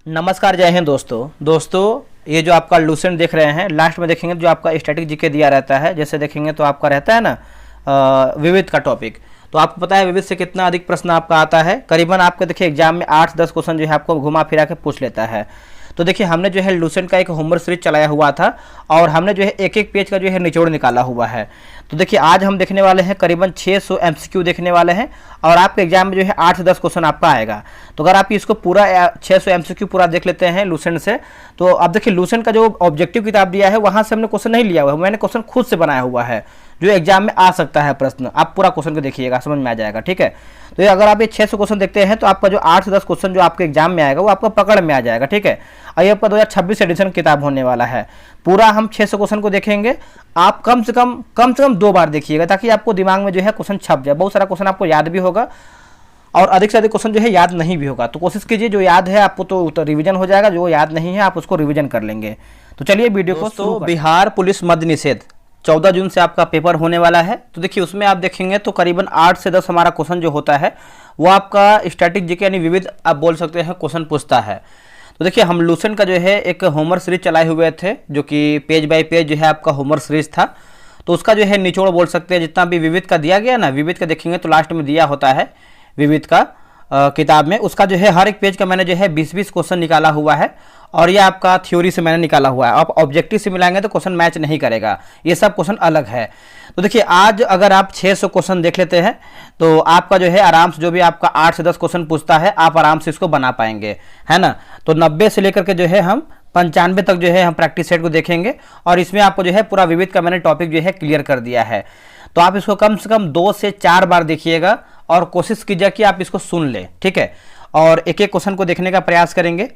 नमस्कार, जय हिंद दोस्तों। ये जो आपका लूसेंट देख रहे हैं, लास्ट में देखेंगे जो आपका स्टैटिक जीके दिया रहता है, जैसे देखेंगे तो आपका रहता है ना विविध का टॉपिक। तो आपको पता है विविध से कितना अधिक प्रश्न आपका आता है। करीबन आपके देखिए एग्जाम में 8-10 क्वेश्चन जो है आपको घुमा फिरा के पूछ लेता है। तो देखिए हमने जो है लूसेंट का एक होमवर्क सीरीज चलाया हुआ था और हमने जो है एक एक पेज का जो है निचोड़ निकाला हुआ है। तो देखिए आज हम देखने वाले हैं करीबन 600 एमसीक्यू देखने वाले हैं और आपके एग्जाम में जो है 8 से 10 क्वेश्चन आपका आएगा। तो अगर आप इसको पूरा 600 एमसीक्यू पूरा देख लेते हैं लूसेंट से, तो अब देखिए लूसेंट का जो ऑब्जेक्टिव किताब दिया है वहाँ से हमने क्वेश्चन नहीं लिया हुआ है, मैंने क्वेश्चन खुद से बनाया हुआ है जो एग्जाम में आ सकता है प्रश्न। आप पूरा क्वेश्चन को देखिएगा, समझ में आ जाएगा, ठीक है। तो ये अगर आप ये 600 क्वेश्चन देखते हैं तो आपका जो 8 से 10 क्वेश्चन जो आपके एग्जाम में आएगा वो आपका पकड़ में आ जाएगा, ठीक है। और ये आपका 2026 एडिशन किताब होने वाला है। पूरा हम 600 क्वेश्चन को देखेंगे। आप कम से कम 2 बार देखिएगा ताकि आपको दिमाग में जो है क्वेश्चन छप जाए। बहुत सारा क्वेश्चन आपको याद भी होगा और अधिक से अधिक क्वेश्चन जो है याद नहीं भी होगा। तो कोशिश कीजिए जो याद है आपको तो रिवीजन हो जाएगा, जो याद नहीं है आप उसको रिवीजन कर लेंगे। तो चलिए वीडियो को शुरू। बिहार पुलिस मद्य निषेध 14 जून से आपका पेपर होने वाला है। तो देखिए उसमें आप देखेंगे तो करीबन 8 से 10 हमारा क्वेश्चन जो होता है वो आपका स्टैटिक जीके यानी विविध आप बोल सकते हैं क्वेश्चन पूछता है। तो देखिए हम लूसेंट का जो है एक होमवर्क सीरीज चलाए हुए थे जो कि पेज बाय पेज जो है आपका होमवर्क सीरीज था। तो उसका जो है निचोड़ बोल सकते हैं, जितना भी विविध का दिया गया ना, विविध का देखेंगे तो लास्ट में दिया होता है विविध का किताब में, उसका जो है हर एक पेज का मैंने जो है 20-20 क्वेश्चन निकाला हुआ है और ये आपका थ्योरी से मैंने निकाला हुआ है। आप ऑब्जेक्टिव से मिलाएंगे तो क्वेश्चन मैच नहीं करेगा, ये सब क्वेश्चन अलग है। तो देखिए आज अगर आप 600 क्वेश्चन देख लेते हैं तो आपका जो है आराम से जो भी आपका 8 से 10 क्वेश्चन पूछता है आप आराम से इसको बना पाएंगे, है ना। तो 90 से लेकर के जो है हम 95 तक जो है हम प्रैक्टिस सेट को देखेंगे और इसमें आपको जो है पूरा विविध का मैंने टॉपिक जो है क्लियर कर दिया है। तो आप इसको कम से कम 2 से 4 बार देखिएगा और कोशिश कीजिए कि आप इसको सुन लें, ठीक है। और एक एक क्वेश्चन को देखने का प्रयास करेंगे।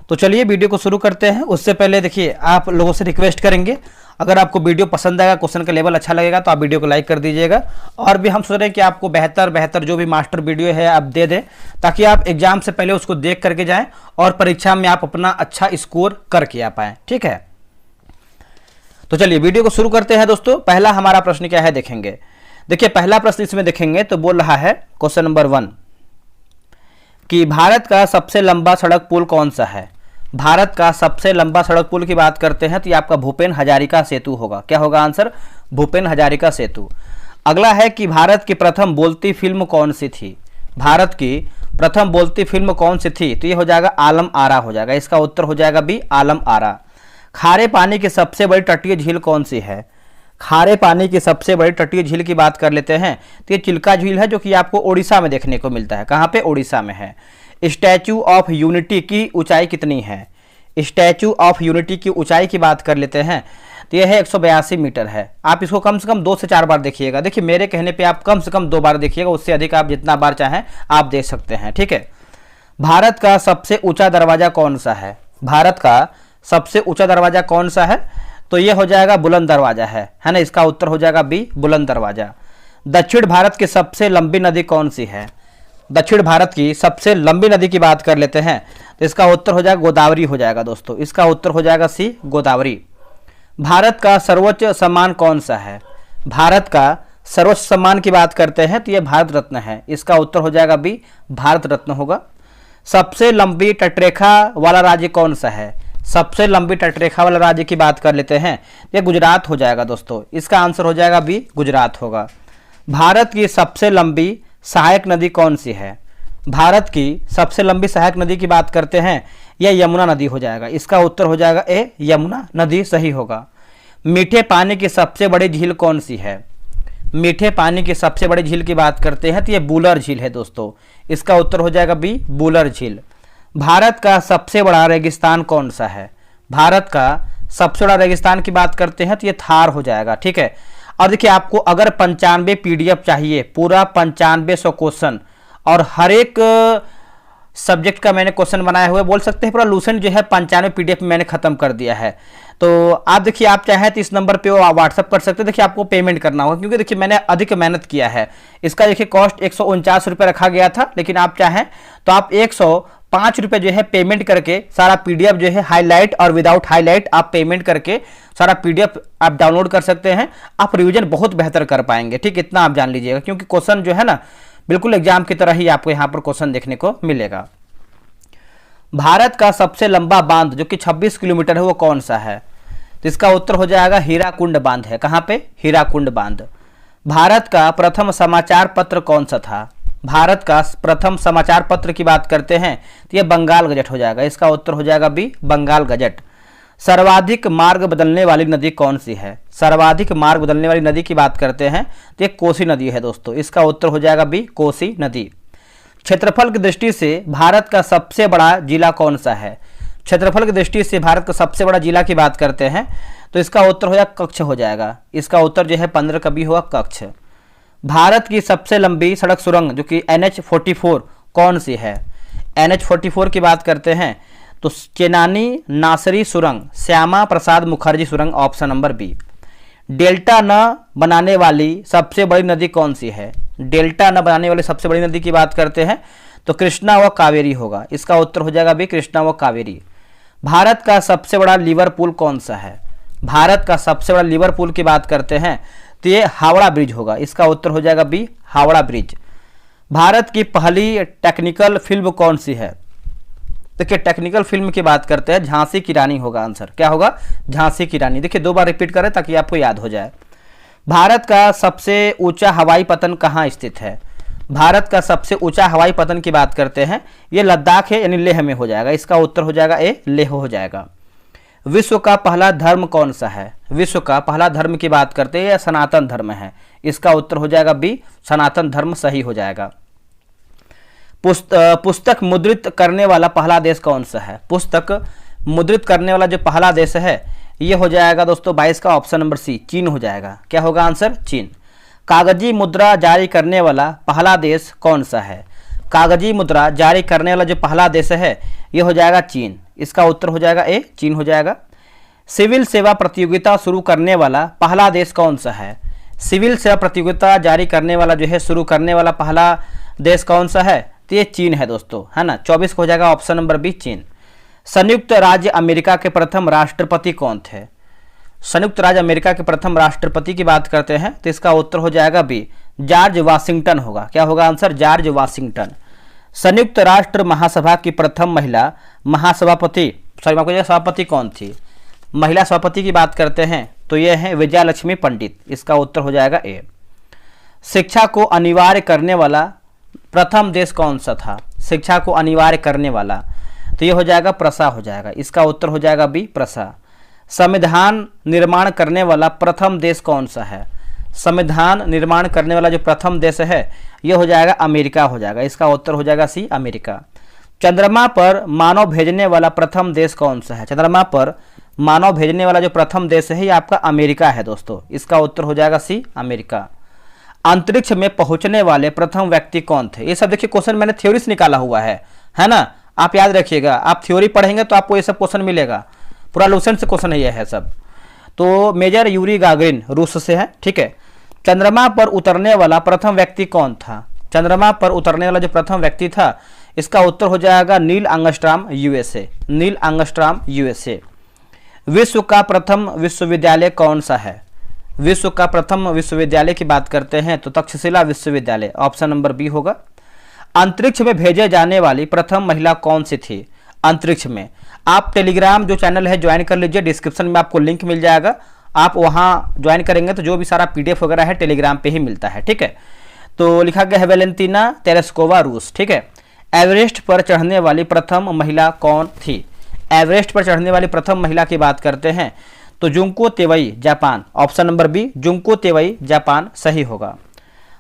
तो चलिए वीडियो को शुरू करते हैं। उससे पहले देखिए आप लोगों से रिक्वेस्ट करेंगे, अगर आपको वीडियो पसंद आएगा, क्वेश्चन का लेवल अच्छा लगेगा तो आप वीडियो को लाइक कर दीजिएगा। और भी हम सोच रहे हैं कि आपको बेहतर जो भी मास्टर वीडियो है आप दे दें ताकि आप एग्जाम से पहले उसको देख करके जाएं और परीक्षा में आप अपना अच्छा स्कोर करके आ पाएँ, ठीक है। तो चलिए वीडियो को शुरू करते हैं दोस्तों। पहला हमारा प्रश्न क्या है देखेंगे। देखिए पहला प्रश्न इसमें देखेंगे तो बोल रहा है क्वेश्चन नंबर 1 कि भारत का सबसे लंबा सड़क पुल कौन सा है। भारत का सबसे लंबा सड़क पुल की बात करते हैं तो ये आपका भूपेन हजारिका सेतु होगा। क्या होगा आंसर? भूपेन हजारिका सेतु। अगला है कि भारत की प्रथम बोलती फिल्म कौन सी थी। भारत की प्रथम बोलती फिल्म कौन सी थी, तो ये हो जाएगा आलम आरा हो जाएगा। इसका उत्तर हो जाएगा बी, आलम आरा। खारे पानी की सबसे बड़ी तटीय झील कौन सी है। खारे पानी की सबसे बड़ी तटीय झील की बात कर लेते हैं तो ये चिल्का झील है जो कि आपको ओडिशा में देखने को मिलता है। कहाँ पे? ओडिशा में है। स्टैचू ऑफ यूनिटी की ऊंचाई कितनी है। स्टैचू ऑफ यूनिटी की ऊंचाई की बात कर लेते हैं तो यह है 182 मीटर है। आप इसको कम से कम 2 से 4 बार देखिएगा। देखिए मेरे कहने पे आप कम से कम 2 बार देखिएगा, उससे अधिक आप जितना बार चाहें आप देख सकते हैं, ठीक है। भारत का सबसे ऊंचा दरवाजा कौन सा है। भारत का सबसे ऊंचा दरवाजा कौन सा है, तो ये हो जाएगा बुलंद दरवाजा है ना। इसका उत्तर हो जाएगा बी, बुलंद दरवाजा। दक्षिण भारत की सबसे लंबी नदी कौन सी है। दक्षिण भारत की सबसे लंबी नदी की बात कर लेते हैं तो इसका उत्तर हो जाएगा गोदावरी हो जाएगा दोस्तों। इसका उत्तर हो जाएगा सी, गोदावरी। भारत का सर्वोच्च सम्मान कौन सा है। भारत का सर्वोच्च सम्मान की बात करते हैं तो यह भारत रत्न है। इसका उत्तर हो जाएगा बी, भारत रत्न होगा। सबसे लंबी तटरेखा वाला राज्य कौन सा है। सबसे लंबी तटरेखा वाला राज्य की बात कर लेते हैं ये गुजरात हो जाएगा दोस्तों। इसका आंसर हो जाएगा बी, गुजरात होगा। भारत की सबसे लंबी सहायक नदी कौन सी है। भारत की सबसे लंबी सहायक नदी की बात करते हैं यह यमुना नदी हो जाएगा। इसका उत्तर हो जाएगा ए, यमुना नदी सही होगा। मीठे पानी की सबसे बड़ी झील कौन सी है। मीठे पानी की सबसे बड़ी झील की बात करते हैं तो यह बूलर झील है दोस्तों। इसका उत्तर हो जाएगा बी, बूलर झील। भारत का सबसे बड़ा रेगिस्तान कौन सा है। भारत का सबसे बड़ा रेगिस्तान की बात करते हैं तो ये थार हो जाएगा, ठीक है। और देखिए आपको अगर 95 PDF चाहिए, पूरा 9500 क्वेश्चन और हर एक सब्जेक्ट का मैंने क्वेश्चन बनाया हुआ है, बोल सकते हैं पूरा लूसेंट जो है 95 PDF में मैंने खत्म कर दिया है। तो आप देखिए आप चाहें तो इस नंबर पे व्हाट्सअप कर सकते हैं। देखिए आपको पेमेंट करना होगा क्योंकि देखिए मैंने अधिक मेहनत किया है। इसका देखिए कॉस्ट 149 रुपये रखा गया था, लेकिन आप चाहें तो आप 105 रुपये जो है पेमेंट करके सारा PDF जो है हाईलाइट और विदाउट हाईलाइट आप पेमेंट करके सारा PDF आप डाउनलोड कर सकते हैं। आप रिवीजन बहुत बेहतर कर पाएंगे, ठीक, इतना आप जान लीजिएगा। क्योंकि क्वेश्चन जो है ना बिल्कुल एग्जाम की तरह ही आपको यहाँ पर क्वेश्चन देखने को मिलेगा। भारत का सबसे लंबा बांध जो कि 26 किलोमीटर है वो कौन सा है? तो इसका उत्तर हो जाएगा हीराकुंड बांध है। कहाँ पे? हीराकुंड बांध। भारत का प्रथम समाचार पत्र कौन सा था? भारत का प्रथम समाचार पत्र की बात करते हैं तो ये बंगाल गजट हो जाएगा। इसका उत्तर हो जाएगा बी, बंगाल गजट। सर्वाधिक मार्ग बदलने वाली नदी कौन सी है? सर्वाधिक मार्ग बदलने वाली नदी की बात करते हैं तो ये कोसी नदी है दोस्तों। इसका उत्तर हो जाएगा बी, कोसी नदी। क्षेत्रफल की दृष्टि से भारत का सबसे बड़ा जिला कौन सा है? क्षेत्रफल की दृष्टि से भारत का सबसे बड़ा जिला की बात करते हैं तो इसका उत्तर हो जाएगा कच्छ हो जाएगा। इसका उत्तर जो है 15 का बी होगा, कच्छ। भारत की सबसे लंबी सड़क सुरंग जो कि NH-44 कौन सी है? NH-44 की बात करते हैं तो चेनानी नासरी सुरंग, श्यामा प्रसाद मुखर्जी सुरंग, ऑप्शन नंबर बी। डेल्टा न बनाने वाली सबसे बड़ी नदी कौन सी है? डेल्टा न बनाने वाली सबसे बड़ी नदी की बात करते हैं तो कृष्णा व कावेरी होगा। इसका उत्तर हो जाएगा बी, कृष्णा व कावेरी। भारत का सबसे बड़ा लिवर पुल कौन सा है? भारत का सबसे बड़ा लिवर पुल की बात करते हैं तो ये हावड़ा ब्रिज होगा। इसका उत्तर हो जाएगा बी, हावड़ा ब्रिज। भारत की पहली टेक्निकल फिल्म कौन सी है? देखिए टेक्निकल फिल्म की बात करते हैं, झांसी की रानी होगा आंसर। क्या होगा? झांसी की रानी। देखिए 2 बार रिपीट करें ताकि आपको याद हो जाए। भारत का सबसे ऊंचा हवाई पतन कहाँ स्थित है? भारत का सबसे ऊंचा हवाई पतन की बात करते हैं ये लद्दाख है, यानी लेह में हो जाएगा। इसका उत्तर हो जाएगा ए, लेह हो जाएगा। विश्व का पहला धर्म कौन सा है? विश्व का पहला धर्म की बात करते हैं, सनातन धर्म है। इसका उत्तर हो जाएगा बी, सनातन धर्म सही हो जाएगा। पुस्तक मुद्रित करने वाला पहला देश कौन सा है? पुस्तक मुद्रित करने वाला जो पहला देश है ये हो जाएगा दोस्तों 22 का ऑप्शन नंबर सी, चीन हो जाएगा। क्या होगा आंसर? चीन। कागजी मुद्रा जारी करने वाला पहला देश कौन सा है? कागजी मुद्रा जारी करने वाला जो पहला देश है ये हो जाएगा चीन। इसका उत्तर हो जाएगा ए, चीन हो जाएगा। सिविल सेवा प्रतियोगिता शुरू करने वाला पहला देश कौन सा है? सिविल सेवा प्रतियोगिता जारी करने वाला जो है, शुरू करने वाला पहला देश कौन सा है? तो ये चीन है दोस्तों, है ना। 24 को हो जाएगा ऑप्शन नंबर बी, चीन। संयुक्त राज्य अमेरिका के प्रथम राष्ट्रपति कौन थे? संयुक्त राज्य अमेरिका के प्रथम राष्ट्रपति की बात करते हैं तो इसका उत्तर हो जाएगा बी, जॉर्ज वाशिंगटन होगा। क्या होगा आंसर? George Washington. संयुक्त राष्ट्र महासभा की प्रथम महिला महासभापति सभापति कौन थी? महिला सभापति की बात करते हैं तो यह है विजयालक्ष्मी पंडित। इसका उत्तर हो जाएगा ए। शिक्षा को अनिवार्य करने वाला प्रथम देश कौन सा था? शिक्षा को अनिवार्य करने वाला तो ये हो जाएगा प्रसा हो जाएगा। इसका उत्तर हो जाएगा बी, प्रसा। संविधान निर्माण करने वाला प्रथम देश कौन सा है? संविधान निर्माण करने वाला जो प्रथम देश है ये हो जाएगा अमेरिका हो जाएगा। इसका उत्तर हो जाएगा सी, अमेरिका। चंद्रमा पर मानव भेजने वाला प्रथम देश कौन सा है? चंद्रमा पर मानव भेजने वाला जो प्रथम देश है ये आपका अमेरिका है दोस्तों। इसका उत्तर हो जाएगा सी, अमेरिका। अंतरिक्ष में पहुंचने वाले प्रथम व्यक्ति कौन थे? ये सब देखिए क्वेश्चन मैंने थ्योरी से निकाला हुआ है ना। आप याद रखिएगा, आप थ्योरी पढ़ेंगे तो आपको ये सब क्वेश्चन मिलेगा। पूरा लूसेंट से क्वेश्चन है ये है सब। तो मेजर यूरी गागरिन रूस से है, ठीक है। चंद्रमा पर उतरने वाला प्रथम व्यक्ति कौन था? चंद्रमा पर उतरने वाला जो प्रथम व्यक्ति था इसका उत्तर हो जाएगा Neil Armstrong, USA. Neil Armstrong, USA. विश्व का प्रथम विश्वविद्यालय कौन सा है? विश्व का प्रथम विश्वविद्यालय की बात करते हैं तो तक्षशिला विश्वविद्यालय, ऑप्शन नंबर बी होगा। अंतरिक्ष में भेजे जाने वाली प्रथम महिला कौन सी थी? अंतरिक्ष में आप टेलीग्राम जो चैनल है ज्वाइन कर लीजिए, डिस्क्रिप्शन में आपको लिंक मिल जाएगा। आप वहां ज्वाइन करेंगे तो जो भी सारा पीडीएफ वगैरह है टेलीग्राम पे ही मिलता है, ठीक है। तो लिखा गया है वेलेंटीना तेरेस्कोवा, रूस, ठीक है। एवरेस्ट पर चढ़ने वाली प्रथम महिला कौन थी? एवरेस्ट पर चढ़ने वाली प्रथम महिला की बात करते हैं तो Junko Tabei, Japan, option number B, Junko Tabei, Japan सही होगा।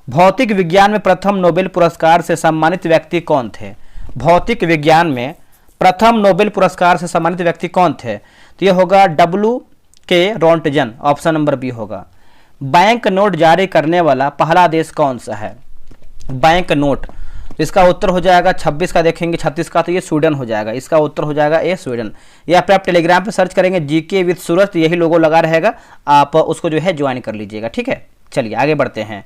भौतिक विज्ञान में प्रथम नोबेल पुरस्कार से सम्मानित व्यक्ति कौन थे? भौतिक विज्ञान में प्रथम नोबेल पुरस्कार से सम्मानित व्यक्ति कौन थे? तो ये होगा W.K. Roentgen, option number B होगा। बैंक नोट जारी करने वाला पहला देश कौन सा है? बैंक नोट, इसका उत्तर हो जाएगा 26 का देखेंगे, 36 का तो ये स्वीडन हो जाएगा। इसका उत्तर हो जाएगा ए, स्वीडन। या फिर आप टेलीग्राम पे सर्च करेंगे जीके विद सूरज, यही लोगो लगा रहेगा, आप उसको जो है ज्वाइन कर लीजिएगा, ठीक है। चलिए आगे बढ़ते हैं।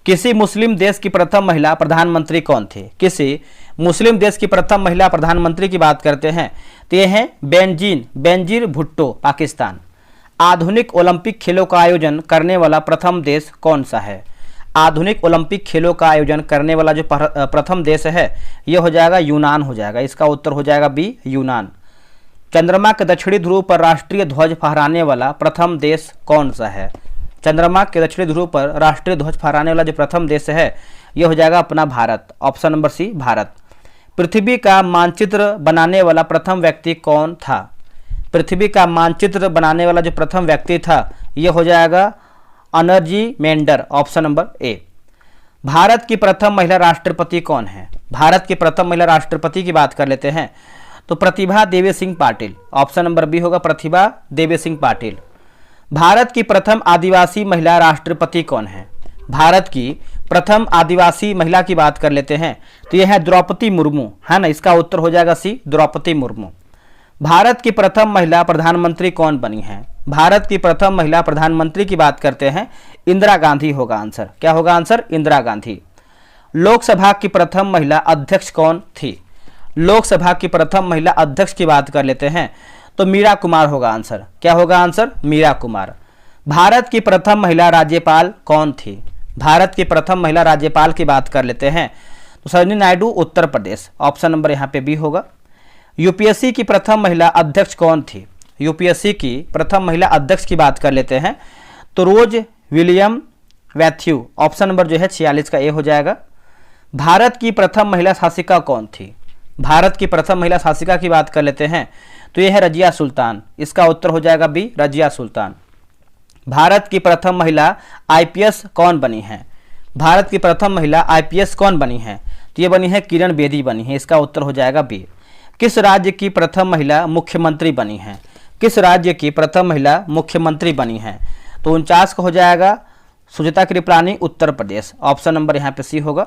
किसी मुस्लिम देश की प्रथम महिला प्रधानमंत्री कौन थी? किसी मुस्लिम देश की प्रथम महिला प्रधानमंत्री की बात करते हैं तो ये है बेनजीर भुट्टो, पाकिस्तान। आधुनिक ओलंपिक खेलों का आयोजन करने वाला प्रथम देश कौन सा है? आधुनिक ओलंपिक खेलों का आयोजन करने वाला जो प्रथम देश है ये हो जाएगा यूनान हो जाएगा। इसका उत्तर हो जाएगा बी, यूनान। चंद्रमा के दक्षिणी ध्रुव पर राष्ट्रीय ध्वज फहराने वाला प्रथम देश कौन सा है? चंद्रमा के दक्षिणी ध्रुव पर राष्ट्रीय ध्वज फहराने वाला जो प्रथम देश है यह हो जाएगा अपना Bharat, option number C, Bharat. पृथ्वी का मानचित्र बनाने वाला प्रथम व्यक्ति कौन था? पृथ्वी का मानचित्र बनाने वाला जो प्रथम व्यक्ति था यह हो जाएगा अनर्जीमेंडर, ऑप्शन नंबर ए। भारत की प्रथम महिला राष्ट्रपति कौन है? भारत की प्रथम महिला राष्ट्रपति की बात कर लेते हैं तो Pratibha Devi Singh Patil, option number B होगा, प्रतिभा देवी सिंह पाटिल। भारत की प्रथम आदिवासी महिला राष्ट्रपति कौन है? भारत की प्रथम आदिवासी महिला की बात कर लेते हैं तो यह है द्रौपदी मुर्मू, है ना। इसका उत्तर हो जाएगा सी, द्रौपदी मुर्मू। भारत की प्रथम महिला प्रधानमंत्री कौन बनी है? भारत की प्रथम महिला प्रधानमंत्री की बात करते हैं, इंदिरा गांधी होगा आंसर। क्या होगा आंसर? इंदिरा गांधी। लोकसभा की प्रथम महिला अध्यक्ष कौन थी? लोकसभा की प्रथम महिला अध्यक्ष की बात कर लेते हैं तो मीरा कुमार होगा आंसर। क्या होगा आंसर? मीरा कुमार। भारत की प्रथम महिला राज्यपाल कौन थी? भारत की प्रथम महिला राज्यपाल की बात कर लेते हैं तो सरोजिनी नायडू, उत्तर प्रदेश, ऑप्शन नंबर यहाँ पे बी होगा। यूपीएससी की प्रथम महिला अध्यक्ष कौन थी? यूपीएससी की प्रथम महिला अध्यक्ष की बात कर लेते हैं तो रोज विलियम वैथ्यू, ऑप्शन नंबर जो है 46 का ए हो जाएगा। भारत की प्रथम महिला शासिका कौन थी? भारत की प्रथम महिला शासिका की बात कर लेते हैं तो यह है रजिया सुल्तान। इसका उत्तर हो जाएगा बी, रजिया सुल्तान। भारत की प्रथम महिला आईपीएस कौन बनी है? भारत की प्रथम महिला आईपीएस कौन बनी है? तो ये बनी है किरण बेदी बनी है। इसका उत्तर हो जाएगा बी। किस राज्य की प्रथम महिला मुख्यमंत्री बनी है? किस राज्य की प्रथम महिला मुख्यमंत्री बनी है? तो 49 का हो जाएगा सुजाता कृपलानी, उत्तर प्रदेश, ऑप्शन नंबर यहाँ पे सी होगा।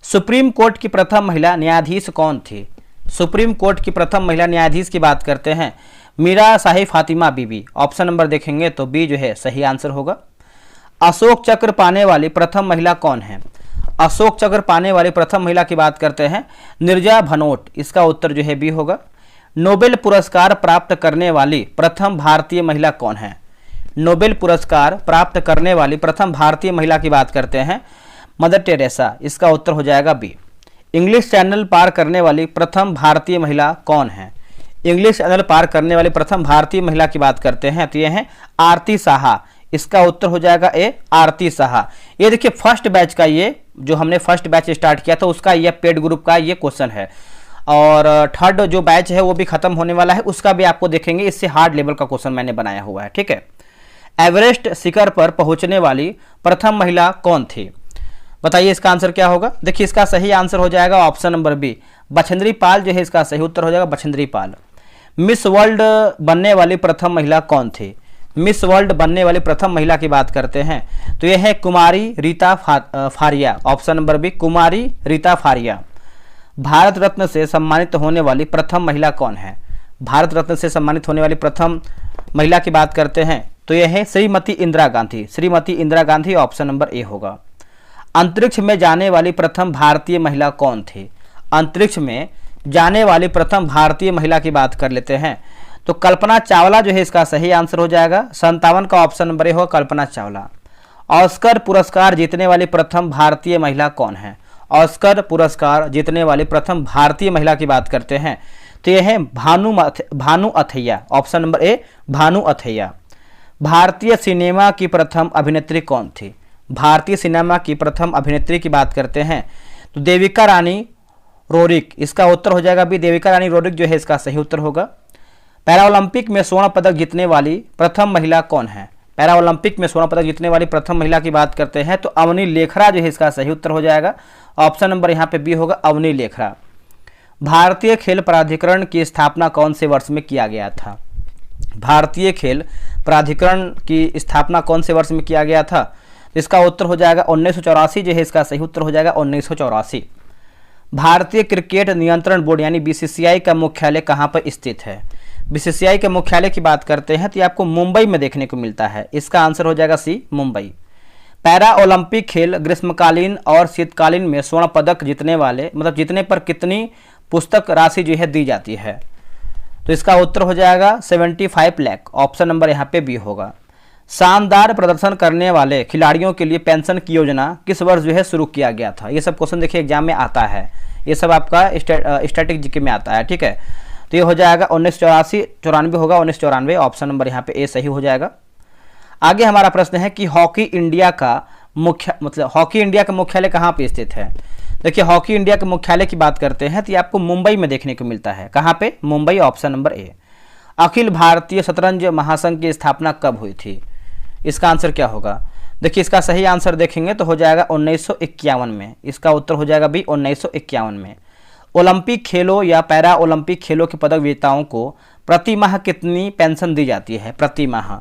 सुप्रीम कोर्ट की प्रथम महिला न्यायाधीश कौन थी? सुप्रीम कोर्ट की प्रथम महिला न्यायाधीश की बात करते हैं मीरा साहिब फातिमा बीबी, ऑप्शन नंबर देखेंगे तो बी जो है सही आंसर होगा। अशोक चक्र पाने वाली प्रथम महिला कौन है? अशोक चक्र पाने वाली प्रथम महिला की बात करते हैं नीरजा भनोट। इसका उत्तर जो है बी होगा। नोबेल पुरस्कार प्राप्त करने वाली प्रथम भारतीय महिला कौन है? नोबेल पुरस्कार प्राप्त करने वाली प्रथम भारतीय महिला की बात करते हैं मदर टेरेसा। इसका उत्तर हो जाएगा बी। इंग्लिश चैनल पार करने वाली प्रथम भारतीय महिला कौन है? इंग्लिश चैनल पार करने वाली प्रथम भारतीय महिला की बात करते हैं तो यह है आरती साहा। इसका उत्तर हो जाएगा ए, आरती साहा। ये देखिए फर्स्ट बैच का, ये जो हमने फर्स्ट बैच स्टार्ट किया था उसका ये पेड ग्रुप का ये क्वेश्चन है, और थर्ड जो बैच है वो भी खत्म होने वाला है, उसका भी आपको देखेंगे। इससे हार्ड लेवल का क्वेश्चन मैंने बनाया हुआ है, ठीक है। एवरेस्ट शिखर पर पहुंचने वाली प्रथम महिला कौन थी? बताइए इसका आंसर क्या होगा? देखिए इसका सही आंसर हो जाएगा option number B, Bachendri Pal जो है इसका सही उत्तर हो जाएगा, बछेंद्री पाल। मिस वर्ल्ड बनने वाली प्रथम महिला कौन थी? मिस वर्ल्ड बनने वाली प्रथम महिला की बात करते हैं तो यह है Kumari Reeta Faria, option number B, Kumari Reeta Faria. Bharat Ratna से सम्मानित होने वाली प्रथम महिला कौन है? भारत रत्न से सम्मानित होने वाली प्रथम महिला की बात करते हैं तो यह है श्रीमती इंदिरा गांधी। श्रीमती इंदिरा गांधी, ऑप्शन नंबर ए होगा। अंतरिक्ष में जाने वाली प्रथम भारतीय महिला कौन थी? अंतरिक्ष में जाने वाली प्रथम भारतीय महिला की बात कर लेते हैं तो कल्पना चावला जो है इसका सही आंसर हो जाएगा। 57 का ऑप्शन नंबर ए होगा, कल्पना चावला। ऑस्कर पुरस्कार जीतने वाली प्रथम भारतीय महिला कौन है? ऑस्कर पुरस्कार जीतने वाली प्रथम भारतीय महिला की बात करते हैं तो यह है भानु अथैया, ऑप्शन नंबर ए, भानु अथैया। भारतीय सिनेमा की प्रथम अभिनेत्री कौन थी? भारतीय सिनेमा की प्रथम अभिनेत्री की बात करते हैं तो देविका रानी रोरिक। इसका उत्तर हो जाएगा भी, देविका रानी रोरिक जो है इसका सही उत्तर होगा। पैरालंपिक में स्वर्ण पदक जीतने वाली प्रथम महिला कौन है? पैरालंपिक में स्वर्ण पदक जीतने वाली प्रथम महिला की बात करते हैं तो अवनी लेखरा जो है इसका सही उत्तर हो जाएगा, ऑप्शन नंबर यहाँ पे बी होगा, अवनी लेखरा। भारतीय खेल प्राधिकरण की स्थापना कौन से वर्ष में किया गया था? भारतीय खेल प्राधिकरण की स्थापना कौन से वर्ष में किया गया था? इसका उत्तर हो जाएगा 1984 जो है इसका सही उत्तर हो जाएगा, 1984। भारतीय क्रिकेट नियंत्रण बोर्ड यानी बीसीसीआई का मुख्यालय कहाँ पर स्थित है? बीसीसीआई के मुख्यालय की बात करते हैं तो ये आपको मुंबई में देखने को मिलता है। इसका आंसर हो जाएगा सी, मुंबई। पैरा ओलंपिक खेल ग्रीष्मकालीन और शीतकालीन में स्वर्ण पदक जीतने वाले, मतलब जीतने पर कितनी पुस्तक राशि जो है दी जाती है? तो इसका उत्तर हो जाएगा 75 लाख, ऑप्शन नंबर यहाँ पे बी होगा। शानदार प्रदर्शन करने वाले खिलाड़ियों के लिए पेंशन की योजना किस वर्ष जो है शुरू किया गया था। ये सब क्वेश्चन देखिए एग्जाम में आता है, ये सब आपका स्टैटिक जीके में आता है, ठीक है। तो ये हो जाएगा 1984 होगा, 1994 ऑप्शन नंबर यहाँ पे ए सही हो जाएगा। आगे हमारा प्रश्न है कि हॉकी इंडिया का हॉकी इंडिया का मुख्यालय कहाँ पे स्थित है। देखिए हॉकी इंडिया के मुख्यालय की बात करते हैं तो ये आपको मुंबई में देखने को मिलता है। कहाँ पे? Mumbai, option number A. अखिल भारतीय शतरंज महासंघ की स्थापना कब हुई थी? इसका आंसर क्या होगा? देखिए इसका सही आंसर देखेंगे तो हो जाएगा 1951 में। इसका उत्तर हो जाएगा बी 1951 में। ओलंपिक खेलों या पैरा ओलंपिक खेलों के पदक विजेताओं को प्रति माह कितनी पेंशन दी जाती है? प्रति माह,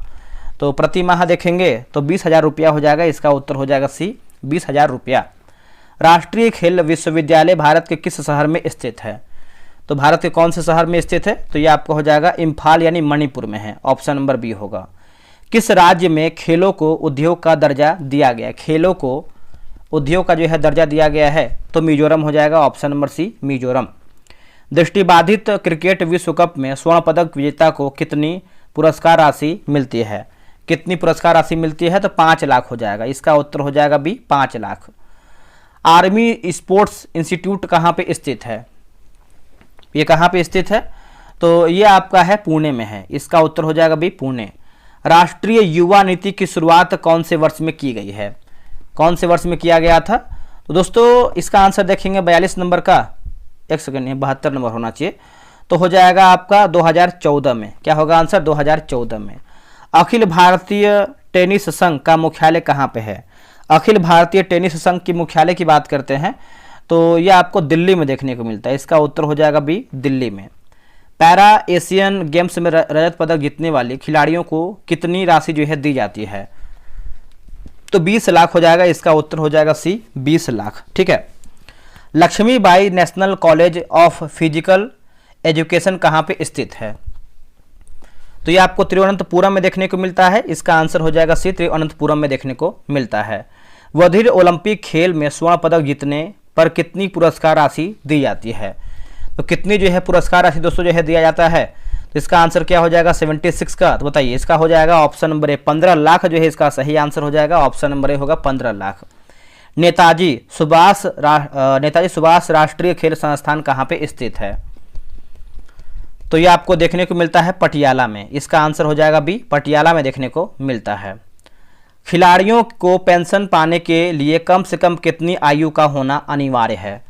तो प्रति माह देखेंगे तो 20,000 रुपया हो जाएगा। इसका उत्तर हो जाएगा सी 20,000 रुपया। राष्ट्रीय खेल विश्वविद्यालय भारत के किस शहर में स्थित है? तो भारत के कौन से शहर में स्थित है? तो ये आपको हो जाएगा इम्फाल यानी मणिपुर में है, ऑप्शन नंबर बी होगा। किस राज्य में खेलों को उद्योग का दर्जा दिया गया? खेलों को उद्योग का जो है दर्जा दिया गया है, तो मिजोरम हो जाएगा, ऑप्शन नंबर सी मिजोरम। दृष्टिबाधित क्रिकेट विश्व कप में स्वर्ण पदक विजेता को कितनी पुरस्कार राशि मिलती है? कितनी पुरस्कार राशि मिलती है? तो 5 लाख हो जाएगा। इसका उत्तर हो जाएगा B 5 lakh. Army sports institute कहाँ पे स्थित है? ये कहाँ पे स्थित है? तो ये आपका है पुणे में है। इसका उत्तर हो जाएगा बी पुणे। राष्ट्रीय युवा नीति की शुरुआत कौन से वर्ष में की गई है? कौन से वर्ष में किया गया था? तो दोस्तों इसका आंसर देखेंगे 42 नंबर का, एक सेकंड, 72 नंबर होना चाहिए, तो हो जाएगा आपका 2014 में। क्या होगा आंसर? 2014 में। अखिल भारतीय टेनिस संघ का मुख्यालय कहाँ पे है? अखिल भारतीय टेनिस संघ की मुख्यालय की बात करते हैं तो यह आपको दिल्ली में देखने को मिलता है। इसका उत्तर हो जाएगा बी दिल्ली में। पैरा एशियन गेम्स में रजत पदक जीतने वाले खिलाड़ियों को कितनी राशि जो है दी जाती है? तो 20 लाख हो जाएगा। इसका उत्तर हो जाएगा सी 20 लाख, ठीक है। Lakshmibai national college of physical education कहाँ पे स्थित है? तो ये आपको तिरुवनंतपुरम में देखने को मिलता है। इसका आंसर हो जाएगा सी तिरुवनंतपुरम में देखने को मिलता है। वधिर ओलंपिक खेल में स्वर्ण पदक जीतने पर कितनी पुरस्कार राशि दी जाती है? तो कितनी जो है पुरस्कार राशि दोस्तों जो है दिया जाता है? तो इसका आंसर क्या हो जाएगा 76 का? तो बताइए इसका हो जाएगा ऑप्शन नंबर ए 15 लाख जो है इसका सही आंसर हो जाएगा। ऑप्शन नंबर ए होगा 15 लाख। नेताजी सुभाष राष्ट्रीय खेल संस्थान कहाँ पे स्थित है? तो ये आपको देखने को मिलता है पटियाला में। इसका आंसर हो जाएगा बी पटियाला में देखने को मिलता है। खिलाड़ियों को पेंशन पाने के लिए कम से कम कितनी आयु का होना अनिवार्य है?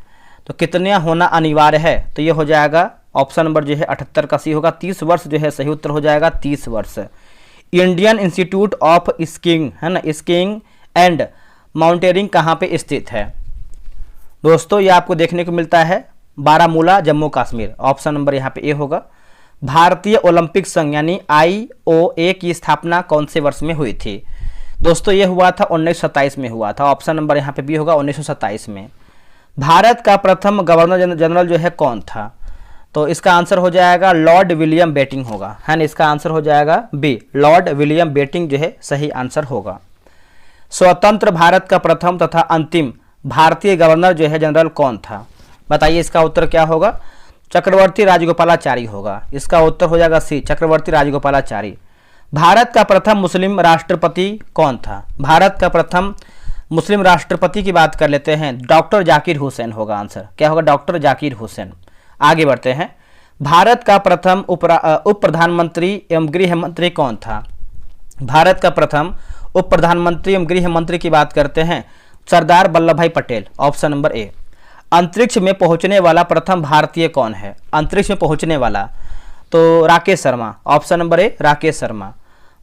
तो कितना होना अनिवार्य है? तो ये हो जाएगा ऑप्शन नंबर जो है 78 का सी होगा। 30 वर्ष जो है सही उत्तर हो जाएगा, 30 वर्ष। इंडियन इंस्टीट्यूट ऑफ स्कीइंग है ना, स्कीइंग एंड माउंटेनियरिंग कहाँ पे स्थित है? दोस्तों ये आपको देखने को मिलता है बारामूला, जम्मू कश्मीर। ऑप्शन नंबर यहाँ पे ए होगा। भारतीय ओलंपिक संघ यानी IOA की स्थापना कौन से वर्ष में हुई थी? दोस्तों ये हुआ था 1927 में हुआ था। ऑप्शन नंबर यहाँ पे बी होगा 1927 में। भारत का प्रथम गवर्नर जनरल जो है कौन था? तो इसका आंसर हो जाएगा लॉर्ड विलियम बेटिंग होगा, है ना। इसका आंसर हो जाएगा बी लॉर्ड विलियम बेटिंग जो है सही आंसर होगा। स्वतंत्र भारत का प्रथम तथा अंतिम भारतीय गवर्नर जो है जनरल कौन था? बताइए इसका उत्तर क्या होगा? चक्रवर्ती राजगोपालाचारी होगा। इसका उत्तर हो जाएगा सी चक्रवर्ती राजगोपालाचारी। भारत का प्रथम मुस्लिम राष्ट्रपति कौन था? भारत का प्रथम मुस्लिम राष्ट्रपति की बात कर लेते हैं, डॉक्टर जाकिर हुसैन होगा आंसर। क्या होगा? डॉक्टर जाकिर हुसैन। आगे बढ़ते हैं। भारत का प्रथम उप प्रधानमंत्री एवं गृह मंत्री कौन था? भारत का प्रथम उप प्रधानमंत्री एवं गृह मंत्री की बात करते हैं, सरदार वल्लभ भाई पटेल। ऑप्शन नंबर ए। अंतरिक्ष में पहुंचने वाला प्रथम भारतीय कौन है? अंतरिक्ष में पहुंचने वाला तो Rakesh Sharma. Option number A Rakesh Sharma.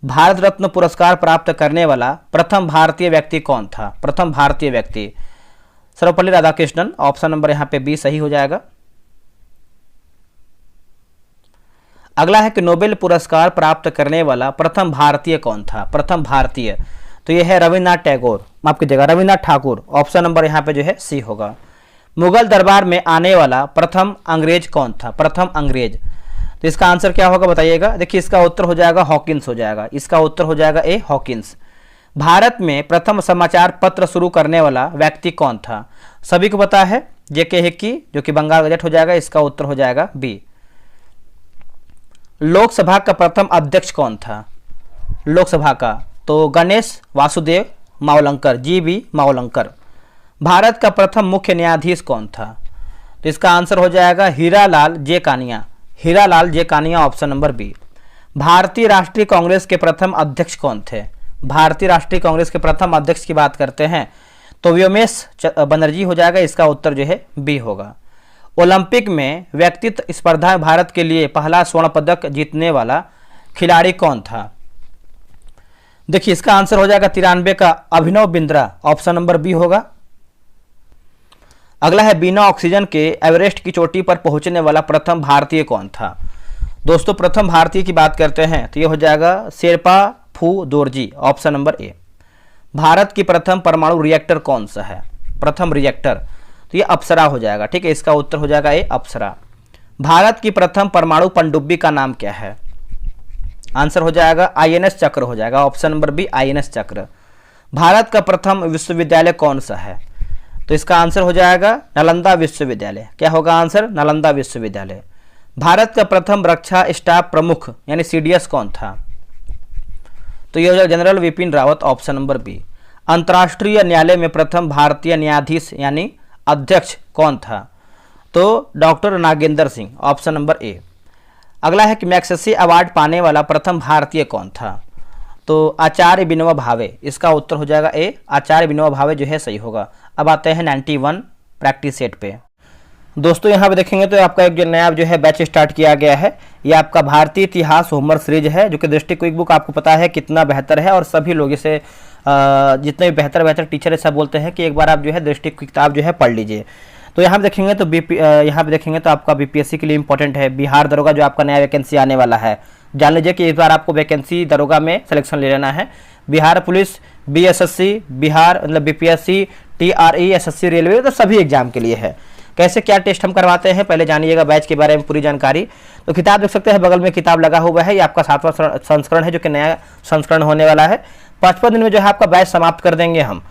Bharat Ratna पुरस्कार प्राप्त करने वाला प्रथम भारतीय व्यक्ति कौन था? प्रथम भारतीय व्यक्ति सर्वपल्ली राधाकृष्णन। ऑप्शन नंबर यहाँ पे बी सही हो जाएगा। अगला है कि नोबेल पुरस्कार प्राप्त करने वाला प्रथम भारतीय कौन था? प्रथम भारतीय तो यह है रविन्द्रनाथ टैगोर, माफ कीजिएगा रविन्द्रनाथ ठाकुर। ऑप्शन नंबर यहाँ पे जो है सी होगा। मुगल दरबार में आने वाला प्रथम अंग्रेज कौन था? प्रथम अंग्रेज तो इसका आंसर क्या होगा बताइएगा। देखिए इसका उत्तर हो जाएगा हॉकिंस हो जाएगा। इसका उत्तर हो जाएगा ए हॉकिंस। भारत में प्रथम समाचार पत्र शुरू करने वाला व्यक्ति कौन था? सभी को पता है जेके हिक्की, जो कि बंगाल गजट हो जाएगा। इसका उत्तर हो जाएगा बी। लोकसभा का प्रथम अध्यक्ष कौन था? लोकसभा का तो गणेश वासुदेव मावलंकर, GV मावलंकर। भारत का प्रथम मुख्य न्यायाधीश कौन था? तो इसका आंसर हो जाएगा हीरालाल जे कानिया, हीरालाल जे कानिया, ऑप्शन नंबर बी। भारतीय राष्ट्रीय कांग्रेस के प्रथम अध्यक्ष कौन थे? भारतीय राष्ट्रीय कांग्रेस के प्रथम अध्यक्ष की बात करते हैं तो व्योमेश बनर्जी हो जाएगा, इसका उत्तर जो है बी होगा। ओलंपिक में व्यक्तित्व स्पर्धा में भारत के लिए पहला स्वर्ण पदक जीतने वाला खिलाड़ी कौन था? देखिए इसका आंसर हो जाएगा 93 का Abhinav Bindra, option number B होगा। अगला है बिना ऑक्सीजन के एवरेस्ट की चोटी पर पहुंचने वाला प्रथम भारतीय कौन था? दोस्तों प्रथम भारतीय की बात करते हैं तो ये हो जाएगा Sherpa Phu Dorji, option number A. भारत की प्रथम परमाणु रिएक्टर कौन सा है? प्रथम रिएक्टर तो ये अप्सरा हो जाएगा, ठीक है, इसका उत्तर हो जाएगा ए अप्सरा। भारत की प्रथम परमाणु पनडुब्बी का नाम क्या है? आंसर हो जाएगा INS चक्र हो जाएगा, ऑप्शन नंबर बी INS चक्र। भारत का प्रथम विश्वविद्यालय कौन सा है? तो इसका आंसर हो जाएगा नालंदा विश्वविद्यालय। क्या होगा आंसर? नालंदा विश्वविद्यालय। भारत का प्रथम रक्षा स्टाफ प्रमुख यानी CDS कौन था? तो ये हो जाएगा general Vipin Rawat, option number B. अंतर्राष्ट्रीय न्यायालय में प्रथम भारतीय न्यायाधीश यानी अध्यक्ष कौन था? तो doctor Nagendra Singh, option number ए। अगला है कि मैग्सेसे अवार्ड पाने वाला प्रथम भारतीय कौन था? तो आचार्य विनोबा भावे, इसका उत्तर हो जाएगा ए आचार्य विनोबा भावे जो है सही होगा। अब आते हैं 91 प्रैक्टिस सेट पे। दोस्तों यहाँ पे देखेंगे तो आपका एक जो नया जो है बैच स्टार्ट किया गया है, ये आपका भारतीय इतिहास होमवर्क सीरीज है जो कि दृष्टि क्विक बुक आपको पता है कितना बेहतर है और सभी लोग इसे जितने भी बेहतर टीचर ऐसा बोलते हैं कि एक बार आप जो है दृष्टि की किताब जो है पढ़ लीजिए। तो यहाँ पे देखेंगे तो यहाँ पे देखेंगे तो आपका BPSC के लिए इंपॉर्टेंट है। बिहार दरोगा जो आपका नया वैकेंसी आने वाला है, जान लीजिए कि इस बार आपको वैकेंसी दरोगा में सिलेक्शन ले लेना है। बिहार पुलिस, BSSC, बिहार मतलब BPSC, TRE, SSC, रेलवे, तो सभी एग्जाम के लिए है। कैसे क्या टेस्ट हम करवाते हैं पहले जानिएगा बैच के बारे में पूरी जानकारी। तो किताब देख सकते हैं बगल में किताब लगा हुआ है, ये आपका 7वां संस्करण है जो कि नया संस्करण होने वाला है। 55 दिन में जो है आपका बैच समाप्त कर देंगे हम।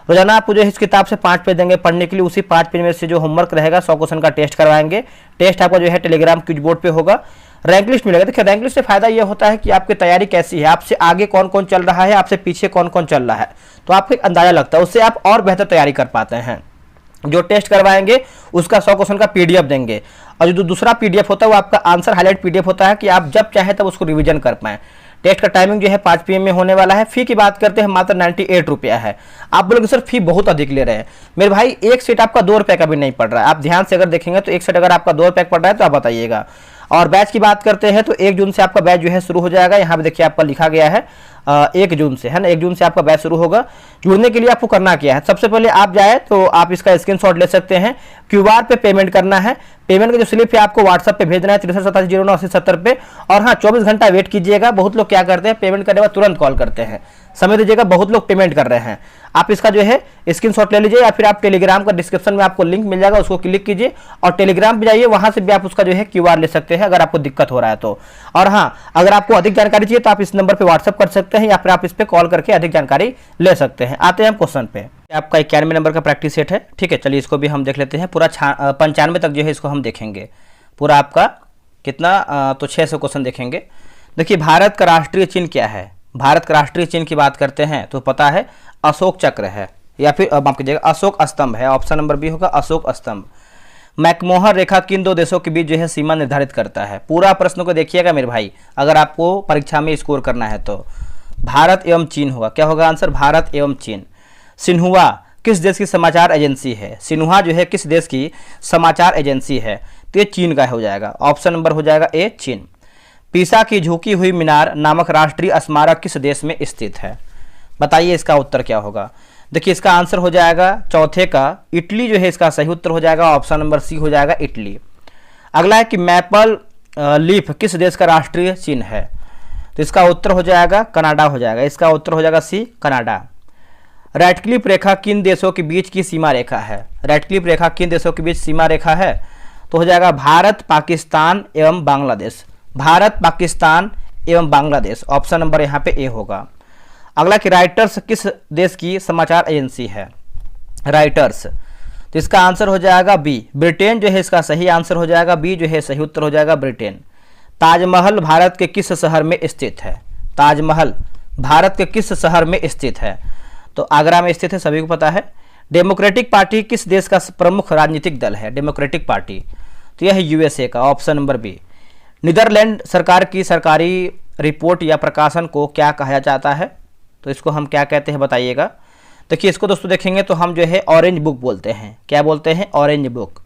रोजाना आपको जो इस किताब से 5 पेज देंगे पढ़ने के लिए, उसी 5 पेज में से जो होमवर्क रहेगा 100 क्वेश्चन का टेस्ट करवाएंगे। टेस्ट आपका जो है टेलीग्राम क्विज बोर्ड पे होगा। रैंक लिस्ट मिलेगा। देखिए रैंक लिस्ट से फायदा ये होता है कि आपकी तैयारी कैसी है, आपसे आगे कौन कौन चल रहा है, आपसे पीछे कौन कौन चल रहा है, तो आपको एक अंदाजा लगता है, उससे आप और बेहतर तैयारी कर पाते हैं। जो टेस्ट करवाएंगे उसका 100 क्वेश्चन का PDF देंगे और जो दूसरा PDF होता है वो आपका आंसर हाईलाइट PDF होता है कि आप जब चाहे तब उसको रिवीजन कर पाएं। टेस्ट का टाइमिंग जो है 5 PM में होने वाला है। फी की बात करते हैं मात्र 98 रुपया है। आप बोलोगे सर फी बहुत अधिक ले रहे हैं। मेरे भाई एक सेट आपका 2 रुपये का भी नहीं पड़ रहा है। आप ध्यान से अगर देखेंगे तो एक सेट अगर आपका 2 रुपये पड़ रहा है तो आप बताइएगा। और बैच की बात करते हैं तो 1 जून से आपका बैच जो है शुरू हो जाएगा। यहाँ पे देखिए आपका लिखा गया है 1 जून से, है ना, 1 जून से आपका बैच शुरू होगा। जुड़ने के लिए आपको करना क्या है, सबसे पहले आप जाए तो आप इसका स्क्रीनशॉट ले सकते हैं। QR पे पेमेंट करना है। पेमेंट का जो स्लिप है आपको व्हाट्सएप पे भेजना है 6387098070 पे। और हाँ 24 घंटा वेट कीजिएगा। बहुत लोग क्या करते हैं पेमेंट करने के बाद तुरंत कॉल करते हैं, समय दीजिएगा, बहुत लोग पेमेंट कर रहे हैं। आप इसका जो है स्क्रीनशॉट ले लीजिए या फिर आप टेलीग्राम का डिस्क्रिप्शन में आपको लिंक मिल जाएगा, उसको क्लिक कीजिए और टेलीग्राम पे जाइए, वहां से भी आप उसका जो है QR ले सकते हैं अगर आपको दिक्कत हो रहा है तो। और हाँ अगर आपको अधिक जानकारी चाहिए तो आप इस नंबर पे व्हाट्सएप कर सकते हैं या फिर आप इस पे कॉल करके अधिक जानकारी ले सकते हैं। आते हैं हम क्वेश्चन पे। आपका 91 नंबर का प्रैक्टिस सेट है, ठीक है, चलिए इसको भी हम देख लेते हैं। पूरा 95 तक जो है इसको हम देखेंगे। पूरा आपका कितना तो 600 क्वेश्चन देखेंगे। देखिए भारत का राष्ट्रीय चिन्ह क्या है। भारत का राष्ट्रीय चिन्ह की बात करते हैं तो पता है अशोक चक्र है या फिर माफ कीजिएगा अशोक स्तंभ है। ऑप्शन नंबर बी होगा अशोक स्तंभ। मैकमोहन रेखा किन 2 देशों के बीच जो है सीमा निर्धारित करता है। पूरा प्रश्न को देखिएगा मेरे भाई, अगर आपको परीक्षा में स्कोर करना है तो भारत एवं चीन होगा। क्या होगा आंसर, भारत एवं चीन। सिन्हुआ किस देश की समाचार एजेंसी है। सिन्हुआ जो है किस देश की समाचार एजेंसी है, तो ये चीन का हो जाएगा। ऑप्शन नंबर हो जाएगा ए चीन। पीसा की झुकी हुई मीनार नामक राष्ट्रीय स्मारक किस देश में स्थित है, बताइए इसका उत्तर क्या होगा। देखिए इसका आंसर हो जाएगा चौथे का इटली जो है इसका सही उत्तर हो जाएगा। ऑप्शन नंबर सी हो जाएगा इटली। अगला है कि मैपल लीफ किस देश का राष्ट्रीय चिन्ह है, तो इसका उत्तर हो जाएगा कनाडा हो जाएगा। इसका उत्तर हो जाएगा सी कनाडा। रेडक्लिफ रेखा किन देशों के बीच की सीमा रेखा है। रेडक्लिफ रेखा किन देशों के बीच सीमा रेखा है, तो हो जाएगा भारत पाकिस्तान एवं बांग्लादेश। भारत पाकिस्तान एवं बांग्लादेश। ऑप्शन नंबर यहाँ पे ए होगा। अगला कि राइटर्स किस देश की समाचार एजेंसी है। राइटर्स, तो इसका आंसर हो जाएगा बी ब्रिटेन जो है इसका सही आंसर हो जाएगा। बी जो है सही उत्तर हो जाएगा ब्रिटेन। ताजमहल भारत के किस शहर में स्थित है। ताजमहल भारत के किस शहर में स्थित है? तो आगरा में स्थित है, सभी को पता है। डेमोक्रेटिक पार्टी किस देश का प्रमुख राजनीतिक दल है? डेमोक्रेटिक पार्टी, तो यह है यूएसए का, ऑप्शन नंबर बी। नीदरलैंड सरकार की सरकारी रिपोर्ट या प्रकाशन को क्या कहा जाता है? तो इसको हम क्या कहते हैं बताइएगा। देखिए इसको दोस्तों देखेंगे तो हम जो है ऑरेंज बुक बोलते हैं। क्या बोलते हैं? Orange book.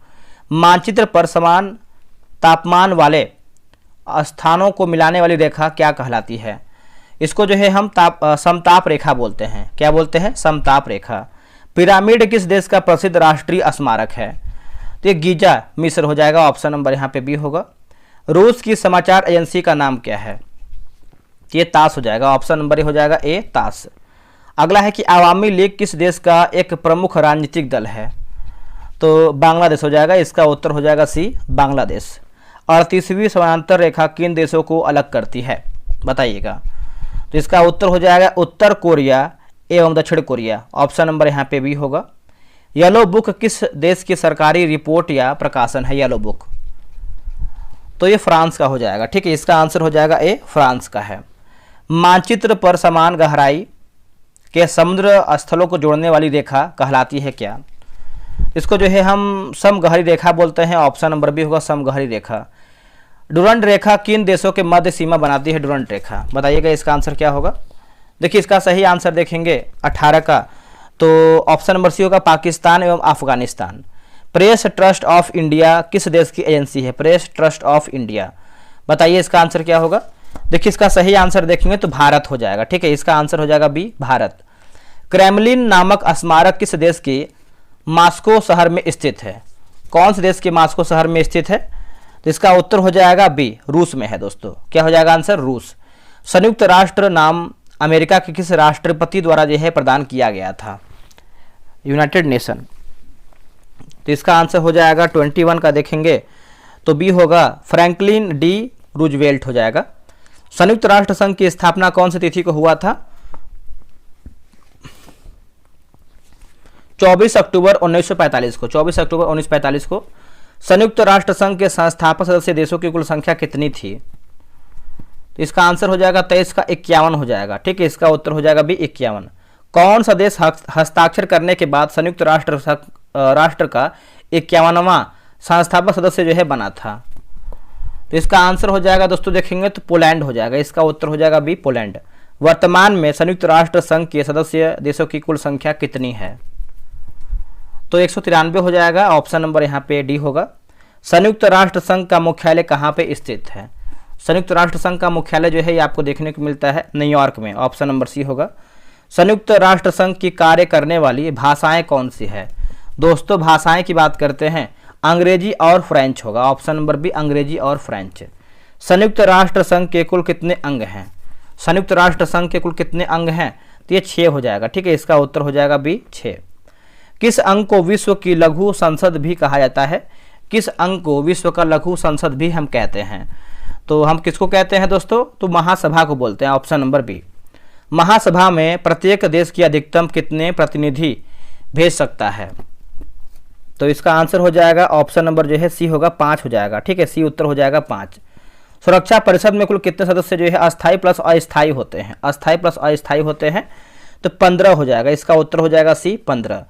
मानचित्र पर समान तापमान वाले स्थानों को मिलाने वाली रेखा क्या कहलाती है? इसको जो है हम समताप रेखा बोलते हैं। क्या बोलते हैं? समताप रेखा। पिरामिड किस देश का प्रसिद्ध राष्ट्रीय स्मारक है? तो ये गीजा मिस्र हो जाएगा, ऑप्शन नंबर यहाँ पे बी होगा। रूस की समाचार एजेंसी का नाम क्या है? ये तास हो जाएगा, ऑप्शन नंबर हो जाएगा ए, तास। अगला है कि अवामी लीग किस देश का एक प्रमुख राजनीतिक दल है? तो बांग्लादेश हो जाएगा, इसका उत्तर हो जाएगा सी, बांग्लादेश। 38वीं समानांतर रेखा किन देशों को अलग करती है बताइएगा। तो इसका उत्तर हो जाएगा उत्तर कोरिया एवं दक्षिण कोरिया, ऑप्शन नंबर यहाँ पे भी होगा। येलो बुक किस देश की सरकारी रिपोर्ट या प्रकाशन है? येलो बुक, तो ये फ्रांस का हो जाएगा। ठीक है, इसका आंसर हो जाएगा ए, फ्रांस का है। मानचित्र पर समान गहराई के समुद्र स्थलों को जोड़ने वाली रेखा कहलाती है क्या? इसको जो है हम समगहरी रेखा बोलते हैं, ऑप्शन नंबर बी होगा, समगहरी रेखा। डुरंड रेखा किन देशों के मध्य सीमा बनाती है? डुरंड रेखा, बताइएगा इसका आंसर क्या होगा। देखिए इसका सही आंसर देखेंगे 18 का, तो ऑप्शन नंबर सी होगा, पाकिस्तान एवं Afghanistan. Press trust of India किस देश की एजेंसी है? प्रेस ट्रस्ट ऑफ इंडिया, बताइए इसका आंसर क्या होगा। देखिए इसका सही आंसर देखेंगे तो भारत हो जाएगा। ठीक है, इसका आंसर हो जाएगा बी, भारत। क्रेमलिन नामक स्मारक किस देश के मॉस्को शहर में स्थित है? कौन से देश के मॉस्को शहर में स्थित है? तो इसका उत्तर हो जाएगा बी, रूस में है दोस्तों। क्या हो जाएगा आंसर? रूस। संयुक्त राष्ट्र नाम अमेरिका के किस राष्ट्रपति द्वारा जो है प्रदान किया गया था? यूनाइटेड नेशन, तो इसका आंसर हो जाएगा 21 का देखेंगे तो बी होगा, फ्रैंकलिन डी रूजवेल्ट हो जाएगा। संयुक्त राष्ट्र संघ की स्थापना कौन सी तिथि को हुआ था? 24 अक्टूबर 1945 को। 24 अक्टूबर 1945 को। संयुक्त राष्ट्र संघ के संस्थापक सदस्य देशों की कुल संख्या कितनी थी? तो इसका आंसर हो जाएगा 23 का 51 हो जाएगा। ठीक है, इसका उत्तर हो जाएगा भी 51। कौन सा देश हस्ताक्षर करने के बाद संयुक्त राष्ट्र का 51वां संस्थापक सदस्य जो है बना था? तो इसका आंसर हो जाएगा दोस्तों देखेंगे तो पोलैंड हो जाएगा, इसका उत्तर हो जाएगा बी, पोलैंड। वर्तमान में संयुक्त राष्ट्र संघ के सदस्य देशों की कुल संख्या कितनी है? तो 193 हो जाएगा, ऑप्शन नंबर यहाँ पे डी होगा। संयुक्त राष्ट्र संघ का मुख्यालय कहाँ पे स्थित है? संयुक्त राष्ट्र संघ का मुख्यालय जो है ये आपको देखने को मिलता है न्यूयॉर्क में, ऑप्शन नंबर सी होगा। संयुक्त राष्ट्र संघ की कार्य करने वाली भाषाएं कौन सी है? दोस्तों भाषाएं की बात करते हैं, अंग्रेजी और फ्रेंच होगा, ऑप्शन नंबर बी, अंग्रेजी और फ्रेंच। संयुक्त राष्ट्र संघ के कुल कितने अंग हैं? संयुक्त राष्ट्र संघ के कुल कितने अंग हैं? तो ये 6 हो जाएगा। ठीक है, इसका उत्तर हो जाएगा बी, 6। किस अंग को विश्व की लघु संसद भी कहा जाता है? किस अंग को विश्व का लघु संसद भी हम कहते हैं? तो हम किसको कहते हैं दोस्तों? तो महासभा को बोलते हैं, ऑप्शन नंबर बी। महासभा में प्रत्येक देश की अधिकतम कितने प्रतिनिधि भेज सकता है? तो इसका आंसर हो जाएगा ऑप्शन नंबर जो है सी होगा, 5 हो जाएगा। ठीक है, सी उत्तर हो जाएगा 5। सुरक्षा परिषद में कुल कितने सदस्य जो है अस्थायी प्लस अस्थायी होते हैं? अस्थायी प्लस अस्थायी होते हैं तो 15 हो जाएगा, इसका उत्तर हो जाएगा सी, 15।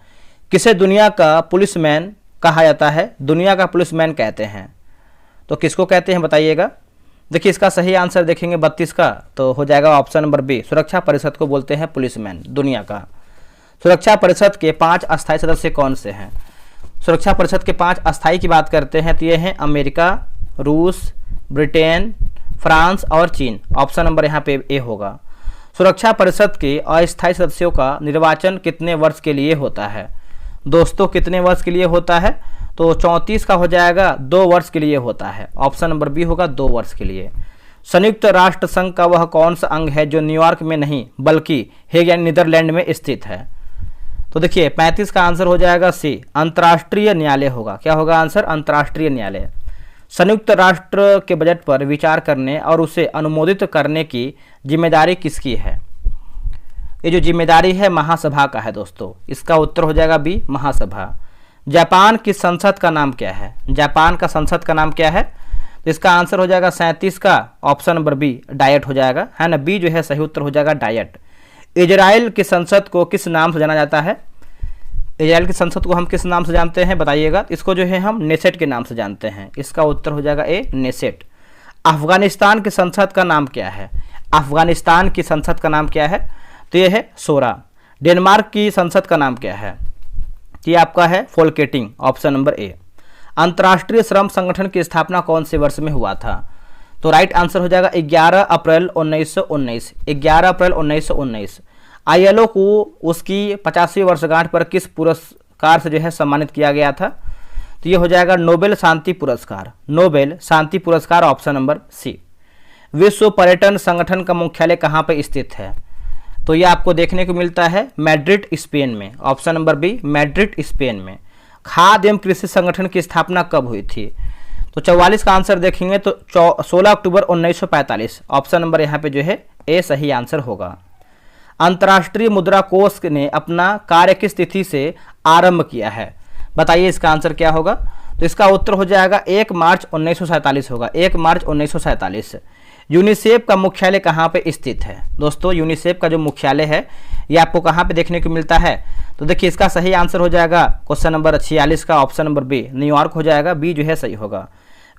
किसे दुनिया का पुलिसमैन कहा जाता है? दुनिया का पुलिसमैन कहते हैं, तो किसको कहते हैं बताइएगा। देखिए इसका सही आंसर देखेंगे 32 का, तो हो जाएगा ऑप्शन नंबर बी, सुरक्षा परिषद को बोलते हैं पुलिसमैन दुनिया का। सुरक्षा परिषद के 5 अस्थायी सदस्य कौन से हैं? सुरक्षा परिषद के 5 अस्थायी की बात करते हैं तो ये हैं अमेरिका, रूस, ब्रिटेन, फ्रांस और चीन, ऑप्शन नंबर यहाँ पे ए होगा। सुरक्षा परिषद के अस्थायी सदस्यों का निर्वाचन कितने वर्ष के लिए होता है? दोस्तों कितने वर्ष के लिए होता है? तो 34 का हो जाएगा, 2 वर्ष के लिए होता है, ऑप्शन नंबर बी होगा, 2 वर्ष के लिए। संयुक्त राष्ट्र संघ का वह कौन सा अंग है जो न्यूयॉर्क में नहीं बल्कि हेग यानी नीदरलैंड में स्थित है? तो देखिए 35 का आंसर हो जाएगा सी, अंतर्राष्ट्रीय न्यायालय होगा। क्या होगा आंसर? अंतर्राष्ट्रीय न्यायालय। संयुक्त राष्ट्र के बजट पर विचार करने और उसे अनुमोदित करने की जिम्मेदारी किसकी है? ये जो जिम्मेदारी है महासभा का है दोस्तों, इसका उत्तर हो जाएगा बी, महासभा। जापान की संसद का नाम क्या है? जापान का संसद का नाम क्या है? तो इसका आंसर हो जाएगा 37 का ऑप्शन नंबर बी डाइट हो जाएगा, है ना। बी जो है सही उत्तर हो जाएगा डाइट। इजराइल की संसद को किस नाम से जाना जाता है? इजराइल की संसद को हम किस नाम से जानते हैं बताइएगा? इसको जो है हम नेसेट के नाम से जानते हैं। इसका उत्तर हो जाएगा ए नेसेट। अफगानिस्तान की संसद का नाम क्या है? अफगानिस्तान की संसद का नाम क्या है? तो ये है सोरा। डेनमार्क की संसद का नाम क्या है? ये आपका है फोल्केटिंग, ऑप्शन नंबर ए। अंतर्राष्ट्रीय श्रम संगठन की स्थापना कौन से वर्ष में हुआ था? तो राइट आंसर हो जाएगा 11 अप्रैल 1919। 11 अप्रैल 1919। आईएलओ को उसकी 50वीं वर्षगांठ पर किस पुरस्कार से जो है सम्मानित किया गया था? तो ये हो जाएगा नोबेल शांति पुरस्कार। नोबेल शांति पुरस्कार, ऑप्शन नंबर सी। विश्व पर्यटन संगठन का मुख्यालय कहाँ पर स्थित है? तो ये आपको देखने को मिलता है मैड्रिड, स्पेन में, option number B Madrid, Spain में। खाद्य एवं कृषि संगठन की स्थापना कब हुई थी? तो 44 का आंसर देखेंगे तो 16 अक्टूबर 1945, ऑप्शन नंबर यहाँ पे जो है ए सही आंसर होगा। अंतर्राष्ट्रीय मुद्रा कोष ने अपना कार्य किस तिथि से आरंभ किया है? बताइए इसका आंसर क्या होगा? तो इसका उत्तर हो जाएगा 1 मार्च 1947 होगा, 1 मार्च 1947। यूनिसेफ का मुख्यालय कहाँ पे स्थित है? दोस्तों यूनिसेफ का जो मुख्यालय है ये आपको कहाँ पे देखने को मिलता है? तो देखिए इसका सही आंसर हो जाएगा क्वेश्चन नंबर 46 का ऑप्शन नंबर बी न्यूयॉर्क हो जाएगा। बी जो है सही होगा।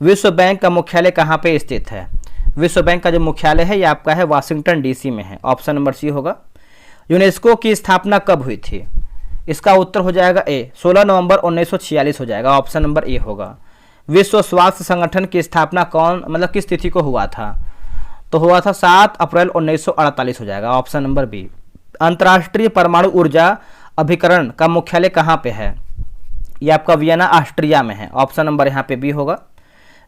विश्व बैंक का मुख्यालय कहाँ पे स्थित है? विश्व बैंक का जो मुख्यालय है ये आपका है वाशिंगटन डीसी में है, ऑप्शन नंबर सी होगा। यूनेस्को की स्थापना कब हुई थी? इसका उत्तर हो जाएगा ए 16 नवंबर 1946 हो जाएगा, ऑप्शन नंबर ए होगा। विश्व स्वास्थ्य संगठन की स्थापना किस तिथि को हुआ था? तो हुआ था 7 अप्रैल 1948 हो जाएगा, ऑप्शन नंबर बी। अंतर्राष्ट्रीय परमाणु ऊर्जा अभिकरण का मुख्यालय कहाँ पे है? ये आपका वियना, ऑस्ट्रिया में है, ऑप्शन नंबर यहाँ पे बी होगा।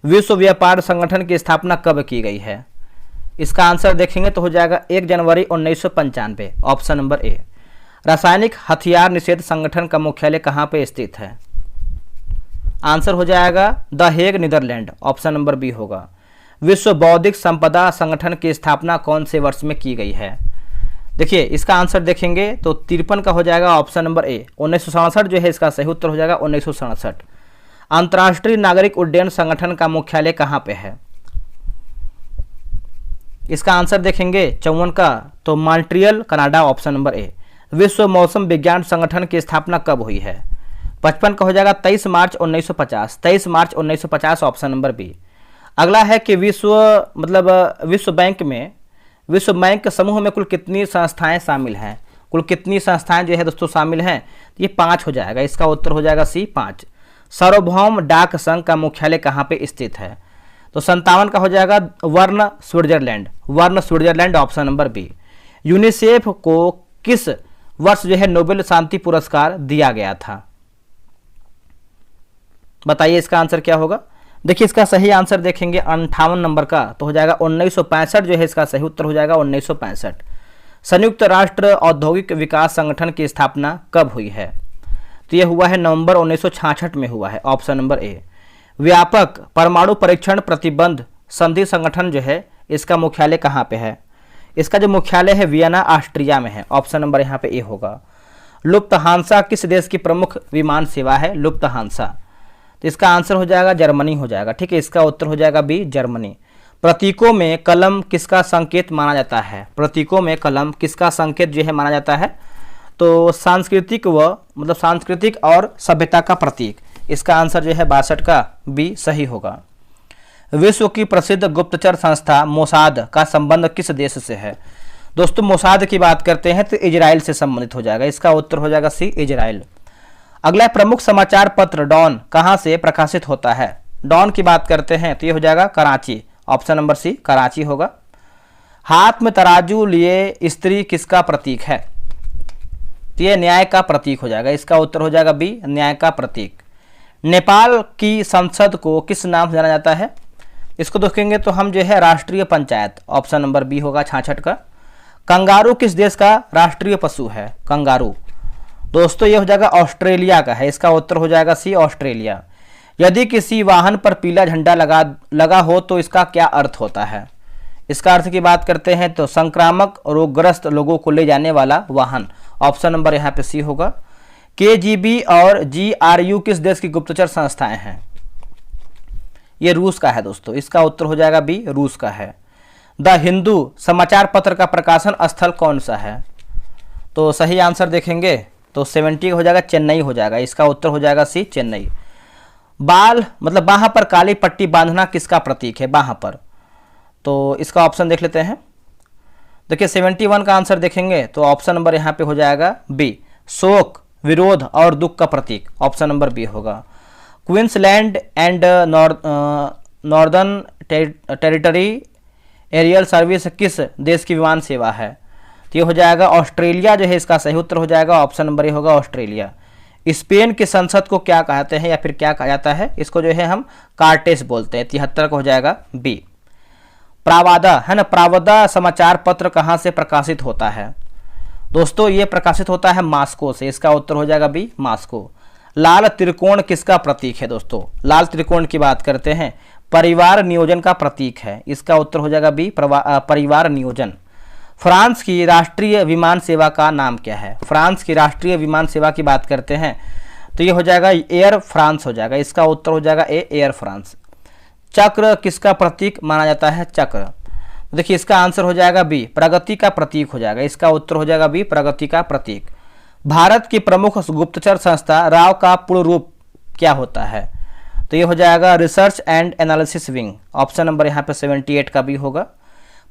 विश्व व्यापार संगठन की स्थापना कब की गई है? इसका आंसर देखेंगे तो हो जाएगा 1 जनवरी 1995, ऑप्शन नंबर ए। रासायनिक हथियार निषेध संगठन का मुख्यालय कहाँ पे स्थित है? आंसर हो जाएगा the Hague, Netherlands, option number B होगा। विश्व बौद्धिक संपदा संगठन की स्थापना कौन से वर्ष में की गई है? देखिए इसका आंसर देखेंगे तो 53 का हो जाएगा, ऑप्शन नंबर ए। 1967 जो है इसका सही उत्तर हो जाएगा 1967। अंतर्राष्ट्रीय नागरिक उड्डयन संगठन का मुख्यालय कहाँ पे है? इसका आंसर देखेंगे 54 का तो Montreal, Canada, option number A. विश्व मौसम विज्ञान संगठन की स्थापना कब हुई है? 55 का हो जाएगा 23 मार्च 1950, 23 मार्च 1950, ऑप्शन नंबर बी। अगला है कि विश्व बैंक समूह में कुल कितनी संस्थाएं शामिल हैं? कुल कितनी संस्थाएं जो है दोस्तों शामिल हैं? ये 5 हो जाएगा, इसका उत्तर हो जाएगा सी 5। सार्वभौम डाक संघ का मुख्यालय कहाँ पे स्थित है? तो 57 का हो जाएगा वर्ण, Switzerland, option number B. UNICEF को किस वर्ष जो है नोबेल शांति पुरस्कार दिया गया था? बताइए इसका आंसर क्या होगा? देखिए इसका सही आंसर देखेंगे 58 नंबर का तो हो जाएगा 1965 जो है इसका सही उत्तर हो जाएगा 1965। संयुक्त राष्ट्र औद्योगिक विकास संगठन की स्थापना कब हुई है? तो यह हुआ है नवंबर 1966 में हुआ है, ऑप्शन नंबर ए। व्यापक परमाणु परीक्षण प्रतिबंध संधि संगठन जो है इसका मुख्यालय कहाँ पे है? इसका जो मुख्यालय है वियना, ऑस्ट्रिया में है, ऑप्शन नंबर यहाँ पे ए होगा। लुफ्तहांसा किस देश की प्रमुख विमान सेवा है? लुफ्तहांसा, तो इसका आंसर हो जाएगा जर्मनी हो जाएगा, ठीक है। इसका उत्तर हो जाएगा बी जर्मनी। प्रतीकों में कलम किसका संकेत माना जाता है? प्रतीकों में कलम किसका संकेत जो है माना जाता है? तो सांस्कृतिक और सभ्यता का प्रतीक। इसका आंसर जो है 62 का बी सही होगा। विश्व की प्रसिद्ध गुप्तचर संस्था मोसाद का संबंध किस देश से है? दोस्तों मोसाद की बात करते हैं तो इजराइल से संबंधित हो जाएगा, इसका उत्तर हो जाएगा सी इजराइल। अगला प्रमुख समाचार पत्र डॉन कहाँ से प्रकाशित होता है? डॉन की बात करते हैं तो ये हो जाएगा Karachi, option number C Karachi होगा। हाथ में तराजू लिए स्त्री किसका प्रतीक है? तो ये न्याय का प्रतीक हो जाएगा, इसका उत्तर हो जाएगा बी न्याय का प्रतीक। नेपाल की संसद को किस नाम से जाना जाता है? इसको देखेंगे तो हम जो है राष्ट्रीय पंचायत, ऑप्शन नंबर बी होगा 66 का। कंगारू किस देश का राष्ट्रीय पशु है? कंगारू दोस्तों ये हो जाएगा ऑस्ट्रेलिया का है, इसका उत्तर हो जाएगा सी ऑस्ट्रेलिया। यदि किसी वाहन पर पीला झंडा लगा हो तो इसका क्या अर्थ होता है? इसका अर्थ की बात करते हैं तो संक्रामक रोगग्रस्त लोगों को ले जाने वाला वाहन, ऑप्शन नंबर यहाँ पे सी होगा। KGB और GRU किस देश की गुप्तचर संस्थाएं हैं? ये रूस का है दोस्तों, इसका उत्तर हो जाएगा बी, रूस का है। द हिंदू समाचार पत्र का प्रकाशन स्थल कौन सा है? तो सही आंसर देखेंगे तो 70 हो जाएगा, चेन्नई हो जाएगा, इसका उत्तर हो जाएगा सी, चेन्नई। बाल मतलब बाह पर काली पट्टी बांधना किसका प्रतीक है? बाह पर, तो इसका ऑप्शन देख लेते हैं। देखिए 71 का आंसर देखेंगे तो ऑप्शन नंबर यहाँ पे हो जाएगा बी, शोक, विरोध और दुख का प्रतीक, ऑप्शन नंबर बी होगा। Queensland and Northern Territory aerial service किस देश की विमान सेवा है? तो ये हो जाएगा ऑस्ट्रेलिया जो है, इसका सही उत्तर हो जाएगा ऑप्शन नंबर ये होगा, ऑस्ट्रेलिया। स्पेन की संसद को क्या कहते हैं या फिर क्या कहा जाता है? इसको जो है हम कार्टेस बोलते हैं, 73 का हो जाएगा बी। प्रावादा है ना, प्रावादा समाचार पत्र कहाँ से प्रकाशित होता है? दोस्तों ये प्रकाशित होता है मास्को से, इसका उत्तर हो जाएगा बी, मास्को। लाल त्रिकोण किसका प्रतीक है? दोस्तों लाल त्रिकोण की बात करते हैं, परिवार नियोजन का प्रतीक है, इसका उत्तर हो जाएगा बी, परिवार नियोजन। फ्रांस की राष्ट्रीय विमान सेवा का नाम क्या है? फ्रांस की राष्ट्रीय विमान सेवा की बात करते हैं तो ये हो जाएगा एयर फ्रांस हो जाएगा, इसका उत्तर हो जाएगा ए, एयर फ्रांस। चक्र किसका प्रतीक माना जाता है? चक्र, देखिए इसका आंसर हो जाएगा बी, प्रगति का प्रतीक हो जाएगा, इसका उत्तर हो जाएगा बी, प्रगति का प्रतीक। भारत की प्रमुख गुप्तचर संस्था राव का पूर्ण रूप क्या होता है? तो ये हो जाएगा research and analysis wing, option number यहाँ पे 78 का भी होगा।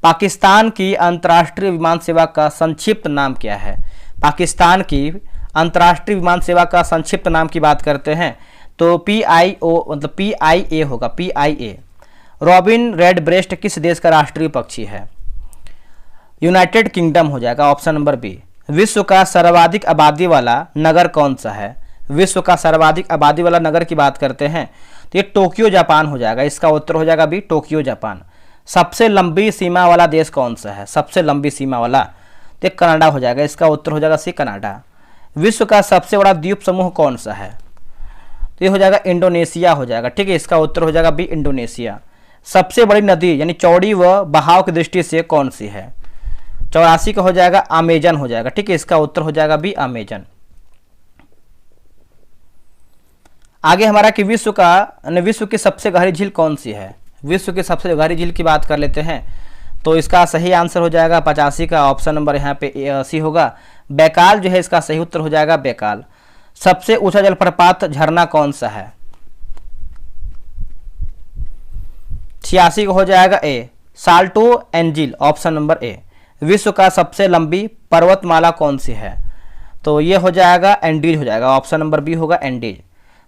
पाकिस्तान की अंतर्राष्ट्रीय विमान सेवा का संक्षिप्त नाम क्या है? पाकिस्तान की अंतर्राष्ट्रीय विमान सेवा का संक्षिप्त नाम की बात करते हैं तो PIO मतलब PIA होगा, PIA। रॉबिन रेडब्रेस्ट किस देश का राष्ट्रीय पक्षी है? यूनाइटेड किंगडम हो जाएगा, ऑप्शन नंबर बी। विश्व का सर्वाधिक आबादी वाला नगर कौन सा है? विश्व का सर्वाधिक आबादी वाला नगर की बात करते हैं तो ये टोक्यो जापान हो जाएगा, इसका उत्तर हो जाएगा बी, टोक्यो जापान। सबसे लंबी सीमा वाला देश कौन सा है? सबसे लंबी सीमा वाला तो कनाडा हो जाएगा, इसका उत्तर हो जाएगा सी, कनाडा। विश्व का सबसे बड़ा द्वीप समूह कौन सा है? तो ये हो जाएगा इंडोनेशिया हो जाएगा, ठीक है, इसका उत्तर हो जाएगा बी, इंडोनेशिया। सबसे बड़ी नदी यानी चौड़ी व बहाव की दृष्टि से कौन सी है? 84 का हो जाएगा अमेजन हो जाएगा, ठीक है, इसका उत्तर हो जाएगा बी, अमेजन। आगे हमारा कि विश्व की सबसे गहरी झील कौन सी है? विश्व की सबसे गहरी झील की बात कर लेते हैं तो इसका सही आंसर हो जाएगा 85 का, ऑप्शन नंबर यहाँ पे सी होगा, बैकाल जो है, इसका सही उत्तर हो जाएगा बैकाल। सबसे ऊंचा जलप्रपात झरना कौन सा है? 86 का हो जाएगा A, Salto Angel, option number A. विश्व का सबसे लंबी पर्वतमाला कौन सी है? तो ये हो जाएगा एंडीज हो जाएगा, ऑप्शन नंबर बी होगा, एंडीज।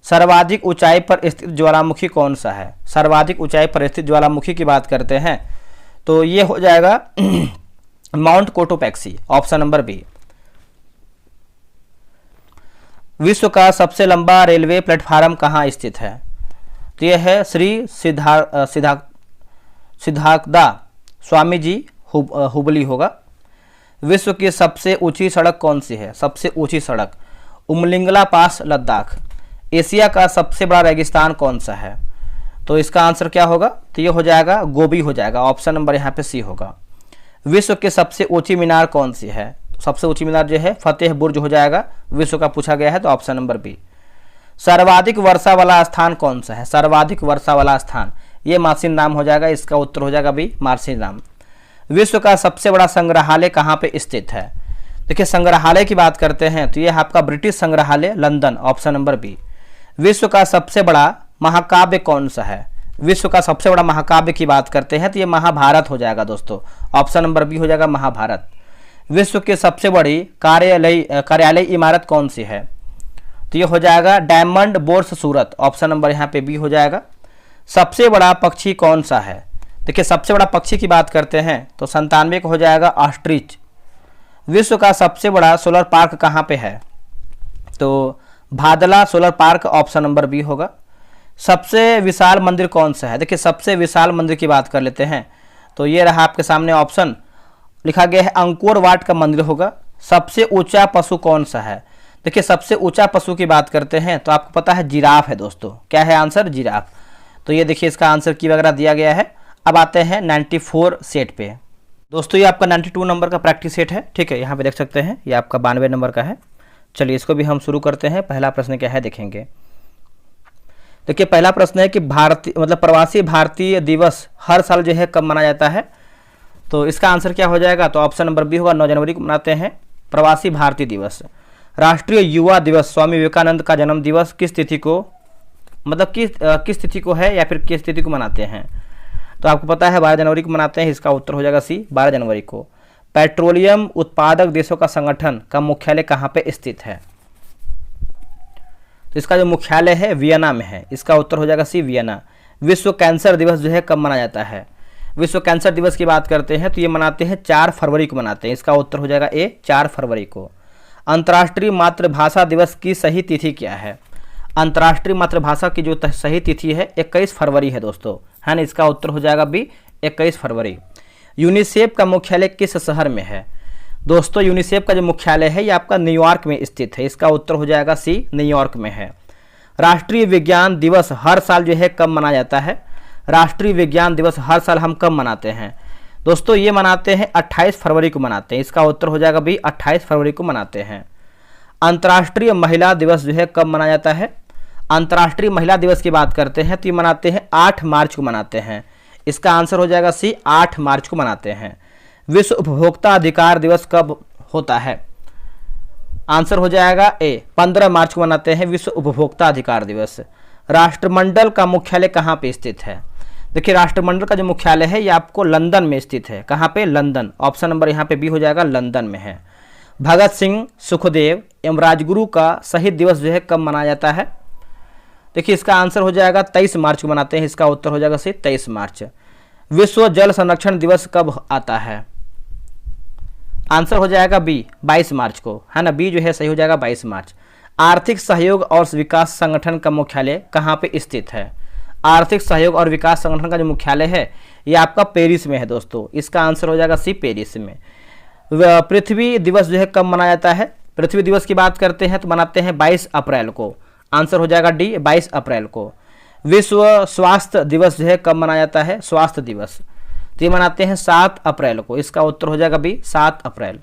सर्वाधिक ऊंचाई पर स्थित ज्वालामुखी कौन सा है? सर्वाधिक ऊंचाई पर स्थित ज्वालामुखी की बात करते हैं तो ये हो जाएगा Mount Cotopaxi, option number B. विश्व का सबसे लंबा रेलवे प्लेटफार्म कहाँ स्थित है? तो यह है श्री सिद्धार्थ स्वामी जी हुबली होगा। विश्व की सबसे ऊंची सड़क कौन सी है? सबसे ऊंची सड़क उमलिंगला पास, लद्दाख। एशिया का सबसे बड़ा रेगिस्तान कौन सा है? तो इसका आंसर क्या होगा? तो ये हो जाएगा गोबी हो जाएगा, ऑप्शन नंबर यहाँ पे सी होगा। विश्व की सबसे ऊंची मीनार कौन सी है? सबसे ऊंची मीनार जो है फतेह बुर्ज हो जाएगा, विश्व का पूछा गया है तो ऑप्शन नंबर बी। सर्वाधिक वर्षा वाला स्थान कौन सा है? सर्वाधिक वर्षा वाला स्थान ये मार्सिन नाम हो जाएगा, इसका उत्तर हो जाएगा बी, मार्सिन नाम। विश्व का सबसे बड़ा संग्रहालय कहाँ पे स्थित है? देखिए संग्रहालय की बात करते हैं तो ये आपका ब्रिटिश संग्रहालय लंदन, ऑप्शन नंबर बी। विश्व का सबसे बड़ा महाकाव्य कौन सा है? विश्व का सबसे बड़ा महाकाव्य की बात करते हैं तो ये महाभारत हो जाएगा दोस्तों, ऑप्शन नंबर बी हो जाएगा, महाभारत। विश्व की सबसे बड़ी कार्यालय इमारत कौन सी है? तो ये हो जाएगा डायमंड बोर्स सूरत, ऑप्शन नंबर यहाँ पे बी हो जाएगा। सबसे बड़ा पक्षी कौन सा है? देखिए सबसे बड़ा पक्षी की बात करते हैं तो 97 का हो जाएगा ऑस्ट्रिच। विश्व का सबसे बड़ा सोलर पार्क कहाँ पे है? तो Bhadla solar park, option number B होगा। सबसे विशाल मंदिर कौन सा है? देखिए सबसे विशाल मंदिर की बात कर लेते हैं तो ये रहा आपके सामने ऑप्शन, लिखा गया है अंकोर वाट का मंदिर होगा। सबसे ऊंचा पशु कौन सा है? देखिए सबसे ऊंचा पशु की बात करते हैं तो आपको पता है जिराफ है दोस्तों, क्या है आंसर? जिराफ। तो ये देखिए इसका आंसर की वगैरह दिया गया है। अब आते हैं 94 सेट पे दोस्तों, ये आपका 92 नंबर का प्रैक्टिस सेट है, ठीक है, यहाँ पे देख सकते हैं ये आपका 92 नंबर का है। चलिए इसको भी हम शुरू करते हैं। पहला प्रश्न क्या है देखेंगे। देखिए पहला प्रश्न है कि भारतीय मतलब प्रवासी भारतीय दिवस हर साल जो है कब मनाया जाता है, तो इसका आंसर क्या हो जाएगा, तो ऑप्शन नंबर बी होगा, 9 जनवरी को मनाते हैं प्रवासी भारतीय दिवस। राष्ट्रीय युवा दिवस स्वामी विवेकानंद का जन्म दिवस किस तिथि को, मतलब किस तिथि को है या फिर किस तिथि को मनाते हैं, तो आपको पता है 12 जनवरी को मनाते हैं, इसका उत्तर हो जाएगा सी 12 जनवरी को। पेट्रोलियम उत्पादक देशों का संगठन का मुख्यालय कहाँ पे स्थित है, तो इसका जो मुख्यालय है वियना में है, इसका उत्तर हो जाएगा सी वियना। विश्व कैंसर दिवस जो है कब मनाया जाता है, विश्व कैंसर दिवस की बात करते हैं तो ये मनाते हैं 4 फरवरी को मनाते हैं, इसका उत्तर हो जाएगा ए 4 फरवरी को। अंतर्राष्ट्रीय मातृभाषा दिवस की सही तिथि क्या है, अंतर्राष्ट्रीय मातृभाषा की जो सही तिथि है 21 फरवरी है दोस्तों, है ना, इसका उत्तर हो जाएगा बी 21 फरवरी। यूनिसेफ का मुख्यालय किस शहर में है, दोस्तों यूनिसेफ का जो मुख्यालय है ये आपका न्यूयॉर्क में स्थित है, इसका उत्तर हो जाएगा सी न्यूयॉर्क में है। राष्ट्रीय विज्ञान दिवस हर साल जो है कब मनाया जाता है, राष्ट्रीय विज्ञान दिवस हर साल हम कब मनाते हैं, दोस्तों ये मनाते हैं 28 फरवरी को मनाते हैं, इसका उत्तर हो जाएगा बी 28 फरवरी को मनाते हैं। अंतर्राष्ट्रीय महिला दिवस जो है कब मनाया जाता है, अंतर्राष्ट्रीय महिला दिवस की बात करते हैं तो ये मनाते हैं 8 मार्च को मनाते हैं, इसका आंसर हो जाएगा सी 8 मार्च को मनाते हैं। विश्व उपभोक्ता अधिकार दिवस कब होता है, आंसर हो जाएगा ए 15 मार्च को मनाते हैं विश्व उपभोक्ता अधिकार दिवस। राष्ट्रमंडल का मुख्यालय कहाँ पे स्थित है, देखिए राष्ट्रमंडल का जो मुख्यालय है ये आपको लंदन में स्थित है, कहाँ पे, लंदन, ऑप्शन नंबर यहाँ पे बी हो जाएगा, लंदन में है। भगत सिंह, सुखदेव एवं राजगुरु का शहीद दिवस जो है कब मनाया जाता है, देखिए इसका आंसर हो जाएगा 23 मार्च को मनाते हैं, इसका उत्तर हो जाएगा सी 23 मार्च। विश्व जल संरक्षण दिवस कब आता है, आंसर हो जाएगा बी 22 मार्च को, है ना, बी जो है सही हो जाएगा 22 मार्च। आर्थिक सहयोग और विकास संगठन का मुख्यालय कहाँ पे स्थित है, आर्थिक सहयोग और विकास संगठन का जो मुख्यालय है ये आपका पेरिस में है दोस्तों, इसका आंसर हो जाएगा सी पेरिस में। पृथ्वी दिवस जो है कब मनाया जाता है, पृथ्वी दिवस की बात करते हैं तो मनाते हैं 22 अप्रैल को, आंसर हो जाएगा डी 22 अप्रैल को। विश्व स्वास्थ्य दिवस जो है कब मनाया जाता है, स्वास्थ्य दिवस तो ये मनाते हैं 7 अप्रैल को, इसका उत्तर हो जाएगा बी 7 अप्रैल।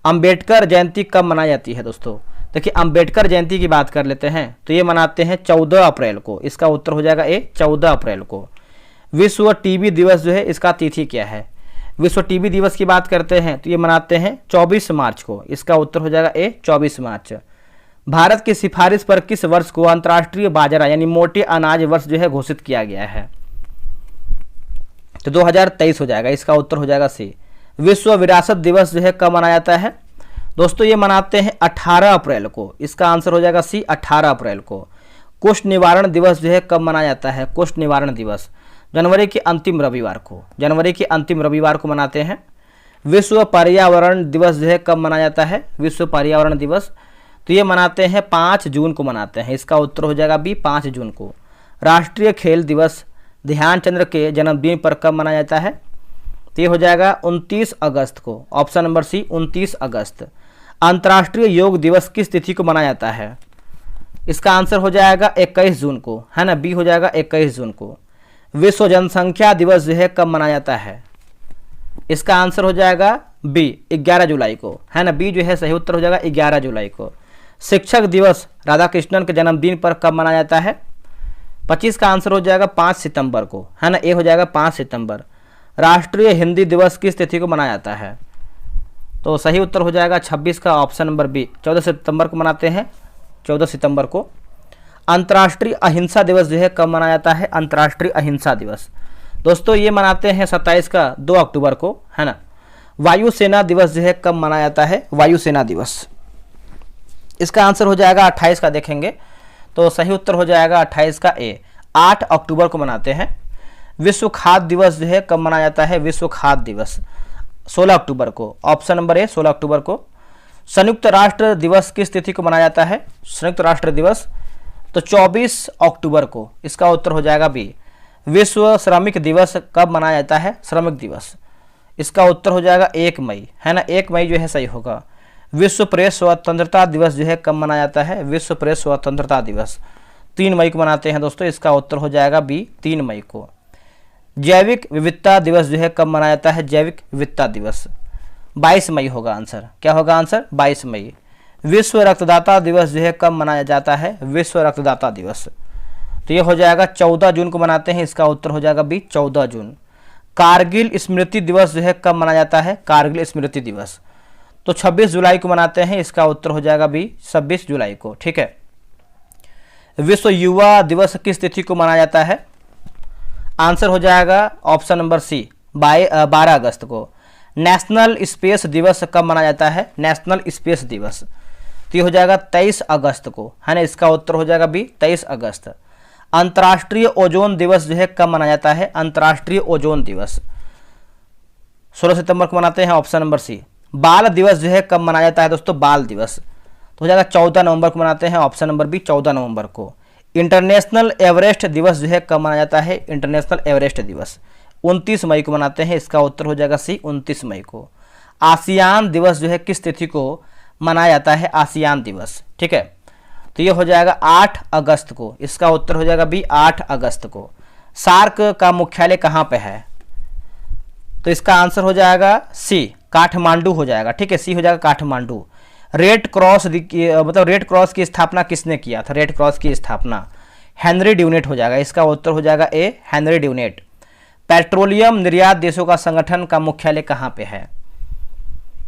अंबेडकर जयंती कब मनाई जाती है दोस्तों, देखिए अंबेडकर जयंती की बात कर लेते हैं तो ये मनाते हैं 14 अप्रैल को, इसका उत्तर हो जाएगा ए 14 अप्रैल को। विश्व टीबी दिवस जो है इसका तिथि क्या है, विश्व टीबी दिवस की बात करते हैं तो ये मनाते हैं 24 मार्च को, इसका उत्तर हो जाएगा ए 24 मार्च। भारत की सिफारिश पर किस वर्ष को अंतर्राष्ट्रीय बाजरा यानी मोटे अनाज वर्ष जो है घोषित किया गया है, तो 2023 हो जाएगा, इसका उत्तर हो जाएगा सी। विश्व विरासत दिवस जो है कब मनाया जाता है, दोस्तों ये मनाते हैं 18 अप्रैल को, इसका आंसर हो जाएगा सी 18 अप्रैल को। कुष्ठ निवारण दिवस जो है कब मनाया जाता है, कुष्ठ निवारण दिवस जनवरी के अंतिम रविवार को, जनवरी के अंतिम रविवार को मनाते हैं। विश्व पर्यावरण दिवस जो है कब मनाया जाता है, विश्व पर्यावरण दिवस तो ये मनाते हैं 5 जून को मनाते हैं, इसका उत्तर हो जाएगा बी 5 जून को। राष्ट्रीय खेल दिवस ध्यानचंद्र के जन्मदिन पर कब मनाया जाता है, तो ये हो जाएगा 29 अगस्त को, ऑप्शन नंबर सी 29 अगस्त। अंतर्राष्ट्रीय योग दिवस किस तिथि को मनाया जाता है, इसका आंसर हो जाएगा 21 जून को, है ना, बी हो जाएगा 21 जून को। विश्व जनसंख्या दिवस जो है कब मनाया जाता है, इसका आंसर हो जाएगा बी 11 जुलाई को, है ना, बी जो है सही उत्तर हो जाएगा 11 जुलाई को। शिक्षक दिवस राधा कृष्णन के जन्मदिन पर कब मनाया जाता है, 25 का आंसर हो जाएगा 5 सितंबर को, है ना, ए हो जाएगा 5 सितंबर। राष्ट्रीय हिंदी दिवस किस तिथि को मनाया जाता है, तो सही उत्तर हो जाएगा 26 का, ऑप्शन नंबर बी 14 सितंबर को मनाते हैं, 14 सितंबर को। अंतर्राष्ट्रीय अहिंसा दिवस जो है कब मनाया जाता है, अंतर्राष्ट्रीय अहिंसा दिवस दोस्तों ये मनाते हैं 27 का 2 अक्टूबर को, है ना। वायुसेना दिवस जो है कब मनाया जाता है, वायुसेना दिवस इसका आंसर हो जाएगा 28 का, देखेंगे तो सही उत्तर हो जाएगा 28 का ए 8 अक्टूबर को मनाते हैं। विश्व खाद्य दिवस जो है कब मनाया जाता है, विश्व खाद्य दिवस 16 अक्टूबर को, ऑप्शन नंबर ए 16 अक्टूबर को। संयुक्त राष्ट्र दिवस किस तिथि को मनाया जाता है, संयुक्त राष्ट्र दिवस तो 24 अक्टूबर को, इसका उत्तर हो जाएगा बी। विश्व श्रमिक दिवस कब मनाया जाता है, श्रमिक दिवस इसका उत्तर हो जाएगा 1 मई, है ना, 1 मई जो है सही होगा। विश्व प्रेस स्वतंत्रता दिवस जो है कब मनाया जाता है, विश्व प्रेस स्वतंत्रता दिवस 3 मई को मनाते हैं दोस्तों, इसका उत्तर हो जाएगा बी 3 मई को। जैविक विविधता दिवस जो है कब मनाया जाता है, जैविक विविधता दिवस 22 मई होगा आंसर, क्या होगा आंसर 22 मई। विश्व रक्तदाता दिवस जो है कब मनाया जाता है, विश्व रक्तदाता दिवस तो ये हो जाएगा 14 जून को मनाते हैं, इसका उत्तर हो जाएगा बी 14 जून। कारगिल स्मृति दिवस जो है कब मनाया जाता है? कारगिल स्मृति दिवस तो 26 जुलाई को मनाते हैं, इसका उत्तर हो जाएगा बी 26 जुलाई को। ठीक है। विश्व युवा दिवस किस तिथि को मनाया जाता है? आंसर हो जाएगा ऑप्शन नंबर सी 12 अगस्त को। नेशनल स्पेस दिवस कब मनाया जाता है? नेशनल स्पेस दिवस तो ये हो जाएगा 23 अगस्त को, है ना, इसका उत्तर हो जाएगा बी 23 अगस्त। अंतर्राष्ट्रीय ओजोन दिवस जो है कब मनाया जाता है? अंतर्राष्ट्रीय ओजोन दिवस 16 सितंबर को मनाते हैं, ऑप्शन नंबर सी। बाल दिवस जो है कब मनाया जाता है दोस्तों? बाल दिवस तो हो जाएगा 14 नवंबर को मनाते हैं, ऑप्शन नंबर बी 14 नवंबर को। इंटरनेशनल एवरेस्ट दिवस जो है कब मनाया जाता है? इंटरनेशनल एवरेस्ट दिवस 29 मई को मनाते हैं, इसका उत्तर हो जाएगा सी 29 मई को। आसियान दिवस जो है किस तिथि को मनाया जाता है? आसियान दिवस, ठीक है, तो ये हो जाएगा 8 अगस्त को, इसका उत्तर हो जाएगा बी 8 अगस्त को। सार्क का मुख्यालय कहाँ पे है? तो इसका आंसर हो जाएगा सी काठमांडू हो जाएगा, ठीक है, सी हो जाएगा काठमांडू। रेड क्रॉस मतलब रेड क्रॉस की स्थापना किसने किया था? रेड क्रॉस की स्थापना हेनरी ड्यूनेट हो जाएगा, इसका उत्तर हो जाएगा ए हेनरी ड्यूनेट। पेट्रोलियम निर्यात देशों का संगठन का मुख्यालय कहाँ पे है?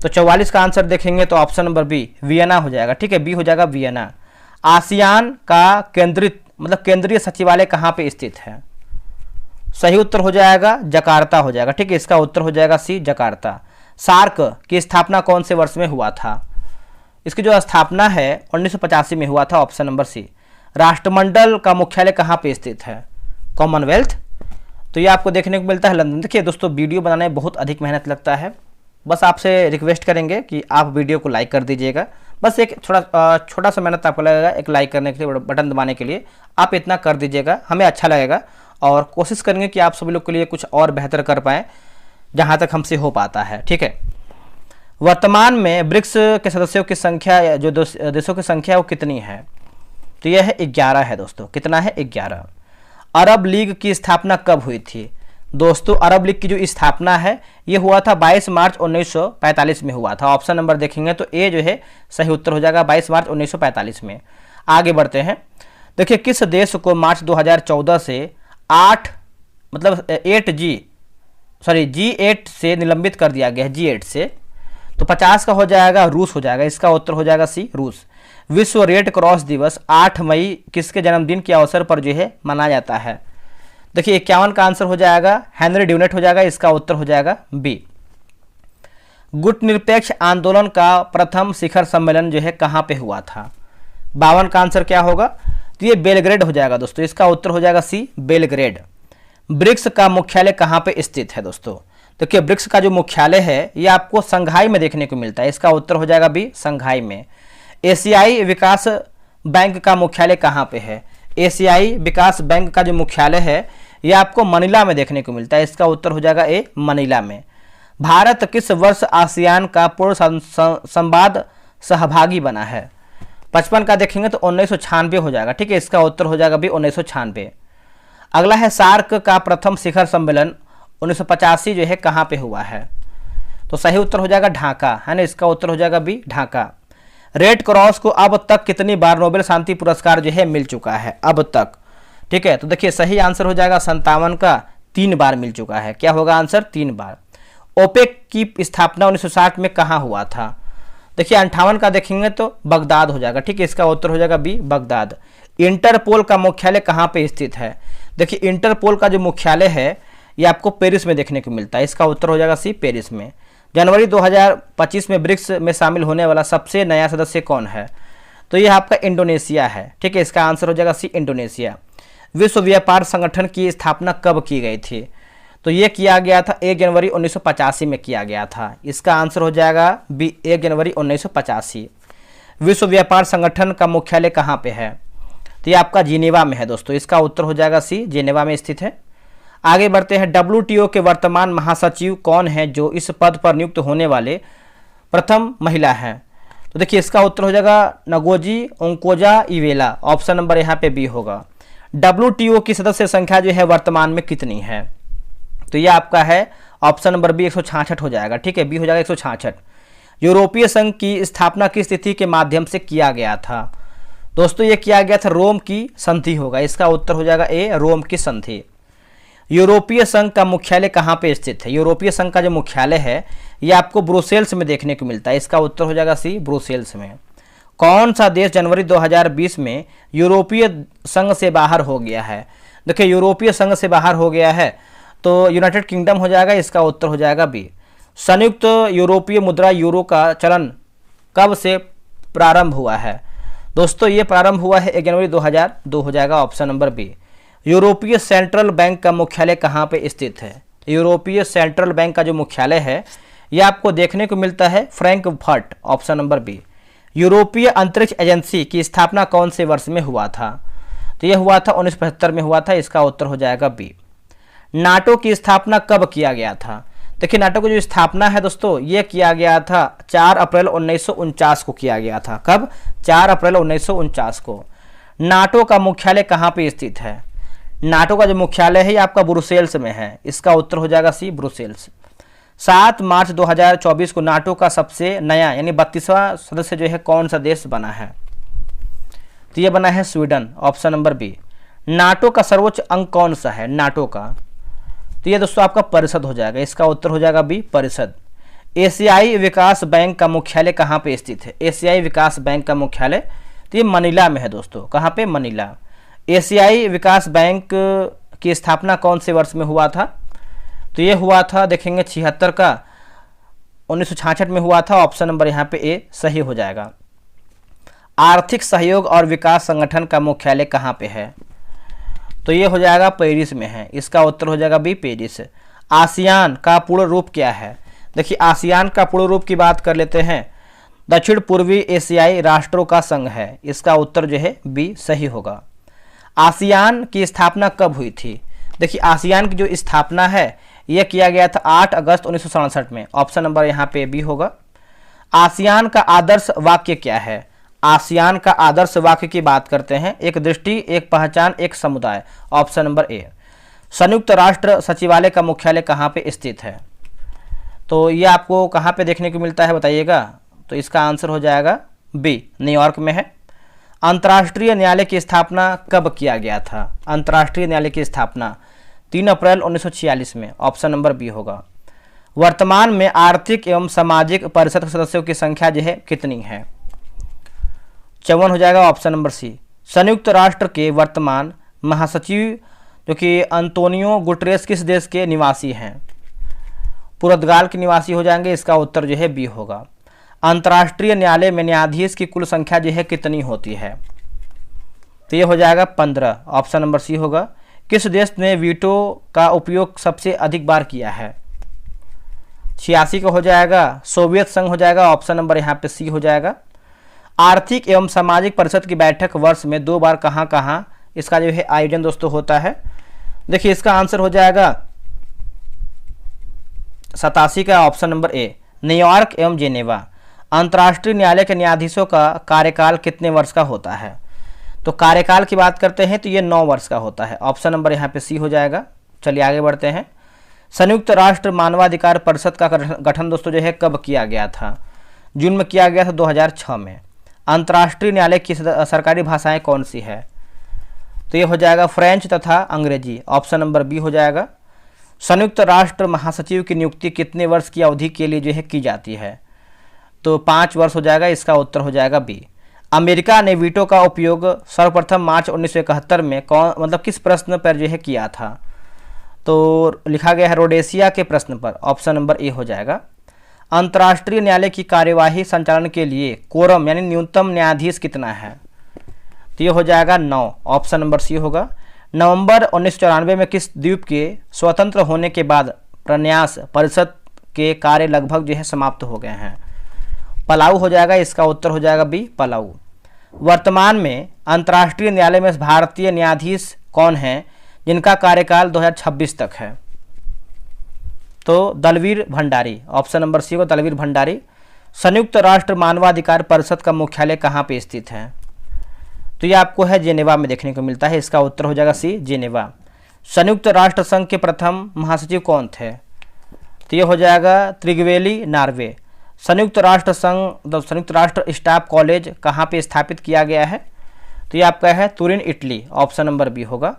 तो 44 का आंसर देखेंगे तो ऑप्शन नंबर बी वियना हो जाएगा, ठीक है, बी हो जाएगा वियना। आसियान का केंद्रीय सचिवालय कहाँ पे स्थित है? सही उत्तर हो जाएगा जकार्ता हो जाएगा, ठीक है, इसका उत्तर हो जाएगा सी जकार्ता। सार्क की स्थापना कौन से वर्ष में हुआ था? इसकी जो स्थापना है 1985 में हुआ था, ऑप्शन नंबर सी। राष्ट्रमंडल का मुख्यालय कहाँ पे स्थित है? कॉमनवेल्थ तो ये आपको देखने को मिलता है लंदन। देखिए दोस्तों, वीडियो बनाने में बहुत अधिक मेहनत लगता है, बस आपसे रिक्वेस्ट करेंगे कि आप वीडियो को लाइक कर दीजिएगा। बस एक छोटा सा मेहनत आपको लगेगा एक लाइक करने के लिए, बटन दबाने के लिए आप इतना कर दीजिएगा, हमें अच्छा लगेगा और कोशिश करेंगे कि आप सभी लोग के लिए कुछ और बेहतर कर पाएँ जहाँ तक हमसे हो पाता है, ठीक है। वर्तमान में ब्रिक्स के सदस्यों की संख्या, जो देशों की संख्या वो कितनी है? तो यह है 11 है दोस्तों, कितना है? 11। अरब लीग की स्थापना कब हुई थी? दोस्तों अरब लीग की जो स्थापना है ये हुआ था 22 मार्च 1945 में हुआ था, ऑप्शन नंबर देखेंगे तो ए जो है सही उत्तर हो जाएगा 22 मार्च 1945 में। आगे बढ़ते हैं, देखिए किस देश को मार्च 2014 से G8 से निलंबित कर दिया गया है? G8 से तो 50 का हो जाएगा रूस हो जाएगा, इसका उत्तर हो जाएगा सी रूस। विश्व रेड क्रॉस दिवस 8 मई किसके जन्मदिन के अवसर पर जो है मनाया जाता है? देखिए 51 का आंसर हो जाएगा हेनरी ड्यूनेट हो जाएगा, इसका उत्तर हो जाएगा बी। गुटनिरपेक्ष आंदोलन का प्रथम शिखर सम्मेलन जो है कहाँ पे हुआ था? 52 का आंसर क्या होगा? तो ये बेलग्रेड हो जाएगा दोस्तों, इसका उत्तर हो जाएगा सी बेलग्रेड। ब्रिक्स का मुख्यालय कहाँ पे स्थित है दोस्तों? देखिए ब्रिक्स का जो मुख्यालय है ये आपको संघाई में देखने को मिलता है, इसका उत्तर हो जाएगा बी संघाई में। एशियाई विकास बैंक का मुख्यालय कहाँ पे है? एशियाई विकास बैंक का जो मुख्यालय है ये आपको मनीला में देखने को मिलता है, इसका उत्तर हो जाएगा ए मनीला में। भारत किस वर्ष आसियान का पूर्ण संवाद सहभागी बना है? 55 का देखेंगे तो 1996 हो जाएगा, ठीक है, इसका उत्तर हो जाएगा भी 1996। अगला है सार्क का प्रथम शिखर सम्मेलन 1985 जो है कहाँ पे हुआ है? तो सही उत्तर हो जाएगा ढाका, है ना, इसका उत्तर हो जाएगा बी ढाका। रेड क्रॉस को अब तक कितनी बार नोबेल शांति पुरस्कार जो है मिल चुका है अब तक? ठीक है, तो देखिए सही आंसर हो जाएगा 57 का, 3 बार मिल चुका है। क्या होगा आंसर? 3 बार। ओपेक की स्थापना 1960 में कहाँ हुआ था? देखिए 58 का देखेंगे तो बगदाद हो जाएगा, ठीक है, इसका उत्तर हो जाएगा बी बगदाद। इंटरपोल का मुख्यालय कहाँ पे स्थित है? देखिए इंटरपोल का जो मुख्यालय है ये आपको पेरिस में देखने को मिलता है, इसका उत्तर हो जाएगा सी पेरिस में। जनवरी 2025 में ब्रिक्स में शामिल होने वाला सबसे नया सदस्य कौन है? तो ये आपका इंडोनेशिया है, ठीक है, इसका आंसर हो जाएगा सी इंडोनेशिया। विश्व व्यापार संगठन की स्थापना कब की गई थी? तो ये किया गया था 1 जनवरी 1985 में किया गया था, इसका आंसर हो जाएगा बी 1 जनवरी 1985। विश्व व्यापार संगठन का मुख्यालय कहाँ पे है? तो ये आपका जिनेवा में है दोस्तों, इसका उत्तर हो जाएगा सी जिनेवा में स्थित है। आगे बढ़ते हैं, WTO के वर्तमान महासचिव कौन है जो इस पद पर नियुक्त होने वाले प्रथम महिला हैं? तो देखिए इसका उत्तर हो जाएगा नगोजी ओंकोजा-इवेला, ऑप्शन नंबर यहाँ पे बी होगा। WTO की सदस्य संख्या जो है वर्तमान में कितनी है? तो ये आपका है ऑप्शन नंबर बी 166 हो जाएगा, ठीक है, बी हो जाएगा 166। यूरोपीय संघ की स्थापना किस तिथि के माध्यम से किया गया था? दोस्तों ये किया गया था रोम की संधि होगा, इसका उत्तर हो जाएगा ए, रोम की संधि। यूरोपीय संघ का मुख्यालय कहाँ पे स्थित है? यूरोपीय संघ का जो मुख्यालय है ये आपको ब्रुसेल्स में देखने को मिलता है, इसका उत्तर हो जाएगा सी, ब्रुसेल्स में। कौन सा देश जनवरी 2020 में यूरोपीय संघ से बाहर हो गया है? देखिए यूरोपीय संघ से बाहर हो गया है तो यूनाइटेड किंगडम हो जाएगा, इसका उत्तर हो जाएगा बी। संयुक्त यूरोपीय मुद्रा यूरो का चलन कब से प्रारंभ हुआ है? दोस्तों ये प्रारंभ हुआ है 1 जनवरी 2002 हो जाएगा, ऑप्शन नंबर बी। यूरोपीय सेंट्रल बैंक का मुख्यालय कहाँ पे स्थित है? यूरोपीय सेंट्रल बैंक का जो मुख्यालय है यह आपको देखने को मिलता है फ्रैंकफर्ट, ऑप्शन नंबर बी। यूरोपीय अंतरिक्ष एजेंसी की स्थापना कौन से वर्ष में हुआ था? तो यह हुआ था 1975 में हुआ था, इसका उत्तर हो जाएगा बी। नाटो की स्थापना कब किया गया था? देखिए नाटो की जो स्थापना है दोस्तों ये किया गया था 4 अप्रैल 1949 को किया गया था। कब? 4 अप्रैल 1949 को। नाटो का मुख्यालय कहाँ पे स्थित है? नाटो का जो मुख्यालय है ये आपका ब्रुसेल्स में है, इसका उत्तर हो जाएगा सी, ब्रुसेल्स। 7 मार्च 2024 को नाटो का सबसे नया यानी 32वां सदस्य जो है कौन सा देश बना है? तो ये बना है Sweden, option number B. NATO का सर्वोच्च अंग कौन सा है? नाटो का तो ये दोस्तों आपका परिषद हो जाएगा, इसका उत्तर हो जाएगा बी, परिषद। एशियाई विकास बैंक का मुख्यालय कहाँ पे स्थित है? एशियाई विकास बैंक का मुख्यालय तो ये मनीला में है दोस्तों। कहाँ पे? मनीला। एशियाई विकास बैंक की स्थापना कौन से वर्ष में हुआ था? तो ये हुआ था देखेंगे 76 का, 1966 में हुआ था, ऑप्शन नंबर यहाँ पे ए सही हो जाएगा। आर्थिक सहयोग और विकास संगठन का मुख्यालय कहाँ पे है? तो ये हो जाएगा पेरिस में है, इसका उत्तर हो जाएगा बी, पेरिस। आसियान का पूर्ण रूप क्या है? देखिए आसियान का पूर्ण रूप की बात कर लेते हैं, दक्षिण पूर्वी एशियाई राष्ट्रों का संघ है, इसका उत्तर जो है बी सही होगा। आसियान की स्थापना कब हुई थी? देखिए आसियान की जो स्थापना है यह किया गया था 8 अगस्त 1967 में, ऑप्शन नंबर यहाँ पे बी होगा। आसियान का आदर्श वाक्य क्या है? आसियान का आदर्श वाक्य की बात करते हैं, एक दृष्टि, एक पहचान, एक समुदाय, ऑप्शन नंबर ए। संयुक्त राष्ट्र सचिवालय का मुख्यालय कहाँ पे स्थित है? तो ये आपको कहाँ पे देखने को मिलता है बताइएगा? तो इसका आंसर हो जाएगा बी, न्यूयॉर्क में है। अंतर्राष्ट्रीय न्यायालय की स्थापना कब किया गया था? अंतर्राष्ट्रीय न्यायालय की स्थापना 3 अप्रैल 1946 में, ऑप्शन नंबर बी होगा। वर्तमान में आर्थिक एवं सामाजिक परिषद के सदस्यों की संख्या जो है कितनी है? 54 हो जाएगा, ऑप्शन नंबर सी। संयुक्त राष्ट्र के वर्तमान महासचिव जो कि अंतोनियो गुटरेस किस देश के निवासी हैं? पुर्तगाल के निवासी हो जाएंगे, इसका उत्तर जो है बी होगा। अंतर्राष्ट्रीय न्यायालय में न्यायाधीश की कुल संख्या जो है कितनी होती है? तो ये हो जाएगा 15, ऑप्शन नंबर सी होगा। किस देश ने वीटो का उपयोग सबसे अधिक बार किया है? 86 का हो जाएगा, सोवियत संघ हो जाएगा, ऑप्शन नंबर यहाँ पे सी हो जाएगा। आर्थिक एवं सामाजिक परिषद की बैठक वर्ष में 2 बार कहाँ कहाँ इसका जो है आयोजन दोस्तों होता है? देखिए इसका आंसर हो जाएगा 87 का, ऑप्शन नंबर ए, न्यूयॉर्क एवं जेनेवा। अंतर्राष्ट्रीय न्यायालय के न्यायाधीशों का कार्यकाल कितने वर्ष का होता है? तो कार्यकाल की बात करते हैं तो ये 9 वर्ष का होता है, ऑप्शन नंबर यहाँ पे सी हो जाएगा। चलिए आगे बढ़ते हैं। संयुक्त राष्ट्र मानवाधिकार परिषद का गठन दोस्तों जो है कब किया गया था? जून में किया गया था 2006 में। अंतर्राष्ट्रीय न्यायालय की सरकारी भाषाएं कौन सी है? तो ये हो जाएगा फ्रेंच तथा अंग्रेजी, ऑप्शन नंबर बी हो जाएगा। संयुक्त राष्ट्र महासचिव की नियुक्ति कितने वर्ष की अवधि के लिए जो है की जाती है? तो 5 वर्ष हो जाएगा, इसका उत्तर हो जाएगा बी। अमेरिका ने वीटो का उपयोग सर्वप्रथम मार्च 1971 में किस प्रश्न पर जो है किया था? तो लिखा गया है रोडेशिया के प्रश्न पर, ऑप्शन नंबर ए हो जाएगा। अंतर्राष्ट्रीय न्यायालय की कार्यवाही संचालन के लिए कोरम यानी न्यूनतम न्यायाधीश कितना है? तो ये हो जाएगा 9, ऑप्शन नंबर सी होगा। नवंबर 1994 में किस द्वीप के स्वतंत्र होने के बाद प्रन्यास परिषद के कार्य लगभग जो है समाप्त हो गए हैं? पलाऊ हो जाएगा, इसका उत्तर हो जाएगा बी, पलाऊ। वर्तमान में अंतर्राष्ट्रीय न्यायालय में भारतीय न्यायाधीश कौन हैं जिनका कार्यकाल 2026 तक है? तो Dalveer Bhandari, option number C को दलवीर भंडारी। संयुक्त राष्ट्र मानवाधिकार परिषद का मुख्यालय कहाँ पे स्थित है? तो ये आपको है जेनेवा में देखने को मिलता है, इसका उत्तर हो जाएगा सी, जेनेवा। संयुक्त राष्ट्र संघ के प्रथम महासचिव कौन थे? तो ये हो जाएगा त्रिगवेली नार्वे। संयुक्त राष्ट्र संघ संयुक्त राष्ट्र स्टाफ कॉलेज कहाँ पे स्थापित किया गया है? तो ये आपका है Turin Italy, option number B होगा।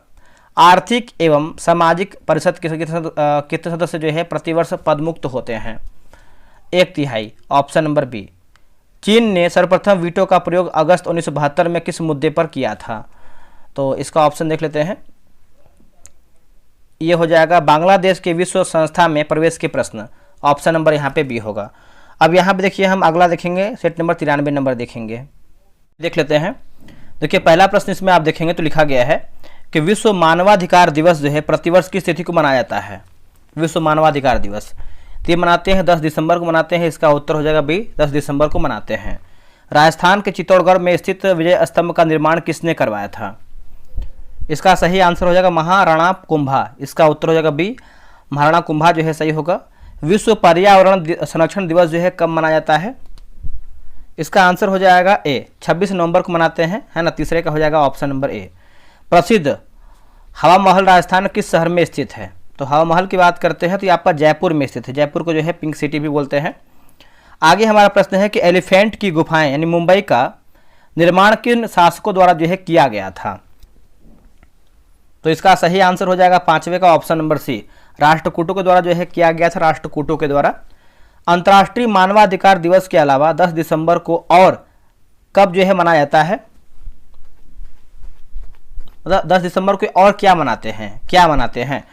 आर्थिक एवं सामाजिक परिषद के कितने सदस्य जो है प्रतिवर्ष पदमुक्त होते हैं? 1/3, ऑप्शन नंबर बी। चीन ने सर्वप्रथम वीटो का प्रयोग अगस्त 1972 में किस मुद्दे पर किया था? तो इसका ऑप्शन देख लेते हैं। ये हो जाएगा बांग्लादेश के विश्व संस्था में प्रवेश के प्रश्न, ऑप्शन नंबर यहाँ पे बी होगा। अब यहाँ पे देखिए हम अगला देखेंगे, सेट नंबर 93 नंबर देखेंगे, देख लेते हैं। देखिए पहला प्रश्न इसमें आप देखेंगे तो लिखा गया है कि विश्व मानवाधिकार दिवस जो है प्रतिवर्ष किस तिथि को मनाया जाता है? विश्व मानवाधिकार दिवस तो ये मनाते हैं 10 दिसंबर को मनाते हैं, इसका उत्तर हो जाएगा बी, 10 दिसंबर को मनाते हैं। राजस्थान के चित्तौड़गढ़ में स्थित विजय स्तंभ का निर्माण किसने करवाया था? इसका सही आंसर हो जाएगा महाराणा कुंभा, इसका उत्तर हो जाएगा बी, महाराणा कुंभा जो है सही होगा। विश्व पर्यावरण संरक्षण दिवस जो है कब मनाया जाता है? इसका आंसर हो जाएगा ए, 26 नवंबर को मनाते हैं, है ना। तीसरे का हो जाएगा ऑप्शन नंबर ए। प्रसिद्ध हवा महल राजस्थान किस शहर में स्थित है? तो हवा महल की बात करते हैं तो ये आपका जयपुर में स्थित है, जयपुर को जो है पिंक सिटी भी बोलते हैं। आगे हमारा प्रश्न है कि एलिफेंट की गुफाएं यानी मुंबई का निर्माण किन शासकों द्वारा जो है किया गया था? तो इसका सही आंसर हो जाएगा 5वें का ऑप्शन नंबर सी, राष्ट्रकूटों के द्वारा जो है किया गया था, राष्ट्रकूटों के द्वारा। अंतर्राष्ट्रीय मानवाधिकार दिवस के अलावा 10 दिसंबर को और कब जो है मनाया जाता है? 10 दिसंबर को और क्या मनाते हैं? क्या मनाते हैं?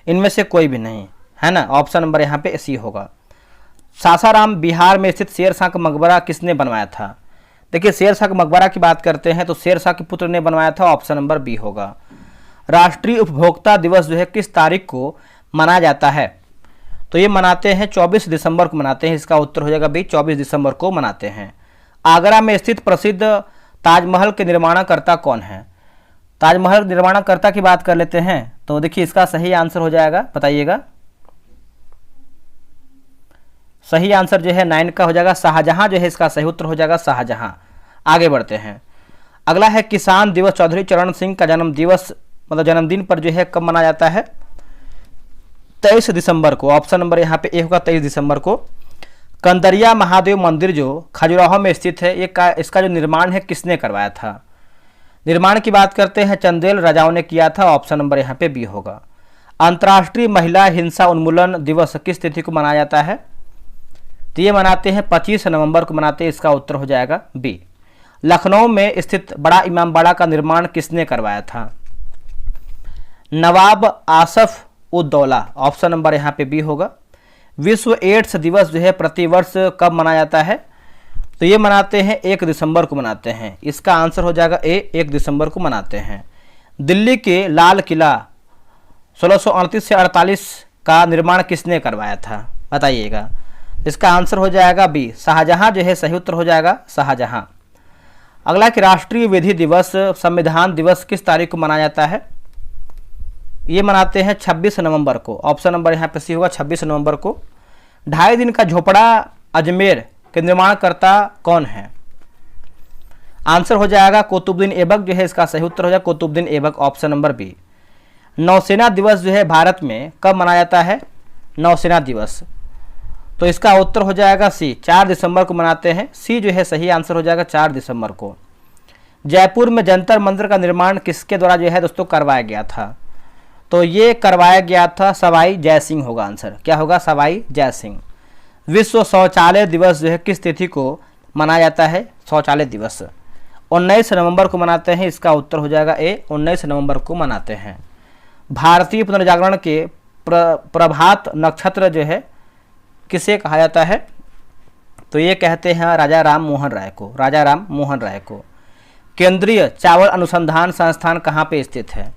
इनमें से कोई भी नहीं, है ना। ऑप्शन नंबर यहाँ पे सी होगा। सासाराम बिहार में स्थित शेरशाह का मकबरा किसने बनवाया था? देखिए शेरशाह का मकबरा की बात करते हैं तो शेरशाह के पुत्र ने बनवाया था, ऑप्शन नंबर बी होगा। राष्ट्रीय उपभोक्ता दिवस जो है किस तारीख को मनाया जाता है? तो ये मनाते हैं 24 दिसंबर को मनाते हैं, इसका उत्तर हो जाएगा बी, 24 दिसंबर को मनाते हैं। आगरा में स्थित प्रसिद्ध ताजमहल के निर्माणकर्ता कौन है? ताजमहल निर्माणकर्ता की बात कर लेते हैं तो देखिए इसका सही आंसर हो जाएगा, बताइएगा। सही आंसर जो है 9 का हो जाएगा शाहजहां, जो है इसका सही उत्तर हो जाएगा शाहजहां। आगे बढ़ते हैं, अगला है किसान दिवस। चौधरी चरण सिंह का जन्म दिवस मतलब जन्मदिन पर जो है कब मनाया जाता है? 23 दिसंबर को, ऑप्शन नंबर यहाँ पे ए होगा 23 दिसंबर को। कंदरिया महादेव मंदिर जो खजुराहो में स्थित है, इसका जो निर्माण है किसने करवाया था? निर्माण की बात करते हैं चंदेल राजाओं ने किया था, ऑप्शन नंबर यहाँ पे बी होगा। अंतर्राष्ट्रीय महिला हिंसा उन्मूलन दिवस किस तिथि को मनाया जाता है? तो ये मनाते हैं 25 नवंबर को मनाते हैं, इसका उत्तर हो जाएगा बी। लखनऊ में स्थित बड़ा इमामबाड़ा का निर्माण किसने करवाया था? नवाब आसफ उद्दौला, ऑप्शन नंबर यहाँ पे बी होगा। विश्व एड्स दिवस जो है प्रतिवर्ष कब मनाया जाता है? तो ये मनाते हैं 1 दिसंबर को मनाते हैं, इसका आंसर हो जाएगा ए, 1 दिसंबर को मनाते हैं। दिल्ली के लाल किला 1638 से 48 का निर्माण किसने करवाया था? बताइएगा। इसका आंसर हो जाएगा बी, शाहजहां, जो है सही उत्तर हो जाएगा शाहजहां। अगला कि राष्ट्रीय विधि दिवस संविधान दिवस किस तारीख को मनाया जाता है? ये मनाते हैं 26 नवंबर को, ऑप्शन नंबर यहाँ पे सी होगा 26 नवंबर को। 2.5 दिन का झोपड़ा अजमेर के निर्माणकर्ता कौन है? आंसर हो जाएगा कुतुबुद्दीन ऐबक, जो है इसका सही उत्तर हो जाएगा Qutubuddin Aibak, option number B. नौसेना दिवस जो है भारत में कब मनाया जाता है? नौसेना दिवस, तो इसका उत्तर हो जाएगा सी, 4 दिसंबर को मनाते हैं, सी जो है सही आंसर हो जाएगा 4 दिसंबर को। जयपुर में जंतर मंतर का निर्माण किसके द्वारा जो है दोस्तों करवाया गया था? तो ये करवाया गया था सवाई जय सिंह होगा आंसर, क्या होगा? सवाई जय सिंह। विश्व शौचालय दिवस जो है किस तिथि को मनाया जाता है? शौचालय दिवस 19 नवंबर को मनाते हैं, इसका उत्तर हो जाएगा ए, 19 नवंबर को मनाते हैं। भारतीय पुनर्जागरण के प्रभात नक्षत्र जो है किसे कहा जाता है? तो ये कहते हैं राजा राम मोहन राय को, राजा राम मोहन राय को। केंद्रीय चावल अनुसंधान संस्थान कहाँ पे स्थित है?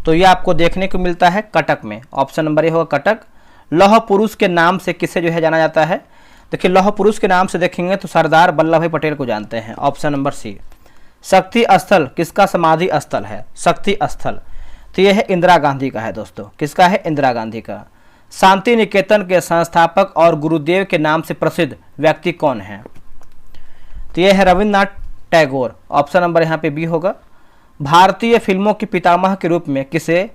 तो ये आपको देखने को मिलता है कटक में, ऑप्शन नंबर ए होगा कटक। लौह पुरुष के नाम से किसे जो है जाना जाता है? देखिए लौह पुरुष के नाम से देखेंगे तो सरदार वल्लभ भाई पटेल को जानते हैं, ऑप्शन नंबर सी। शक्ति स्थल किसका समाधि स्थल है? शक्ति स्थल, तो यह है इंदिरा गांधी का है दोस्तों, किसका है? इंदिरा गांधी का। शांति निकेतन के संस्थापक और गुरुदेव के नाम से प्रसिद्ध व्यक्ति कौन है? तो यह है रविन्द्रनाथ टैगोर, ऑप्शन नंबर यहाँ पे बी होगा। भारतीय फिल्मों के पितामह के रूप में किसे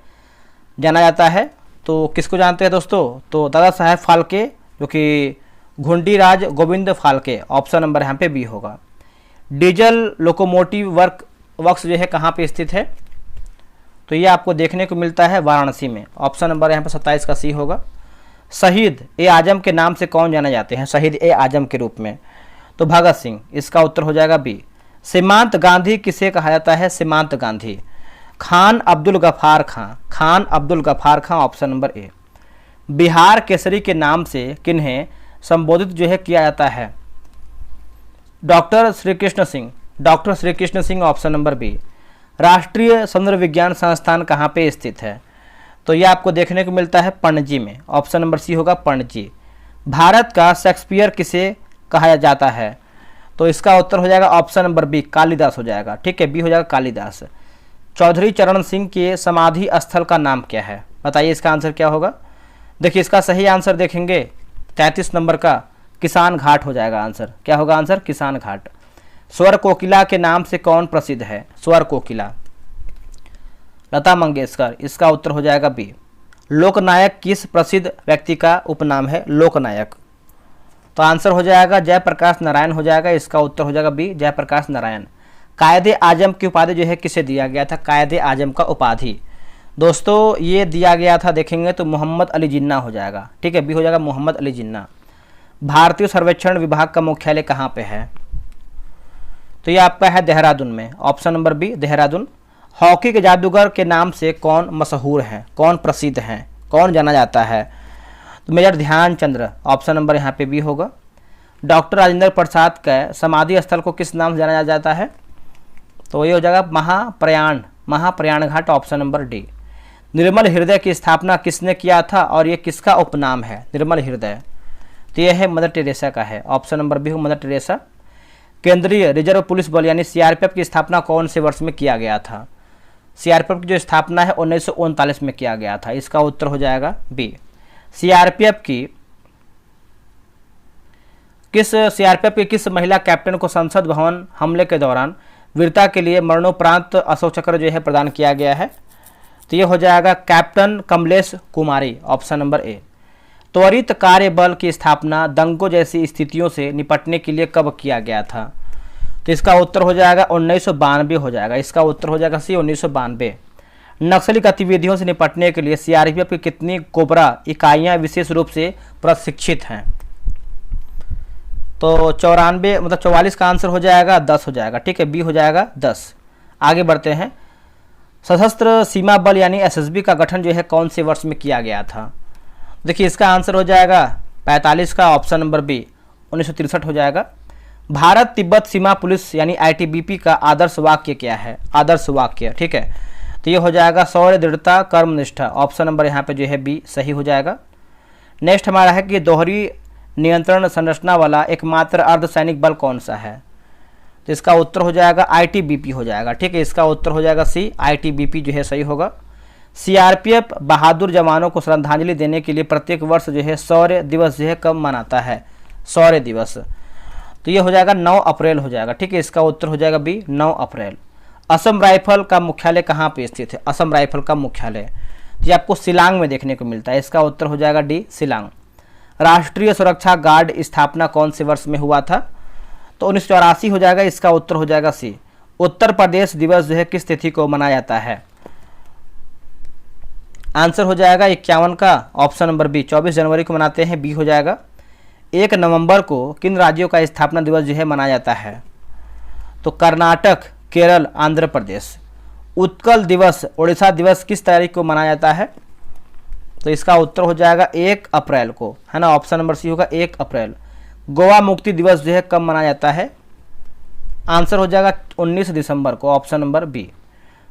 जाना जाता है? तो किसको जानते हैं दोस्तों? तो दादा साहेब फाल्के, जो कि घुंडीराज गोविंद फाल्के, ऑप्शन नंबर यहाँ पे बी होगा। डीजल लोकोमोटिव वर्क वक्स जो है कहाँ पे स्थित है? तो ये आपको देखने को मिलता है वाराणसी में। ऑप्शन नंबर यहाँ पर 27 का सी होगा। शहीद ए आजम के नाम से कौन जाने जाते हैं? शहीद ए आजम के रूप में तो भगत सिंह, इसका उत्तर हो जाएगा बी। सीमांत गांधी किसे कहा जाता है? Seemant Gandhi. Khan Abdul Gaffar Khan, Khan Abdul Gaffar Khan, option number A. Bihar Kesari के नाम से किन्हें संबोधित जो है किया जाता है? Doctor Shri Krishna Singh, doctor Shri Krishna Singh, option number B. राष्ट्रीय समुद्र विज्ञान संस्थान कहाँ पे स्थित है? तो ये आपको देखने को मिलता है पणजी में। ऑप्शन नंबर सी होगा पणजी। भारत का शेक्सपियर किसे कहा जाता है? तो इसका उत्तर हो जाएगा ऑप्शन नंबर बी, कालिदास हो जाएगा। ठीक है, बी हो जाएगा कालिदास। चौधरी चरण सिंह के समाधि स्थल का नाम क्या है? बताइए इसका आंसर क्या होगा? देखिए इसका सही आंसर देखेंगे 33 नंबर का किसान घाट हो जाएगा आंसर। क्या होगा आंसर? किसान घाट। स्वर कोकिला के नाम से कौन प्रसिद्ध है? स्वर कोकिला, लता मंगेशकर, इसका उत्तर हो जाएगा बी। लोकनायक किस प्रसिद्ध व्यक्ति का उपनाम है? लोकनायक, तो आंसर हो जाएगा जयप्रकाश नारायण हो जाएगा। इसका उत्तर हो जाएगा बी, जयप्रकाश नारायण। कायदे आजम की उपाधि जो है किसे दिया गया था? कायदे आजम का उपाधि दोस्तों ये दिया गया था, देखेंगे तो मोहम्मद अली जिन्ना हो जाएगा। ठीक है, बी हो जाएगा मोहम्मद अली जिन्ना। भारतीय सर्वेक्षण विभाग का मुख्यालय कहाँ पे है? तो ये आपका है देहरादून में। Option number B, Dehradun. Hockey के जादूगर के नाम से कौन मशहूर हैं, कौन प्रसिद्ध हैं, कौन जाना जाता है? तो मेजर ध्यानचंद्र, ऑप्शन नंबर यहाँ पे बी होगा। डॉक्टर राजेंद्र प्रसाद का समाधि स्थल को किस नाम से जाना जाता है? तो ये हो जाएगा महाप्रयाण, महाप्रयाण घाट, ऑप्शन नंबर डी। निर्मल हृदय की स्थापना किसने किया था और ये किसका उपनाम है? निर्मल हृदय, तो ये है मदर टेरेसा का है। ऑप्शन नंबर बी हो मदर टेरेसा। केंद्रीय रिजर्व पुलिस बल यानी सीआरपीएफ की स्थापना कौन से वर्ष में किया गया था? सीआरपीएफ की जो स्थापना है 1939 में किया गया था। इसका उत्तर हो जाएगा बी। सीआरपीएफ की किस महिला कैप्टन को संसद भवन हमले के दौरान वीरता के लिए मरणोपरांत अशोक चक्र जो है प्रदान किया गया है? तो ये हो जाएगा captain Kamlesh Kumari, option number ए। त्वरित कार्य बल की स्थापना दंगों जैसी स्थितियों से निपटने के लिए कब किया गया था? तो इसका उत्तर हो जाएगा 1992 हो जाएगा। इसका उत्तर हो जाएगा सी, 1992। नक्सली गतिविधियों से निपटने के लिए सीआरपीएफ की कितनी कोबरा इकाइयां विशेष रूप से प्रशिक्षित हैं? तो 94 मतलब 44 का आंसर हो जाएगा 10 हो जाएगा। ठीक है, बी हो जाएगा 10। आगे बढ़ते हैं। सशस्त्र सीमा बल यानी एसएसबी का गठन जो है कौन से वर्ष में किया गया था? देखिए इसका आंसर हो जाएगा 45 का, ऑप्शन नंबर बी, 1963 हो जाएगा। भारत तिब्बत सीमा पुलिस यानी आईटीबीपी का आदर्श वाक्य क्या है? आदर्श वाक्य, ठीक है, तो ये हो जाएगा शौर्य, दृढ़ता, कर्मनिष्ठा। ऑप्शन नंबर यहाँ पे जो है बी सही हो जाएगा। नेक्स्ट हमारा है कि दोहरी नियंत्रण संरचना वाला एकमात्र अर्धसैनिक बल कौन सा है? तो इसका उत्तर हो जाएगा आईटीबीपी हो जाएगा। ठीक है, इसका उत्तर हो जाएगा सी, आईटीबीपी जो है सही होगा। सीआरपीएफ बहादुर जवानों को श्रद्धांजलि देने के लिए प्रत्येक वर्ष जो है शौर्य दिवस जो है कब मनाता है? शौर्य दिवस, तो ये हो जाएगा 9 अप्रैल हो जाएगा। ठीक है, इसका उत्तर हो जाएगा बी, 9 अप्रैल। असम राइफल का मुख्यालय कहाँ पे स्थित है? असम राइफल का मुख्यालय ये आपको शिलांग में देखने को मिलता है। इसका उत्तर हो जाएगा डी, शिलांग। राष्ट्रीय सुरक्षा गार्ड स्थापना कौन से वर्ष में हुआ था? तो 1984 हो जाएगा। इसका उत्तर हो जाएगा सी। उत्तर प्रदेश दिवस जो है किस तिथि को मनाया जाता है? आंसर हो जाएगा 51 का, ऑप्शन नंबर बी, 24 जनवरी को मनाते हैं। बी हो जाएगा। 1 नवंबर को किन राज्यों का स्थापना दिवस जो है मनाया जाता है? तो कर्नाटक, केरल, आंध्र प्रदेश। उत्कल दिवस, उड़ीसा दिवस किस तारीख को मनाया जाता है? तो इसका उत्तर हो जाएगा 1 अप्रैल को, है ना, ऑप्शन नंबर सी होगा 1 अप्रैल। गोवा मुक्ति दिवस जो है कब मनाया जाता है? आंसर हो जाएगा 19 दिसंबर को, ऑप्शन नंबर बी।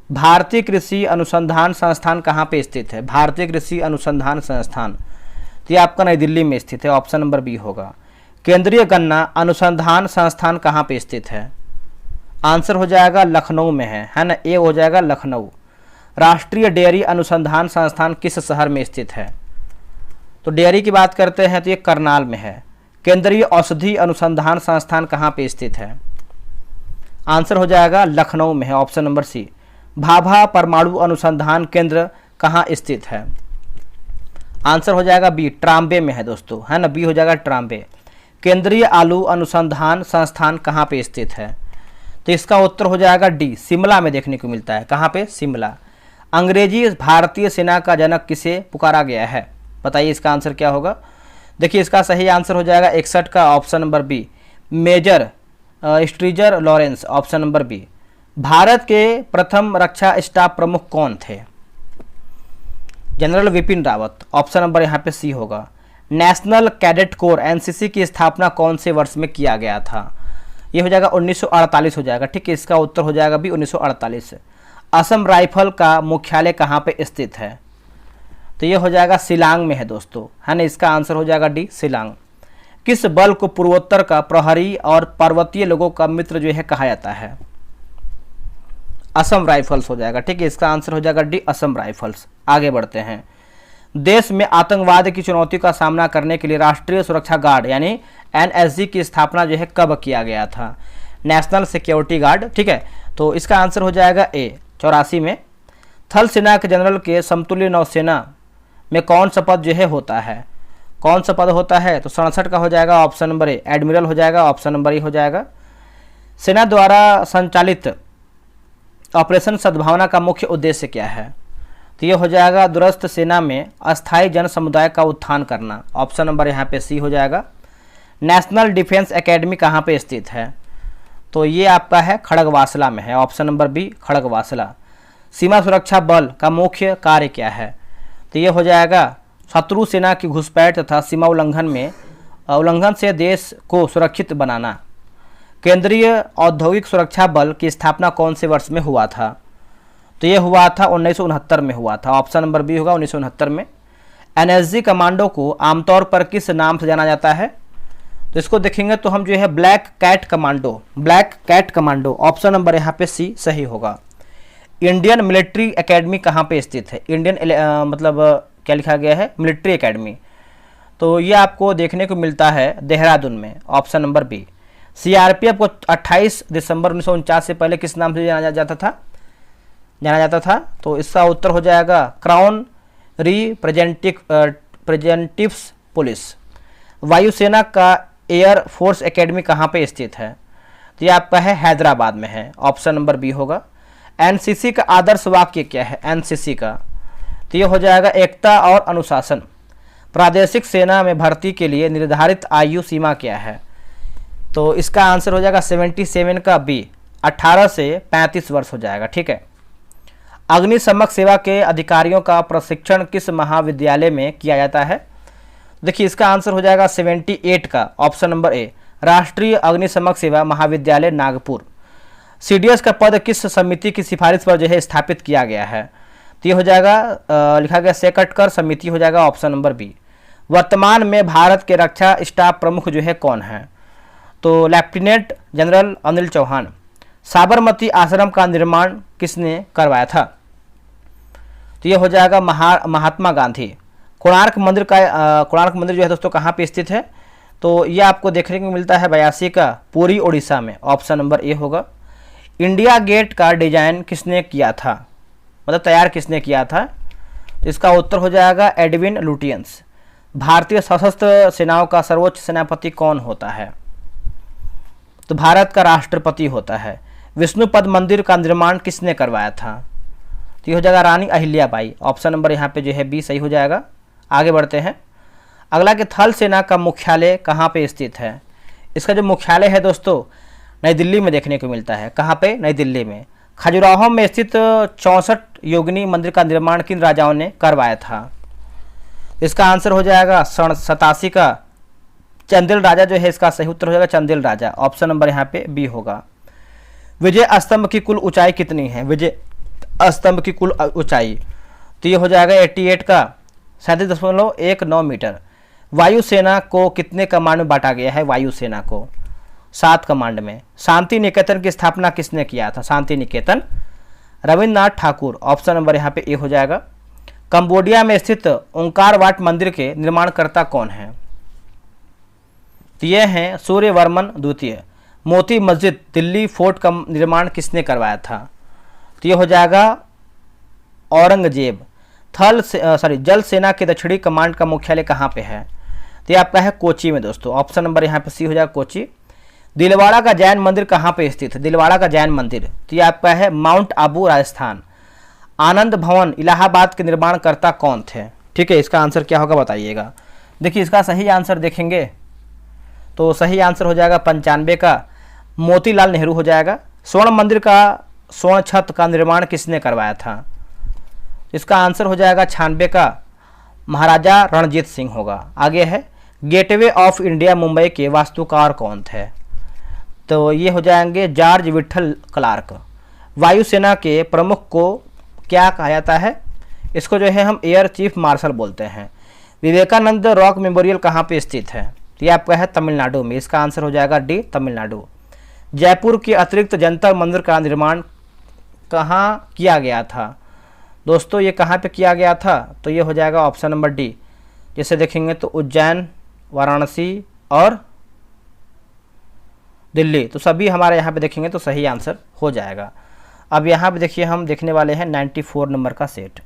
भारतीय कृषि अनुसंधान संस्थान कहाँ पे स्थित है? भारतीय कृषि अनुसंधान संस्थान, तो ये आपका नई दिल्ली में स्थित है, ऑप्शन नंबर बी होगा। केंद्रीय गन्ना अनुसंधान संस्थान कहाँ पे स्थित है? आंसर हो जाएगा लखनऊ में है ना, ए हो जाएगा लखनऊ। राष्ट्रीय डेयरी अनुसंधान संस्थान किस शहर में स्थित है? तो डेयरी की बात करते हैं तो ये करनाल में है। केंद्रीय औषधि अनुसंधान संस्थान कहाँ पे स्थित है? आंसर हो जाएगा लखनऊ में है, ऑप्शन नंबर सी। भाभा परमाणु अनुसंधान केंद्र कहाँ स्थित है? आंसर हो जाएगा बी, ट्राम्बे में है दोस्तों, है ना, बी हो जाएगा ट्राम्बे। केंद्रीय आलू अनुसंधान संस्थान कहाँ पे स्थित है? तो इसका उत्तर हो जाएगा डी, शिमला में देखने को मिलता है। कहाँ पे? शिमला। अंग्रेजी भारतीय सेना का जनक किसे पुकारा गया है? बताइए इसका आंसर क्या होगा। देखिए इसका सही आंसर हो जाएगा 61 का option number B, major Stringer Lawrence, option number B. भारत के प्रथम रक्षा स्टाफ प्रमुख कौन थे? General Vipin Rawat, option number यहाँ पे सी होगा। नेशनल कैडेट कोर एनसीसी की स्थापना कौन से वर्ष में किया गया था? ये हो जाएगा 1948 हो जाएगा, ठीक है। इसका उत्तर हो जाएगा भी 1948। असम राइफल का मुख्यालय कहाँ पे स्थित है? तो ये हो जाएगा शिलांग में है दोस्तों, है ना। इसका आंसर हो जाएगा डी, शिलांग। किस बल को पूर्वोत्तर का प्रहरी और पर्वतीय लोगों का मित्र जो है कहा जाता है? असम राइफल्स हो जाएगा, ठीक है। इसका आंसर हो जाएगा डी, असम राइफल्स। आगे बढ़ते हैं। देश में आतंकवाद की चुनौती का सामना करने के लिए राष्ट्रीय सुरक्षा गार्ड यानी एनएसजी की स्थापना जो है कब किया गया था? नेशनल सिक्योरिटी गार्ड, ठीक है। तो इसका आंसर हो जाएगा ए, 84 में। थल सेना के जनरल के समतुल्य नौसेना में कौन सा पद जो है होता है? कौन सा पद होता है? तो 67 का हो जाएगा ऑप्शन नंबर ए, एडमिरल हो जाएगा, ऑप्शन नंबर ए हो जाएगा। सेना द्वारा संचालित ऑपरेशन सद्भावना का मुख्य उद्देश्य क्या है? तो ये हो जाएगा दुरस्थ सेना में अस्थायी जन समुदाय का उत्थान करना, ऑप्शन नंबर यहाँ पे सी हो जाएगा। नेशनल डिफेंस एकेडमी कहाँ पे स्थित है? तो ये आपका है खड़गवासला में है, ऑप्शन नंबर बी, खड़गवासला। सीमा सुरक्षा बल का मुख्य कार्य क्या है? तो ये हो जाएगा शत्रु सेना की घुसपैठ तथा सीमा उल्लंघन से देश को सुरक्षित बनाना। केंद्रीय औद्योगिक सुरक्षा बल की स्थापना कौन से वर्ष में हुआ था? तो ये हुआ था 1969 में हुआ था, ऑप्शन नंबर बी होगा, 1969 में। एनएसजी कमांडो को आमतौर पर किस नाम से जाना जाता है? तो इसको देखेंगे तो हम जो है black cat commando, option number यहाँ पे सी सही होगा। इंडियन मिलिट्री एकेडमी कहाँ पे स्थित है? इंडियन मतलब क्या लिखा गया है? Military academy. तो ये आपको देखने को मिलता है देहरादून में, ऑप्शन नंबर बी। सीआरपीएफ को 28 दिसंबर 1949 से पहले किस नाम से जाना जाता था? तो इसका उत्तर हो जाएगा क्राउन रिप्रेजेंटेटिव्स पुलिस। वायुसेना का एयर फोर्स एकेडमी कहाँ पे स्थित है? तो ये आपका है हैदराबाद में है, ऑप्शन नंबर बी होगा। एनसीसी का आदर्श वाक्य क्या है? एनसीसी का तो ये हो जाएगा एकता और अनुशासन। प्रादेशिक सेना में भर्ती के लिए निर्धारित आयु सीमा क्या है? तो इसका आंसर हो जाएगा 77 का बी, 18 से 35 वर्ष हो जाएगा, ठीक है। अग्निशमक सेवा के अधिकारियों का प्रशिक्षण किस महाविद्यालय में किया जाता है? देखिए इसका आंसर हो जाएगा 78 का ऑप्शन नंबर ए, राष्ट्रीय अग्निशमक सेवा महाविद्यालय नागपुर। सीडीएस का पद किस समिति की सिफारिश पर जो है स्थापित किया गया है? तो ये हो जाएगा लिखा गया सेकटकर समिति हो जाएगा, ऑप्शन नंबर बी। वर्तमान में भारत के रक्षा स्टाफ प्रमुख जो है कौन है? तो लेफ्टिनेंट जनरल अनिल चौहान। साबरमती आश्रम का निर्माण किसने करवाया था? तो ये हो जाएगा महात्मा गांधी। कोणार्क मंदिर जो है दोस्तों कहाँ पे स्थित है? तो ये आपको देखने को मिलता है 82 का पुरी ओडिशा में, ऑप्शन नंबर ए होगा। इंडिया गेट का डिजाइन किसने किया था, मतलब तैयार किसने किया था? तो इसका उत्तर हो जाएगा एडविन लुटियंस। भारतीय सशस्त्र सेनाओं का सर्वोच्च सेनापति कौन होता है? तो भारत का राष्ट्रपति होता है। विष्णुपद मंदिर का निर्माण किसने करवाया था? तो ये हो जाएगा रानी अहिल्याबाई, ऑप्शन नंबर यहाँ पे जो है बी सही हो जाएगा। आगे बढ़ते हैं। अगला कि थल सेना का मुख्यालय कहाँ पे स्थित है? इसका जो मुख्यालय है दोस्तों नई दिल्ली में देखने को मिलता है। कहाँ पे? नई दिल्ली में। खजुराहो में स्थित 64 योगिनी मंदिर का निर्माण किन राजाओं ने करवाया था? इसका आंसर हो जाएगा 87 का चंदेल राजा जो है, इसका सही उत्तर हो जाएगा चंदेल राजा, ऑप्शन नंबर यहाँ पे बी होगा। विजय स्तंभ की कुल ऊंचाई कितनी है? विजय स्तंभ की कुल ऊंचाई तो ये हो जाएगा 88 का 37.19 मीटर। वायुसेना को कितने कमांड में बांटा गया है? वायुसेना को 7 कमांड में। शांति निकेतन की स्थापना किसने किया था? शांति निकेतन रविन्द्रनाथ ठाकुर, ऑप्शन नंबर यहाँ पे ए हो जाएगा। कंबोडिया में स्थित ओंकार वाट मंदिर के निर्माणकर्ता कौन है? तो ये हैं सूर्यवर्मन द्वितीय। मोती मस्जिद दिल्ली फोर्ट का निर्माण किसने करवाया था? तो ये हो जाएगा औरंगजेब। जल सेना के दक्षिणी कमांड का मुख्यालय कहाँ पे है? तो ये आपका है कोची में दोस्तों, ऑप्शन नंबर यहाँ पे सी हो जाएगा कोची। दिलवाड़ा का जैन मंदिर कहाँ पे स्थित है? दिलवाड़ा का जैन मंदिर तो ये आपका है माउंट आबू राजस्थान। आनंद भवन इलाहाबाद के निर्माणकर्ता कौन थे? ठीक है, इसका आंसर क्या होगा बताइएगा। देखिए इसका सही आंसर देखेंगे तो सही आंसर हो जाएगा 95 का मोतीलाल नेहरू हो जाएगा। स्वर्ण मंदिर का स्वर्ण छत का निर्माण किसने करवाया था? इसका आंसर हो जाएगा 96 का महाराजा रणजीत सिंह होगा। आगे है गेटवे ऑफ इंडिया मुंबई के वास्तुकार कौन थे? तो ये हो जाएंगे जॉर्ज विठल क्लार्क। वायुसेना के प्रमुख को क्या कहा जाता है? इसको जो है हम एयर चीफ मार्शल बोलते हैं। विवेकानंद रॉक मेमोरियल कहाँ पे स्थित है? तो ये आपका है तमिलनाडु में। इसका आंसर हो जाएगा डी तमिलनाडु। जयपुर के अतिरिक्त जंतर मंदिर का निर्माण कहाँ किया गया था? दोस्तों ये कहाँ पे किया गया था? तो ये हो जाएगा ऑप्शन नंबर डी। जैसे देखेंगे तो उज्जैन, वाराणसी और दिल्ली, तो सभी हमारे यहाँ पे देखेंगे तो सही आंसर हो जाएगा। अब यहाँ पे देखिए हम देखने वाले हैं 94 नंबर का सेट।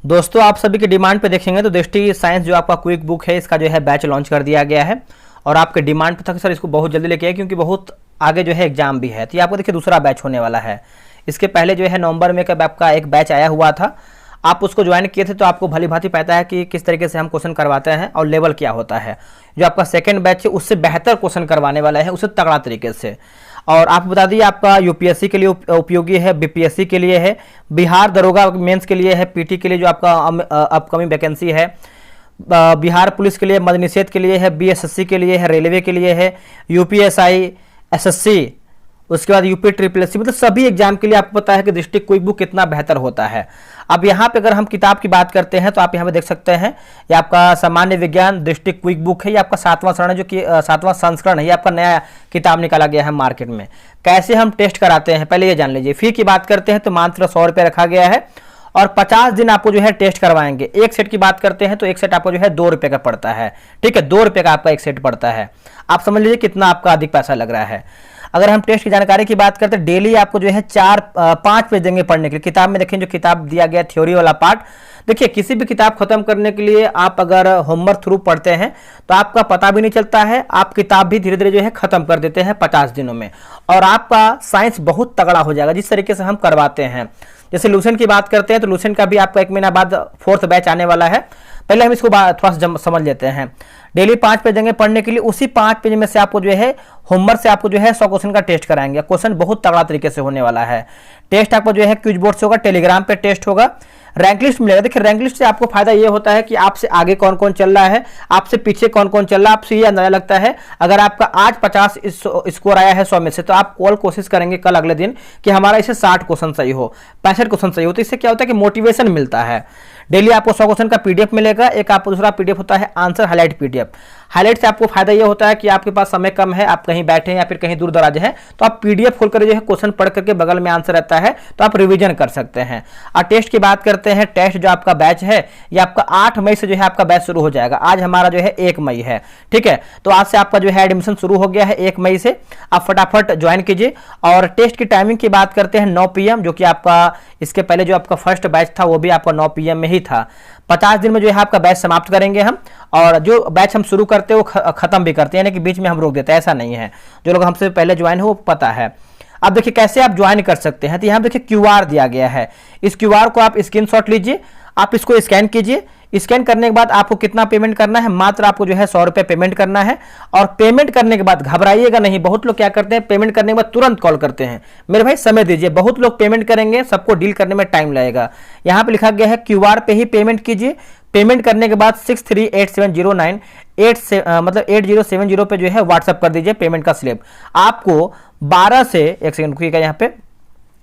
दोस्तों आप सभी के डिमांड पे देखेंगे तो दृष्टि साइंस जो आपका क्विक बुक है इसका जो है बैच लॉन्च कर दिया गया है और आपके डिमांड पे था कि सर इसको बहुत जल्दी लेके आए क्योंकि बहुत आगे जो है एग्जाम भी है। तो ये आपको देखिए दूसरा बैच होने वाला है। इसके पहले जो है नवंबर में कब आपका एक बैच आया हुआ था, आप उसको ज्वाइन किए थे तो आपको भली भांति पता है कि किस तरीके से हम क्वेश्चन करवाते हैं और लेवल क्या होता है। जो आपका सेकंड बैच है उससे बेहतर क्वेश्चन करवाने वाला है, उससे तगड़ा तरीके से। और आप बता दिए आपका यूपीएससी के लिए उपयोगी है, बीपीएससी के लिए है, बिहार दरोगा मेंस के लिए है, पीटी के लिए जो आपका अपकमिंग वैकेंसी है, बिहार पुलिस के लिए, मद्य निषेध के लिए है, बीएसएससी के लिए है, रेलवे के लिए है, यूपीएसआई, एसएससी, उसके बाद यूपी ट्रिपल एससी, मतलब सभी एग्जाम के लिए आपको पता है कि डिस्ट्रिक्ट क्विक बुक कितना बेहतर होता है। अब यहाँ पे अगर हम किताब की बात करते हैं तो आप यहाँ पे देख सकते हैं ये आपका सामान्य विज्ञान डिस्ट्रिक्ट क्विक बुक है। ये आपका 7वां सरण है, जो कि 7वां संस्करण है। ये आपका नया किताब निकाला गया है मार्केट में। कैसे हम टेस्ट कराते हैं पहले ये जान लीजिए। फी की बात करते हैं तो मात्र 100 रुपये रखा गया है और 50 दिन आपको जो है टेस्ट करवाएंगे। एक सेट की बात करते हैं तो एक सेट आपको जो है 2 रुपये का पड़ता है। ठीक है, 2 रुपये का आपका एक सेट पड़ता है। आप समझ लीजिए कितना आपका अधिक पैसा लग रहा है। अगर हम टेस्ट की जानकारी की बात करते हैं, डेली आपको जो है 4-5 पेज देंगे पढ़ने के लिए। किताब में देखें जो किताब दिया गया थ्योरी वाला पार्ट, देखिए किसी भी किताब खत्म करने के लिए आप अगर होमवर्क थ्रू पढ़ते हैं तो आपका पता भी नहीं चलता है, आप किताब भी धीरे धीरे जो है खत्म कर देते हैं 50 दिनों में और आपका साइंस बहुत तगड़ा हो जाएगा जिस तरीके से हम करवाते हैं। जैसे लूसेंट की बात करते हैं तो लूसेंट का भी आपका 1 महीना बाद 4th बैच आने वाला है। पहले हम इसको थोड़ा सा समझ लेते हैं। डेली 5 पेज देंगे पढ़ने के लिए, उसी 5 पेज में से आपको जो है होमवर्क से आपको जो है 100 क्वेश्चन का टेस्ट कराएंगे। क्वेश्चन बहुत तगड़ा तरीके से होने वाला है। टेस्ट आपको जो है क्विज बोर्ड से होगा, टेलीग्राम पे टेस्ट होगा, रैंक लिस्ट मिलेगा। देखिए रैंक लिस्ट से आपको फायदा ये होता है कि आपसे आगे कौन कौन चल रहा है, आपसे पीछे कौन कौन चल रहा है, आपसे ये अंदाजा लगता है। अगर आपका आज 50 स्कोर आया है 100 में से, तो आप कल कोशिश करेंगे कल अगले दिन कि हमारा इसे 60 क्वेश्चन सही हो, 65 क्वेश्चन सही हो। तो इससे क्या होता है कि मोटिवेशन मिलता है। डेली आपको 100 क्वेश्चन का पीडीएफ मिलेगा। एक आपको दूसरा पीडीएफ होता है आंसर हाईलाइट पीडीएफ। हाईलाइट से आपको फायदा ये होता है कि आपके पास समय कम है, आप कहीं बैठे हैं या फिर कहीं दूर दराज हैं, तो आप पीडीएफ खोलकर जो है क्वेश्चन पढ़ करके बगल में आंसर रहता है तो आप रिवीजन कर सकते हैं। और टेस्ट की बात करते हैं, टेस्ट जो आपका बैच है ये आपका 8 मई से जो है आपका बैच शुरू हो जाएगा। आज हमारा जो है 1 मई है। ठीक है, तो आज से आपका जो है एडमिशन शुरू हो गया है 1 मई से। आप फटाफट ज्वाइन कीजिए। और टेस्ट की टाइमिंग की बात करते हैं 9 PM, जो कि आपका इसके पहले जो आपका फर्स्ट बैच था वो भी आपका 9 PM में ही था। 50 दिन में जो है आपका बैच समाप्त करेंगे हम, और जो बैच हम शुरू करते हैं वो खत्म भी करते हैं, यानी कि बीच में हम रोक देते हैं, ऐसा नहीं है। जो लोग हमसे पहले ज्वाइन हो वो पता है। अब देखिए कैसे आप ज्वाइन कर सकते हैं, तो यहाँ देखिए QR दिया गया है। इस QR को आप स्क्रीनशॉट लीजिए, आप इसको स्कैन कीजिए। स्कैन करने के बाद आपको कितना पेमेंट करना है, मात्र आपको जो है 100 रुपये पेमेंट करना है। और पेमेंट करने के बाद घबराइएगा नहीं। बहुत लोग क्या करते हैं, पेमेंट करने के बाद तुरंत कॉल करते हैं। मेरे भाई समय दीजिए, बहुत लोग पेमेंट करेंगे, सबको डील करने में टाइम लगेगा। यहाँ पे लिखा गया है QR पे ही पेमेंट कीजिए। पेमेंट करने के बाद 638709 मतलब 8070 पे जो है व्हाट्सअप कर दीजिए पेमेंट का स्लिप। आपको 12 से 1 सेकंड रुकिएगा, यहाँ पे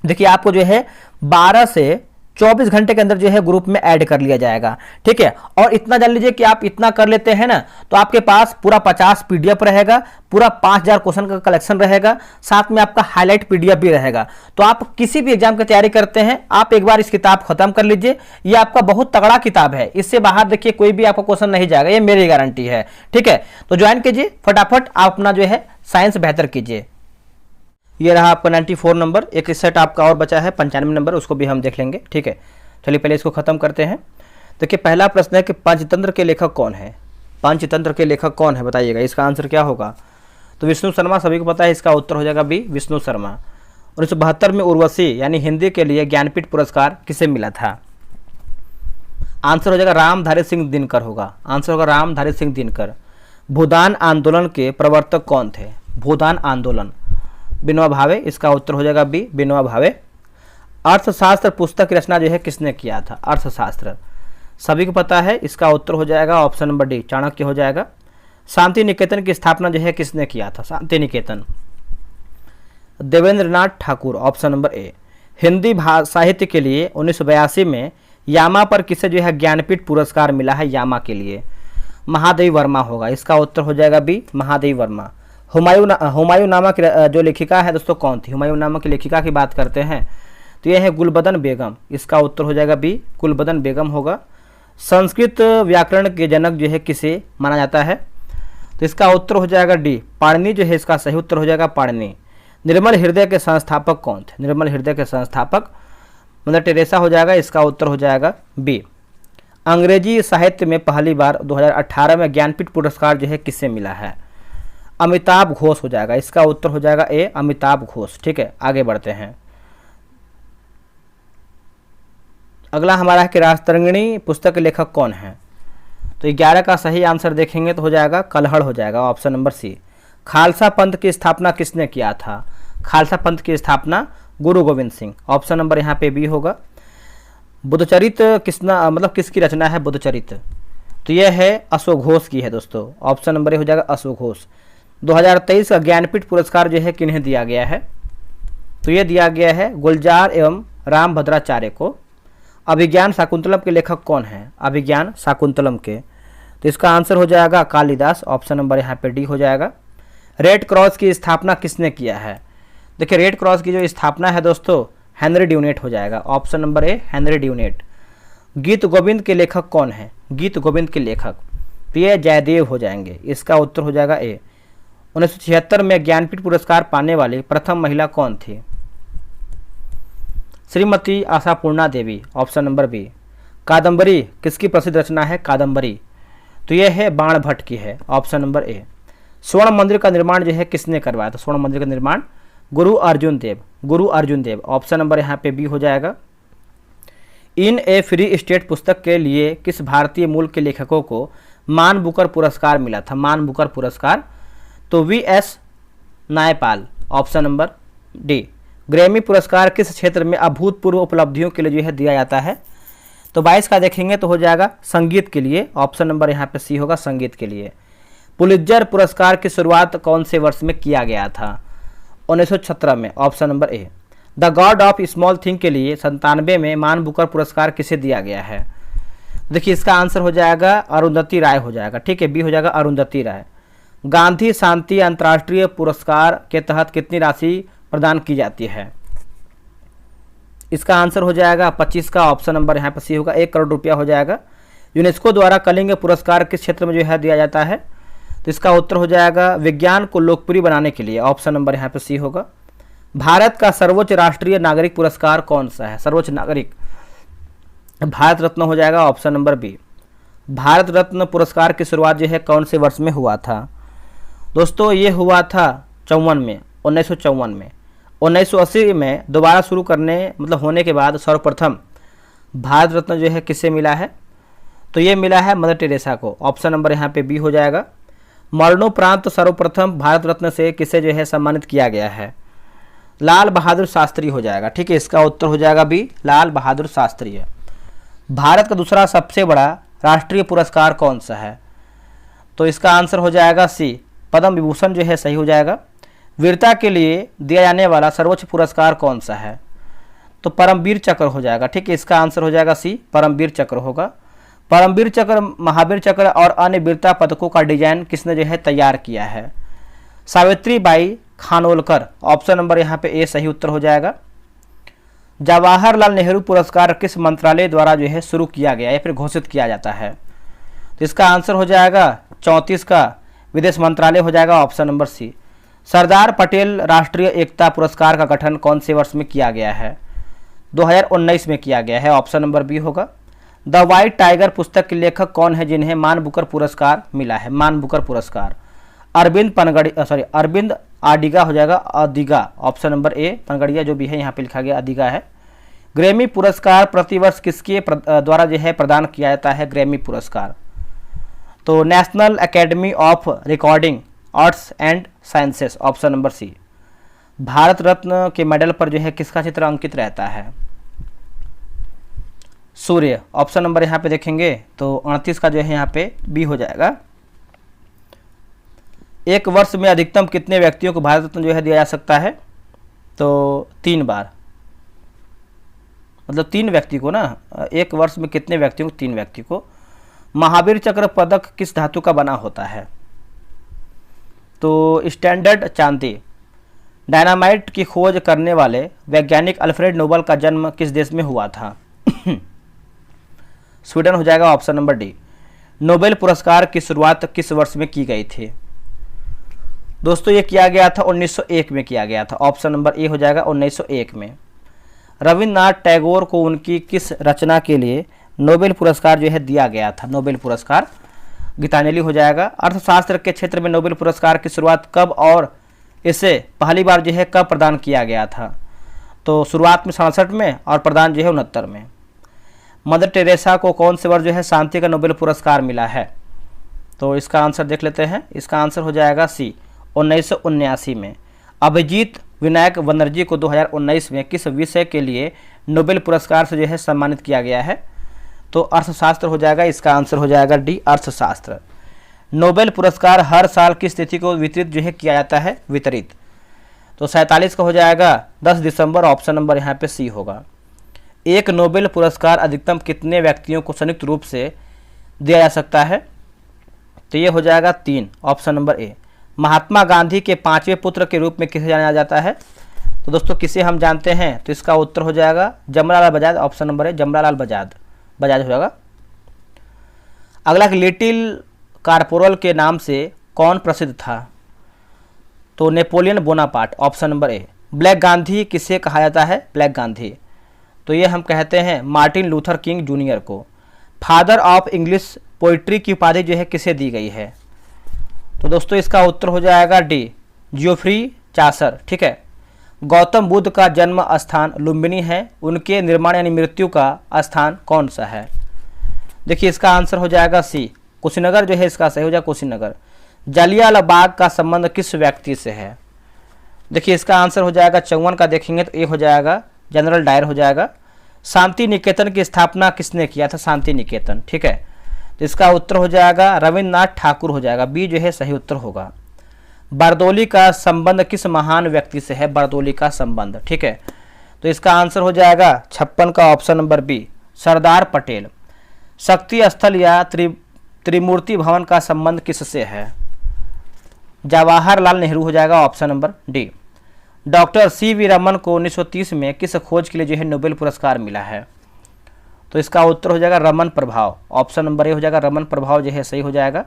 देखिए आपको जो है 12 से 24 घंटे के अंदर जो है ग्रुप में ऐड कर लिया जाएगा। ठीक है, और इतना जान लीजिए कि आप इतना कर लेते हैं ना तो आपके पास पूरा 50 PDF रहेगा, पूरा 5000 क्वेश्चन का कलेक्शन रहेगा, साथ में आपका हाईलाइट PDF भी रहेगा। तो आप किसी भी एग्जाम की तैयारी करते हैं, आप एक बार इस किताब खत्म कर लीजिए। ये आपका बहुत तगड़ा किताब है, इससे बाहर देखिए कोई भी आपका क्वेश्चन नहीं जाएगा, ये मेरी गारंटी है। ठीक है, तो ज्वाइन कीजिए फटाफट, आप अपना जो है साइंस बेहतर कीजिए। ये रहा आपका 94 नंबर। एक सेट आपका और बचा है 95 नंबर, उसको भी हम देख लेंगे। ठीक है, चलिए पहले इसको खत्म करते हैं। देखिए पहला प्रश्न है कि पंचतंत्र के लेखक कौन है? पंचतंत्र के लेखक कौन है बताइएगा, इसका आंसर क्या होगा? तो विष्णु शर्मा सभी को पता है, इसका उत्तर हो जाएगा बी, विष्णु शर्मा। 1972 में उर्वशी यानी हिंदी के लिए ज्ञानपीठ पुरस्कार किसे मिला था? आंसर हो जाएगा रामधारी सिंह दिनकर होगा, आंसर होगा रामधारी सिंह दिनकर। भूदान आंदोलन के प्रवर्तक कौन थे? भूदान आंदोलन, विनोबा भावे, इसका उत्तर हो जाएगा बी, विनोबा भावे। अर्थशास्त्र पुस्तक की रचना जो है किसने किया था? अर्थशास्त्र सभी को पता है, इसका उत्तर हो जाएगा ऑप्शन नंबर डी, चाणक्य हो जाएगा। शांति निकेतन की स्थापना जो है किसने किया था? Shanti Niketan, Debendranath Tagore, option number A. Hindi साहित्य के लिए 1982 में यामा पर किसे जो है ज्ञानपीठ पुरस्कार मिला है? यामा के लिए महादेवी वर्मा होगा, इसका उत्तर हो जाएगा बी, महादेवी वर्मा। हुमायूं नामा की जो लेखिका है दोस्तों कौन थी? हुमायूं नामा की लेखिका की बात करते हैं तो यह है गुलबदन बेगम, इसका उत्तर हो जाएगा बी, गुलबदन बेगम होगा। संस्कृत व्याकरण के जनक जो है किसे माना जाता है? तो इसका उत्तर हो जाएगा डी, पाणिनि जो है इसका सही उत्तर हो जाएगा, पाणिनि। निर्मल हृदय के संस्थापक कौन थे? निर्मल हृदय के संस्थापक मदर टेरेसा हो जाएगा, इसका उत्तर हो जाएगा बी। अंग्रेजी साहित्य में पहली बार 2018 में ज्ञानपीठ पुरस्कार जो है किससे मिला है? अमिताभ घोष हो जाएगा, इसका उत्तर हो जाएगा ए, अमिताभ घोष। ठीक है, आगे बढ़ते हैं। अगला हमारा है कि राजतरंगिणी पुस्तक के लेखक कौन है? तो 11 का सही आंसर देखेंगे तो हो जाएगा कल्हड़ हो जाएगा, ऑप्शन नंबर सी। खालसा पंथ की स्थापना किसने किया था? खालसा पंथ की स्थापना गुरु गोविंद सिंह, ऑप्शन नंबर यहाँ पे बी होगा। बुद्धचरित किसकी रचना है? बुद्धचरित तो यह है अशोक घोष की है दोस्तों, ऑप्शन नंबर ए हो जाएगा अशोक घोष। 2023 का ज्ञानपीठ पुरस्कार जो है किन्हें दिया गया है? तो यह दिया गया है गुलजार एवं राम भद्राचार्य को। अभिज्ञान शाकुंतलम के लेखक कौन है? अभिज्ञान शाकुंतलम के, तो इसका आंसर हो जाएगा कालिदास, ऑप्शन नंबर यहाँ पे डी हो जाएगा। रेड क्रॉस की स्थापना किसने किया है? देखिए रेड क्रॉस की जो स्थापना है दोस्तों हेनरी ड्यूनेट हो जाएगा, ऑप्शन नंबर ए, हेनरी ड्यूनेट। गीत गोविंद के लेखक कौन है? गीत गोविंद के लेखक तो ये जयदेव हो जाएंगे, इसका उत्तर हो जाएगा ए। 1976 में ज्ञानपीठ पुरस्कार पाने वाली प्रथम महिला कौन थी? श्रीमती आशापूर्णा देवी, ऑप्शन नंबर बी। कादम्बरी किसकी प्रसिद्ध रचना है? कादम्बरी तो यह है बाण भट्ट की है, ऑप्शन नंबर ए। स्वर्ण मंदिर का निर्माण जो है किसने करवाया था? स्वर्ण मंदिर का निर्माण गुरु अर्जुन देव, गुरु अर्जुन देव, ऑप्शन नंबर यहाँ पे बी हो जाएगा। इन ए फ्री स्टेट पुस्तक के लिए किस भारतीय मूल के लेखकों को मान बुकर पुरस्कार मिला था? मान बुकर पुरस्कार तो VS. Naipal, option number D. Grammy पुरस्कार किस क्षेत्र में अभूतपूर्व उपलब्धियों के लिए जो है दिया जाता है? तो 22 का देखेंगे तो हो जाएगा संगीत के लिए, ऑप्शन नंबर यहाँ पे सी होगा, संगीत के लिए। पुलित्जर पुरस्कार की शुरुआत कौन से वर्ष में किया गया था? 1917 में, option number A. The god of small thing के लिए 97 में मान बुकर पुरस्कार किसे दिया गया है? देखिए इसका आंसर हो जाएगा अरुंधति राय हो जाएगा, ठीक है, बी हो जाएगा अरुंधति राय। गांधी शांति अंतर्राष्ट्रीय पुरस्कार के तहत कितनी राशि प्रदान की जाती है? इसका आंसर हो जाएगा 25 का, ऑप्शन नंबर यहाँ पर सी होगा, 1 करोड़ रुपया हो जाएगा। यूनेस्को द्वारा कलिंग पुरस्कार किस क्षेत्र में जो है दिया जाता है? तो इसका उत्तर हो जाएगा विज्ञान को लोकप्रिय बनाने के लिए, ऑप्शन नंबर यहाँ पे सी होगा। भारत का सर्वोच्च राष्ट्रीय नागरिक पुरस्कार कौन सा है? सर्वोच्च नागरिक भारत रत्न हो जाएगा, option number B. Bharat Ratna पुरस्कार की शुरुआत जो है कौन से वर्ष में हुआ था? दोस्तों ये हुआ था 54 में, 1954 में। 1980 में दोबारा शुरू होने के बाद सर्वप्रथम भारत रत्न जो है किससे मिला है? तो ये मिला है मदर टेरेसा को, ऑप्शन नंबर यहाँ पे बी हो जाएगा। मरणोपरांत सर्वप्रथम भारत रत्न से किसे जो है सम्मानित किया गया है? लाल बहादुर शास्त्री हो जाएगा, ठीक है, इसका उत्तर हो जाएगा बी, लाल बहादुर शास्त्री है। भारत का दूसरा सबसे बड़ा राष्ट्रीय पुरस्कार कौन सा है? तो इसका आंसर हो जाएगा सी, पद्म विभूषण जो है सही हो जाएगा। वीरता के लिए दिया जाने वाला सर्वोच्च पुरस्कार कौन सा है? तो परमवीर चक्र हो जाएगा, ठीक है, इसका आंसर हो जाएगा सी, परमवीर चक्र होगा। परमवीर चक्र, महावीर चक्र और अन्य वीरता पदकों का डिजाइन किसने जो है तैयार किया है? सावित्रीबाई खानोलकर, ऑप्शन नंबर यहाँ पे ए सही उत्तर हो जाएगा। जवाहरलाल नेहरू पुरस्कार किस मंत्रालय द्वारा जो है शुरू किया गया या फिर घोषित किया जाता है? तो इसका आंसर हो जाएगा 34 का, विदेश मंत्रालय हो जाएगा, ऑप्शन नंबर सी। सरदार पटेल राष्ट्रीय एकता पुरस्कार का गठन कौन से वर्ष में किया गया है? 2019 में किया गया है, ऑप्शन नंबर बी होगा। द वाइट टाइगर पुस्तक के लेखक कौन है जिन्हें मान बुकर पुरस्कार मिला है? मान बुकर पुरस्कार अरविंद आडिगा हो जाएगा, अदिगा, ऑप्शन नंबर ए पनगड़िया जो भी है यहाँ पे लिखा गया अदिगा है। ग्रैमी पुरस्कार प्रतिवर्ष किसके द्वारा जो है प्रदान किया जाता है ग्रैमी पुरस्कार? तो national academy of recording arts and sciences, option number C. Bharat Ratna के मेडल पर जो है किसका चित्र अंकित रहता है? सूर्य, ऑप्शन नंबर यहाँ पे देखेंगे तो 38 का जो है यहाँ पे बी हो जाएगा। एक वर्ष में अधिकतम कितने व्यक्तियों को भारत रत्न जो है दिया जा सकता है? तो 3 बार, मतलब 3 व्यक्ति को ना, एक वर्ष में कितने व्यक्तियों को? 3 व्यक्ति को। महावीर चक्र पदक किस धातु का बना होता है? तो स्टैंडर्ड चांदी। डायनामाइट की खोज करने वाले वैज्ञानिक अल्फ्रेड नोबल का जन्म किस देश में हुआ था? स्वीडन हो जाएगा, ऑप्शन नंबर डी। नोबेल पुरस्कार की शुरुआत किस वर्ष में की गई थी? दोस्तों ये किया गया था 1901 में किया गया था, ऑप्शन नंबर ए हो जाएगा 1901 में। रविन्द्रनाथ टैगोर को उनकी किस रचना के लिए नोबेल पुरस्कार जो है दिया गया था? नोबेल पुरस्कार गीतांजलि हो जाएगा। अर्थशास्त्र के क्षेत्र में नोबेल पुरस्कार की शुरुआत कब और इसे पहली बार जो है कब प्रदान किया गया था? तो शुरुआत में 67 में और प्रदान जो है 69 में। मदर टेरेसा को कौन से वर्ष जो है शांति का नोबेल पुरस्कार मिला है? तो इसका आंसर देख लेते हैं। इसका आंसर हो जाएगा सी, 1979 में। अभिजीत विनायक बनर्जी को 2019 में किस विषय के लिए नोबेल पुरस्कार से जो है सम्मानित किया गया है? तो अर्थशास्त्र हो जाएगा, इसका आंसर हो जाएगा डी, अर्थशास्त्र। नोबेल पुरस्कार हर साल किस तिथि को वितरित जो है किया जाता है? वितरित। तो 47 का हो जाएगा 10 दिसंबर, ऑप्शन नंबर यहाँ पे सी होगा। एक नोबेल पुरस्कार अधिकतम कितने व्यक्तियों को संयुक्त रूप से दिया जा सकता है? तो ये हो जाएगा 3, ऑप्शन नंबर ए। महात्मा गांधी के 5वें पुत्र के रूप में किसे जाना जाता है? तो दोस्तों किसे हम जानते हैं? तो इसका उत्तर हो जाएगा जमनालाल बजाज, ऑप्शन नंबर ए, जमनालाल बजाज हो जाएगा। अगला लिटिल कार्पोरल के नाम से कौन प्रसिद्ध था? तो नेपोलियन बोनापार्ट, ऑप्शन नंबर ए। ब्लैक गांधी किसे कहा जाता है? ब्लैक गांधी, तो ये हम कहते हैं मार्टिन लूथर किंग जूनियर को। फादर ऑफ इंग्लिश पोइट्री की उपाधि जो है किसे दी गई है? तो दोस्तों इसका उत्तर हो जाएगा डी, जियोफ्री चासर, ठीक है। गौतम बुद्ध का जन्म स्थान लुम्बिनी है, उनके निर्माण यानी मृत्यु का स्थान कौन सा है? देखिए इसका आंसर हो जाएगा सी, कुशीनगर जो है इसका सही हो जाएगा, कुशीनगर। जालियांवाला बाग का संबंध किस व्यक्ति से है? देखिए इसका आंसर हो जाएगा 54 का देखेंगे तो ये हो जाएगा जनरल डायर हो जाएगा। शांति निकेतन की स्थापना किसने किया था? शांति निकेतन, ठीक है। तो इसका उत्तर हो जाएगा रविन्द्रनाथ ठाकुर हो जाएगा, बी जो है सही उत्तर होगा। बारदौली का संबंध किस महान व्यक्ति से है? बारदौली का संबंध, ठीक है। तो इसका आंसर हो जाएगा 56 का option number B, Sardar Patel. शक्ति स्थल या त्रिमूर्ति भवन का संबंध किससे है? जवाहरलाल नेहरू हो जाएगा, option number D. Doctor CV. Raman को 1930 में किस खोज के लिए जो है नोबेल पुरस्कार मिला है? तो इसका उत्तर हो जाएगा रमन प्रभाव, ऑप्शन नंबर ए हो जाएगा, रमन प्रभाव जो है सही हो जाएगा।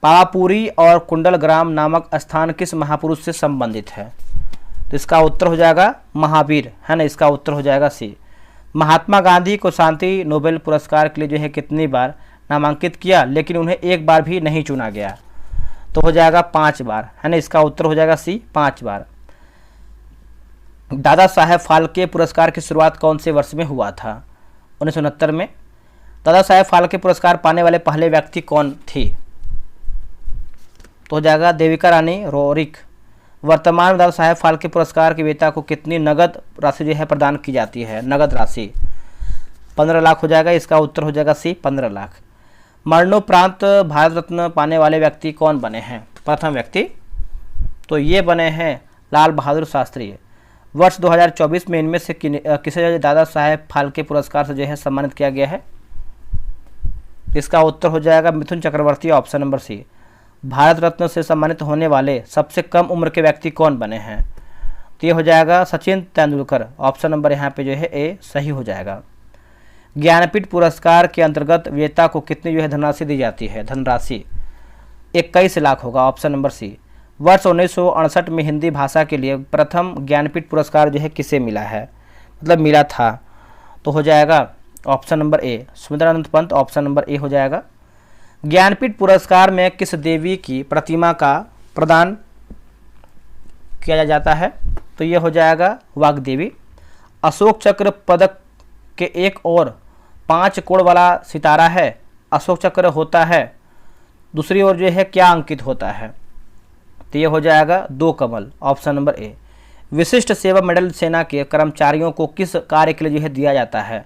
पावापुरी और कुंडलग्राम नामक स्थान किस महापुरुष से संबंधित है? तो इसका उत्तर हो जाएगा महावीर, है ना, इसका उत्तर हो जाएगा सी। महात्मा गांधी को शांति नोबेल पुरस्कार के लिए जो है कितनी बार नामांकित किया लेकिन उन्हें एक बार भी नहीं चुना गया? तो हो जाएगा 5 बार, है ना, इसका उत्तर हो जाएगा सी, 5 बार। दादा साहेब फाल्के पुरस्कार की शुरुआत कौन से वर्ष में हुआ था? 1969 में। दादा साहेब फाल्के पुरस्कार पाने वाले पहले व्यक्ति कौन थी? तो हो जाएगा देविका रानी रोरिक। वर्तमान में दादा साहेब फाल्के पुरस्कार के विजेता को कितनी नगद राशि जो है प्रदान की जाती है? नगद राशि 15 लाख हो जाएगा, इसका उत्तर हो जाएगा सी, 15 लाख। मरणोपरांत भारत रत्न पाने वाले व्यक्ति कौन बने हैं? प्रथम व्यक्ति तो ये बने हैं लाल बहादुर शास्त्री। वर्ष 2024 में इनमें से किसे दादा साहेब फाल्के पुरस्कार से जो है सम्मानित किया गया है? इसका उत्तर हो जाएगा Mithun Chakraborty, option number C. Bharat Ratna से सम्मानित होने वाले सबसे कम उम्र के व्यक्ति कौन बने हैं? तो ये हो जाएगा सचिन तेंदुलकर, ऑप्शन नंबर यहाँ पे जो है ए सही हो जाएगा। ज्ञानपीठ पुरस्कार के अंतर्गत विजेता को कितनी जो है धनराशि दी जाती है? धनराशि 21 लाख होगा, ऑप्शन नंबर सी। वर्ष 1968 में हिंदी भाषा के लिए प्रथम ज्ञानपीठ पुरस्कार जो है किसे मिला है, मतलब मिला था? तो हो जाएगा ऑप्शन नंबर ए, सुमित्रानंद पंत, ऑप्शन नंबर ए हो जाएगा। ज्ञानपीठ पुरस्कार में किस देवी की प्रतिमा का प्रदान किया जाता है? तो ये हो जाएगा वाग्देवी। अशोक चक्र पदक के एक और 5 कोण वाला सितारा है, अशोक चक्र होता है, दूसरी ओर जो है क्या अंकित होता है? तो ये हो जाएगा 2 कमल, ऑप्शन नंबर ए। विशिष्ट सेवा मेडल सेना के कर्मचारियों को किस कार्य के लिए जो है दिया जाता है?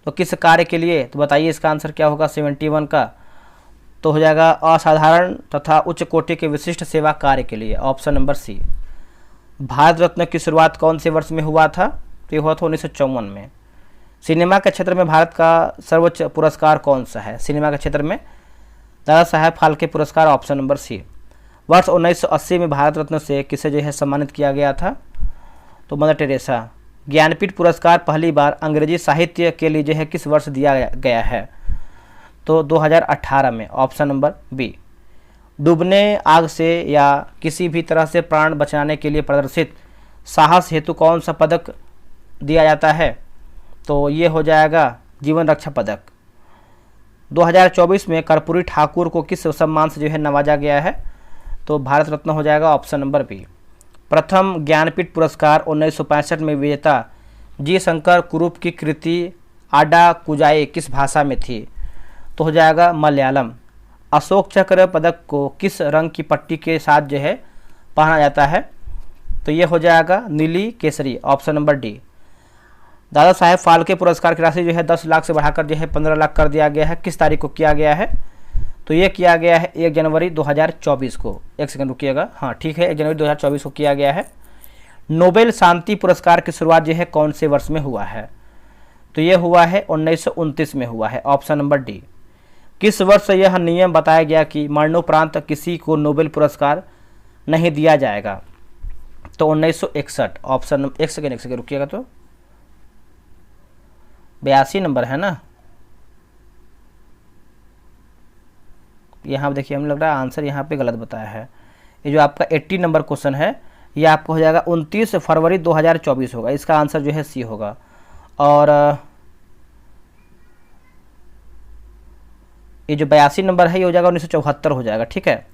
तो किस कार्य के लिए? तो बताइए इसका आंसर क्या होगा 71 का? तो हो जाएगा असाधारण तथा उच्च कोटि के विशिष्ट सेवा कार्य के लिए, ऑप्शन नंबर सी। भारत रत्न की शुरुआत कौन से वर्ष में हुआ था? तो ये हुआ था 1954 में। सिनेमा के क्षेत्र में भारत का सर्वोच्च पुरस्कार कौन सा है? सिनेमा के क्षेत्र में दादा साहेब फाल्के पुरस्कार, ऑप्शन नंबर सी। वर्ष 1980 में भारत रत्न से किसे जो है सम्मानित किया गया था? तो मदर टेरेसा। ज्ञानपीठ पुरस्कार पहली बार अंग्रेजी साहित्य के लिए जो है किस वर्ष दिया गया है? तो 2018 में, ऑप्शन नंबर बी। डूबने आग से या किसी भी तरह से प्राण बचाने के लिए प्रदर्शित साहस हेतु कौन सा पदक दिया जाता है? तो ये हो जाएगा जीवन रक्षा पदक। 2024 में कर्पूरी ठाकुर को किस सम्मान से जो है नवाजा गया है? तो भारत रत्न हो जाएगा, ऑप्शन नंबर बी। प्रथम ज्ञानपीठ पुरस्कार 1965 में विजेता जी शंकर कुरूप की कृति आडा कुजाए किस भाषा में थी? तो हो जाएगा मलयालम। अशोक चक्र पदक को किस रंग की पट्टी के साथ जो है पहना जाता है? तो ये हो जाएगा नीली Kesari, option number D. Dada Saheb Phalke पुरस्कार की राशि जो है 10 लाख से बढ़ाकर जो है 15 लाख कर दिया गया है, किस तारीख को किया गया है? तो ये किया गया है 1 जनवरी 2024 को। एक सेकंड रुकिएगा, हाँ ठीक है, 1 जनवरी 2024 को किया गया है। नोबेल शांति पुरस्कार की शुरुआत जो है कौन से वर्ष में हुआ है? तो ये हुआ है 1929 में हुआ है, ऑप्शन नंबर डी। किस वर्ष यह नियम बताया गया कि मरणोपरांत किसी को नोबेल पुरस्कार नहीं दिया जाएगा? तो 1961, ऑप्शन। एक सेकेंड रुकिएगा, तो 82 नंबर है ना। यहाँ देखिए, हमें लग रहा है आंसर यहाँ पे गलत बताया है। ये जो आपका 80 नंबर क्वेश्चन है ये आपको हो जाएगा 29 फरवरी 2024 होगा, इसका आंसर जो है सी होगा। और ये जो 82 नंबर है ये हो जाएगा 1974 हो जाएगा, ठीक है।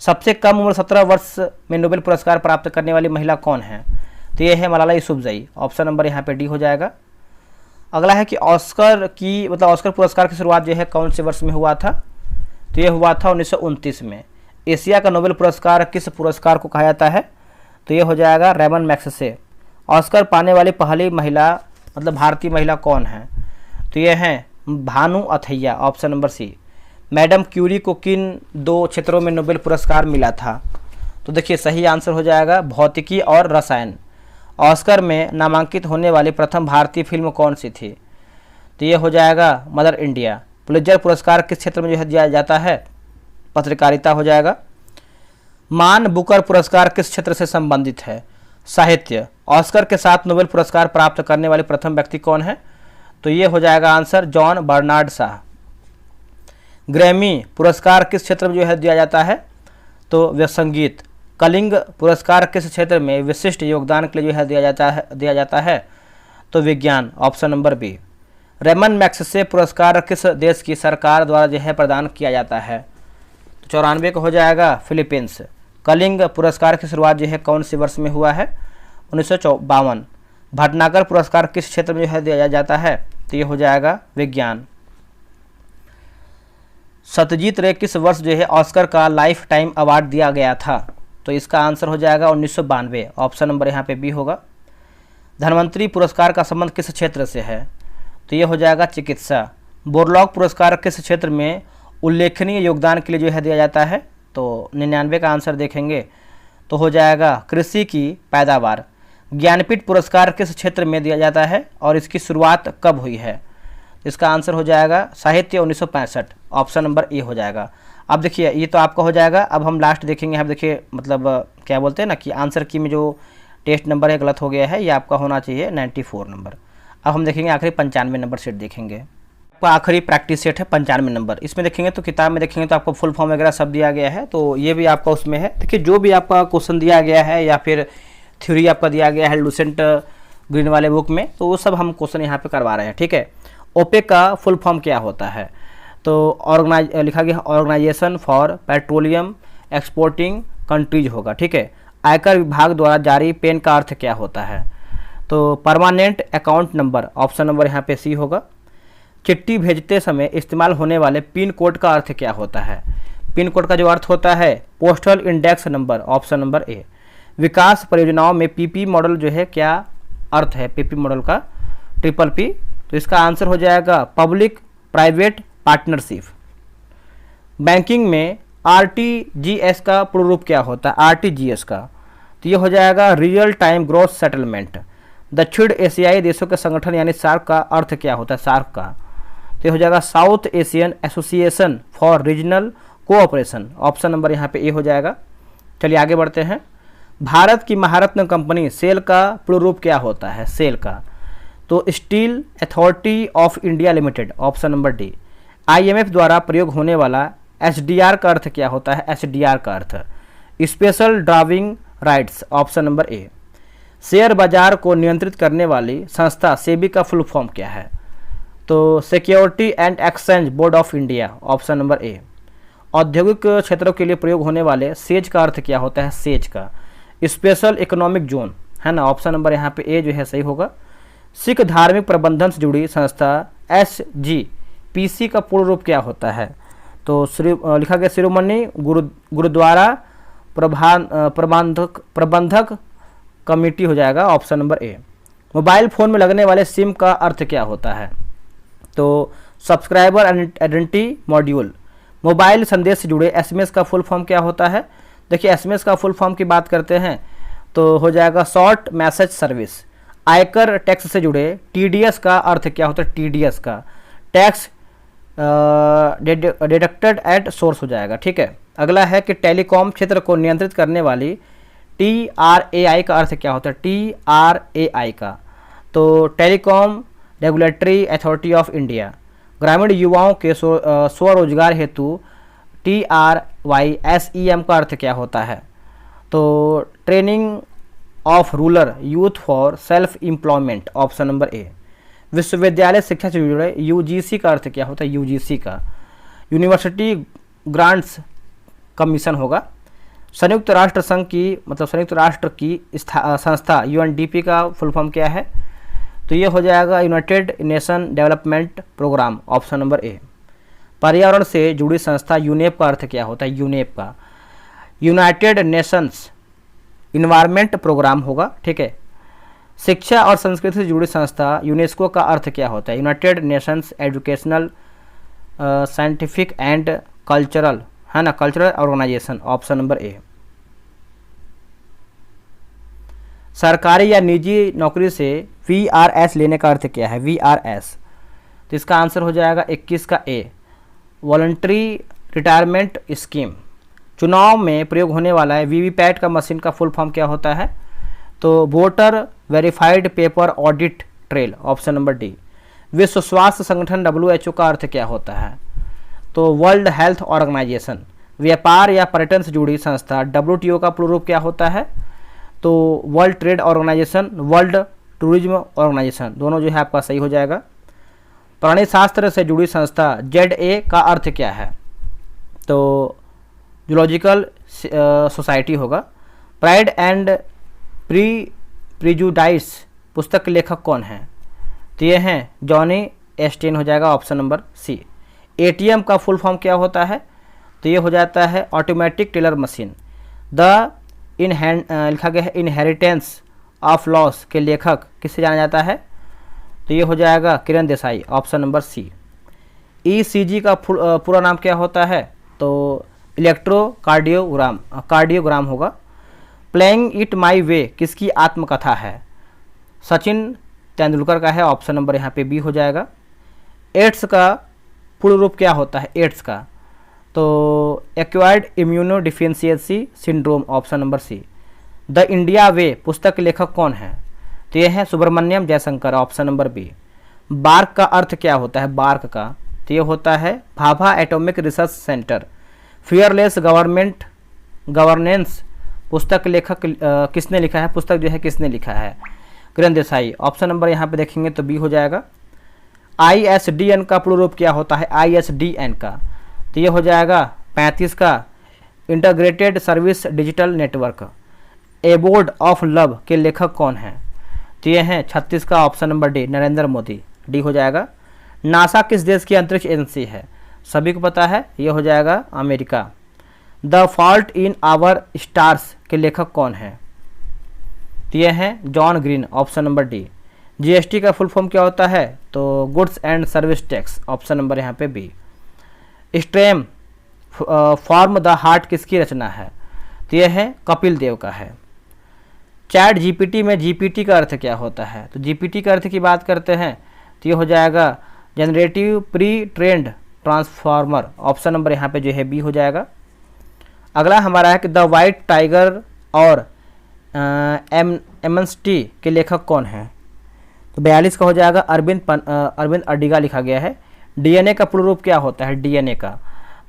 सबसे कम उम्र 17 वर्ष में नोबेल पुरस्कार प्राप्त करने वाली महिला कौन है? तो ये है मलाला यूसुफजई, ऑप्शन नंबर यहाँ पे डी हो जाएगा। अगला है कि ऑस्कर पुरस्कार की शुरुआत जो है कौन से वर्ष में हुआ था? तो ये हुआ था 1929 में। एशिया का नोबेल पुरस्कार किस पुरस्कार को कहा जाता है? तो ये हो जाएगा रेमन मैग्सेसे। ऑस्कर पाने वाली पहली महिला भारतीय महिला कौन है? तो ये हैं Bhanu Athaiya, option number C. Madam Curie को किन 2 क्षेत्रों में नोबेल पुरस्कार मिला था? तो देखिए सही आंसर हो जाएगा भौतिकी और रसायन। ऑस्कर में नामांकित होने वाली प्रथम भारतीय फिल्म कौन सी थी? तो ये हो जाएगा मदर इंडिया। पुलित्जर पुरस्कार किस क्षेत्र में जो है दिया जाता है? पत्रकारिता हो जाएगा। मान बुकर पुरस्कार किस क्षेत्र से संबंधित है? साहित्य। ऑस्कर के साथ नोबेल पुरस्कार प्राप्त करने वाले प्रथम व्यक्ति कौन है? तो ये हो जाएगा answer John Bernard Shaw. Grammy पुरस्कार किस क्षेत्र में जो है दिया जाता है? तो संगीत। कलिंग पुरस्कार किस क्षेत्र में विशिष्ट योगदान के लिए जो है दिया जाता है? तो विज्ञान, option number B. Ramon Magsaysay पुरस्कार किस देश की सरकार द्वारा जो है प्रदान किया जाता है? तो 94 का हो जाएगा फिलीपींस। कलिंग पुरस्कार की शुरुआत जो है कौन से वर्ष में हुआ है? 1952। भटनागर पुरस्कार किस क्षेत्र में जो है दिया जाता है? तो ये हो जाएगा विज्ञान। सत्यजीत रे किस वर्ष जो है ऑस्कर का लाइफ टाइम अवार्ड दिया गया था? तो इसका आंसर हो जाएगा 1992, ऑप्शन नंबर यहाँ पे बी होगा। धनवंतरी पुरस्कार का संबंध किस क्षेत्र से है? तो ये हो जाएगा चिकित्सा। बोरलॉग पुरस्कार किस क्षेत्र में उल्लेखनीय योगदान के लिए जो है दिया जाता है? तो 99 का आंसर देखेंगे तो हो जाएगा कृषि की पैदावार। ज्ञानपीठ पुरस्कार किस क्षेत्र में दिया जाता है और इसकी शुरुआत कब हुई है? इसका आंसर हो जाएगा साहित्य 1965, ऑप्शन नंबर ए हो जाएगा। अब देखिए ये तो आपका हो जाएगा। अब हम लास्ट देखेंगे। हम देखिए क्या बोलते हैं ना कि आंसर की में जो टेस्ट नंबर है गलत हो गया है, ये आपका होना चाहिए 94 नंबर। अब हम देखेंगे आखिरी 95 नंबर सेट देखेंगे। आपका आखिरी प्रैक्टिस सेट है 95 नंबर। इसमें देखेंगे तो किताब में देखेंगे तो आपको फुल फॉर्म वगैरह सब दिया गया है, तो ये भी आपका उसमें है। देखिए जो भी आपका क्वेश्चन दिया गया है या फिर थ्योरी आपका दिया गया है लूसेंट ग्रीन वाले बुक में, तो वो सब हम क्वेश्चन यहाँ पे करवा रहे हैं, ठीक है। ओपेक का फुल फॉर्म क्या होता है? तो लिखा गया Organisation for Petroleum Exporting Countries होगा, ठीक है। आयकर विभाग द्वारा जारी पेन का अर्थ क्या होता है? तो permanent account number, option number यहाँ पे सी होगा। चिट्ठी भेजते समय इस्तेमाल होने वाले पिन कोड का अर्थ क्या होता है? पिन कोड का जो अर्थ होता है postal index number, option number A. विकास परियोजनाओं में पीपी मॉडल जो है क्या अर्थ है पीपी मॉडल का? ट्रिपल पी, तो इसका आंसर हो जाएगा पब्लिक प्राइवेट पार्टनरशिप। बैंकिंग में आरटीजीएस का पूर्ण रूप क्या होता है? आरटीजीएस का, तो ये हो जाएगा रियल टाइम ग्रोथ सेटलमेंट। दक्षिण एशियाई देशों के संगठन यानी सार्क का अर्थ क्या होता है? सार्क का, तो ये हो जाएगा south Asian association for regional cooperation, option number यहाँ पे ए हो जाएगा। चलिए आगे बढ़ते हैं। भारत की महारत्न कंपनी सेल का पूर्ण रूप क्या होता है? सेल का, तो steel authority of India limited, option number D. IMF द्वारा प्रयोग होने वाला एसडीआर का अर्थ क्या होता है? एसडीआर का अर्थ special driving rights, option number A. Share बाजार को नियंत्रित करने वाली संस्था सेबी का फुल फॉर्म क्या है? तो security and exchange board of India, option number ए। औद्योगिक क्षेत्रों के लिए प्रयोग होने वाले सेज का अर्थ क्या होता है? सेज का स्पेशल इकोनॉमिक जोन, है ना, ऑप्शन नंबर यहाँ पे ए जो है सही होगा। सिख धार्मिक प्रबंधन से जुड़ी संस्था SGPC का पूर्ण रूप क्या होता है? तो लिखा गया शिरोमणि गुरुद्वारा प्रबंधक कमेटी हो जाएगा, ऑप्शन नंबर ए। मोबाइल फ़ोन में लगने वाले सिम का अर्थ क्या होता है? तो सब्सक्राइबर आइडेंटिटी मॉड्यूल। मोबाइल संदेश से जुड़े SMS का फुल फॉर्म क्या होता है? देखिए SMS का फुल फॉर्म की बात करते हैं तो हो जाएगा शॉर्ट मैसेज सर्विस। आयकर टैक्स से जुड़े TDS का अर्थ क्या होता है? TDS का टैक्स डिडक्टेड एट सोर्स हो जाएगा, ठीक है। अगला है कि टेलीकॉम क्षेत्र को नियंत्रित करने वाली TRAI का अर्थ क्या होता है? TRAI का, तो telecom regulatory authority of India. ग्रामीण युवाओं के स्वरोजगार हेतु TRYSEM का अर्थ क्या होता है? तो training of rural youth for self employment, option number ए। विश्वविद्यालय शिक्षा से जुड़े UGC का अर्थ क्या होता है? UGC का यूनिवर्सिटी ग्रांट्स कमीशन होगा। संयुक्त राष्ट्र संघ की मतलब संयुक्त राष्ट्र की संस्था UNDP का फुल फॉर्म क्या है? तो ये हो जाएगा United Nation Development Programme, option number A. पर्यावरण से जुड़ी संस्था यूनेप का अर्थ क्या होता है? यूनेप का यूनाइटेड नेशंस इन्वायरमेंट प्रोग्राम होगा, ठीक है। शिक्षा और संस्कृति से जुड़ी संस्था यूनेस्को का अर्थ क्या होता है? United Nations Educational Scientific and Cultural, है ना, Cultural Organisation, option number A. सरकारी या निजी नौकरी से VRS लेने का अर्थ क्या है? VRS, तो इसका आंसर हो जाएगा 21 का ए, वॉलंटरी रिटायरमेंट स्कीम। चुनाव में प्रयोग होने वाला है VVPAT का मशीन का फुल फॉर्म क्या होता है? तो voter verified paper audit trail, option number D. विश्व स्वास्थ्य संगठन WHO का अर्थ क्या होता है? तो वर्ल्ड हेल्थ ऑर्गेनाइजेशन। व्यापार या पर्यटन से जुड़ी संस्था WTO का पूर्ण रूप क्या होता है? तो World Trade Organisation, World Tourism Organisation, दोनों जो है आपका सही हो जाएगा। प्राणी शास्त्र से जुड़ी संस्था ZA का अर्थ क्या है? तो जूलॉजिकल सोसाइटी होगा। प्राइड एंड प्रीजुडाइस पुस्तक के लेखक कौन हैं? तो ये हैं जॉनी एस्टेन हो जाएगा, ऑप्शन नंबर सी। ATM का फुल फॉर्म क्या होता है? तो ये हो जाता है ऑटोमेटिक टेलर मशीन। द लिखा गया है इनहेरिटेंस ऑफ लॉस के लेखक किससे जाना जाता है? तो ये हो जाएगा Kiran Desai, option number C. ECG का पूरा नाम क्या होता है? तो कार्डियोग्राम होगा। प्लेइंग इट माई वे किसकी आत्मकथा है? सचिन तेंदुलकर का है, ऑप्शन नंबर यहाँ पे बी हो जाएगा। एड्स का पूर्ण रूप क्या होता है? एड्स का, तो acquired immuno deficiency syndrome, option number C. The India way पुस्तक के लेखक कौन है? तो ये है Subrahmanyam Jaishankar, option number B. BARC का अर्थ क्या होता है? बार्क का, तो ये होता है Bhabha atomic research centre. Fearless governance पुस्तक लेखक किसने लिखा है? पुस्तक जो है किसने लिखा है? किरण देसाई, ऑप्शन नंबर यहाँ पे देखेंगे तो बी हो जाएगा। ISDN का पूर्ण रूप क्या होता है, ISDN का, तो ये हो जाएगा 35 का integrated service digital network. Abode of love के लेखक कौन हैं, तो ये हैं 36 का option number D, Narendra Modi, D हो जाएगा। नासा किस देश की अंतरिक्ष एजेंसी है, सभी को पता है, ये हो जाएगा America. The Fault in Our Stars के लेखक कौन हैं, तो ये हैं John Green, option number D. GST का फुल फॉर्म क्या होता है, तो goods and service tax, option number यहाँ पे B. Straight from the Heart किसकी रचना है, तो यह है कपिल देव का है। चैट GPT में GPT का अर्थ क्या होता है, तो GPT का अर्थ की बात करते हैं तो ये हो जाएगा generative pre trend transformer, option number यहाँ पे जो है बी हो जाएगा। अगला हमारा है कि द वाइट टाइगर और एमनेस्टी के लेखक कौन हैं, तो 42 का हो जाएगा अरविंद अडिगा लिखा गया है। DNA का पूर्ण रूप क्या होता है, DNA का,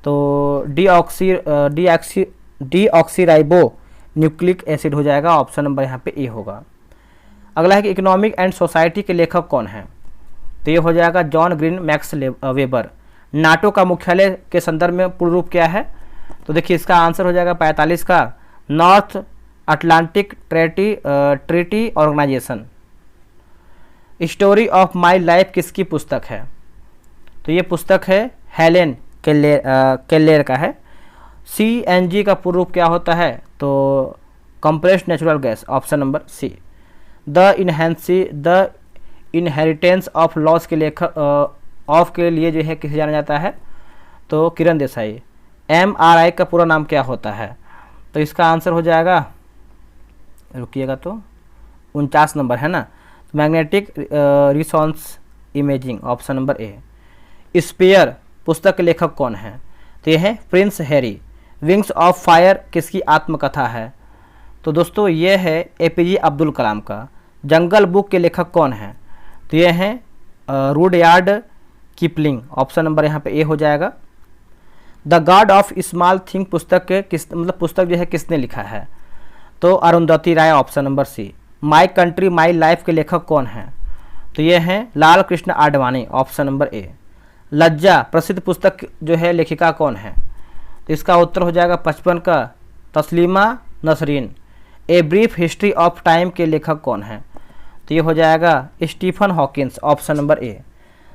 तो डीऑक्सीराइबो न्यूक्लिक एसिड हो जाएगा, ऑप्शन नंबर यहाँ पे ए होगा। अगला है कि इकोनॉमिक एंड सोसाइटी के लेखक कौन हैं, तो ये हो जाएगा John green max weber. NATO का मुख्यालय के संदर्भ में पूर्ण रूप क्या है, तो देखिए इसका आंसर हो जाएगा 45 का North Atlantic Treaty Organisation. Story of My Life किसकी पुस्तक है, तो ये पुस्तक है हेलेन केलेर का है। CNG का पूर्ण रूप क्या होता है, तो compressed natural gas, option number C. The Inheritance of Loss के लेखक ऑफ के लिए जो है किसे जाना जाता है, तो किरण देसाई। MRI का पूरा नाम क्या होता है, तो इसका आंसर हो जाएगा, रुकिएगा तो 49 नंबर है ना, magnetic resonance imaging, option number A. Spare पुस्तक के लेखक कौन है, तो यह है Prince Harry. Wings of fire किसकी आत्मकथा है, तो दोस्तों ये है APJ अब्दुल कलाम का। जंगल बुक के लेखक कौन है, तो ये हैं रुडयार्ड किपलिंग, ऑप्शन नंबर यहाँ पे ए हो जाएगा। The god of small thing पुस्तक के पुस्तक जो है किसने लिखा है, तो Arundhati Roy, option number C. My country my life के लेखक कौन हैं, तो ये हैं Lal Krishna Advani, option number A. Lajja प्रसिद्ध पुस्तक जो है लेखिका कौन है, तो इसका उत्तर हो जाएगा 55 का Taslima Nasrin. A brief history of time के लेखक कौन है, तो ये हो जाएगा Stephen Hawkins, option number A.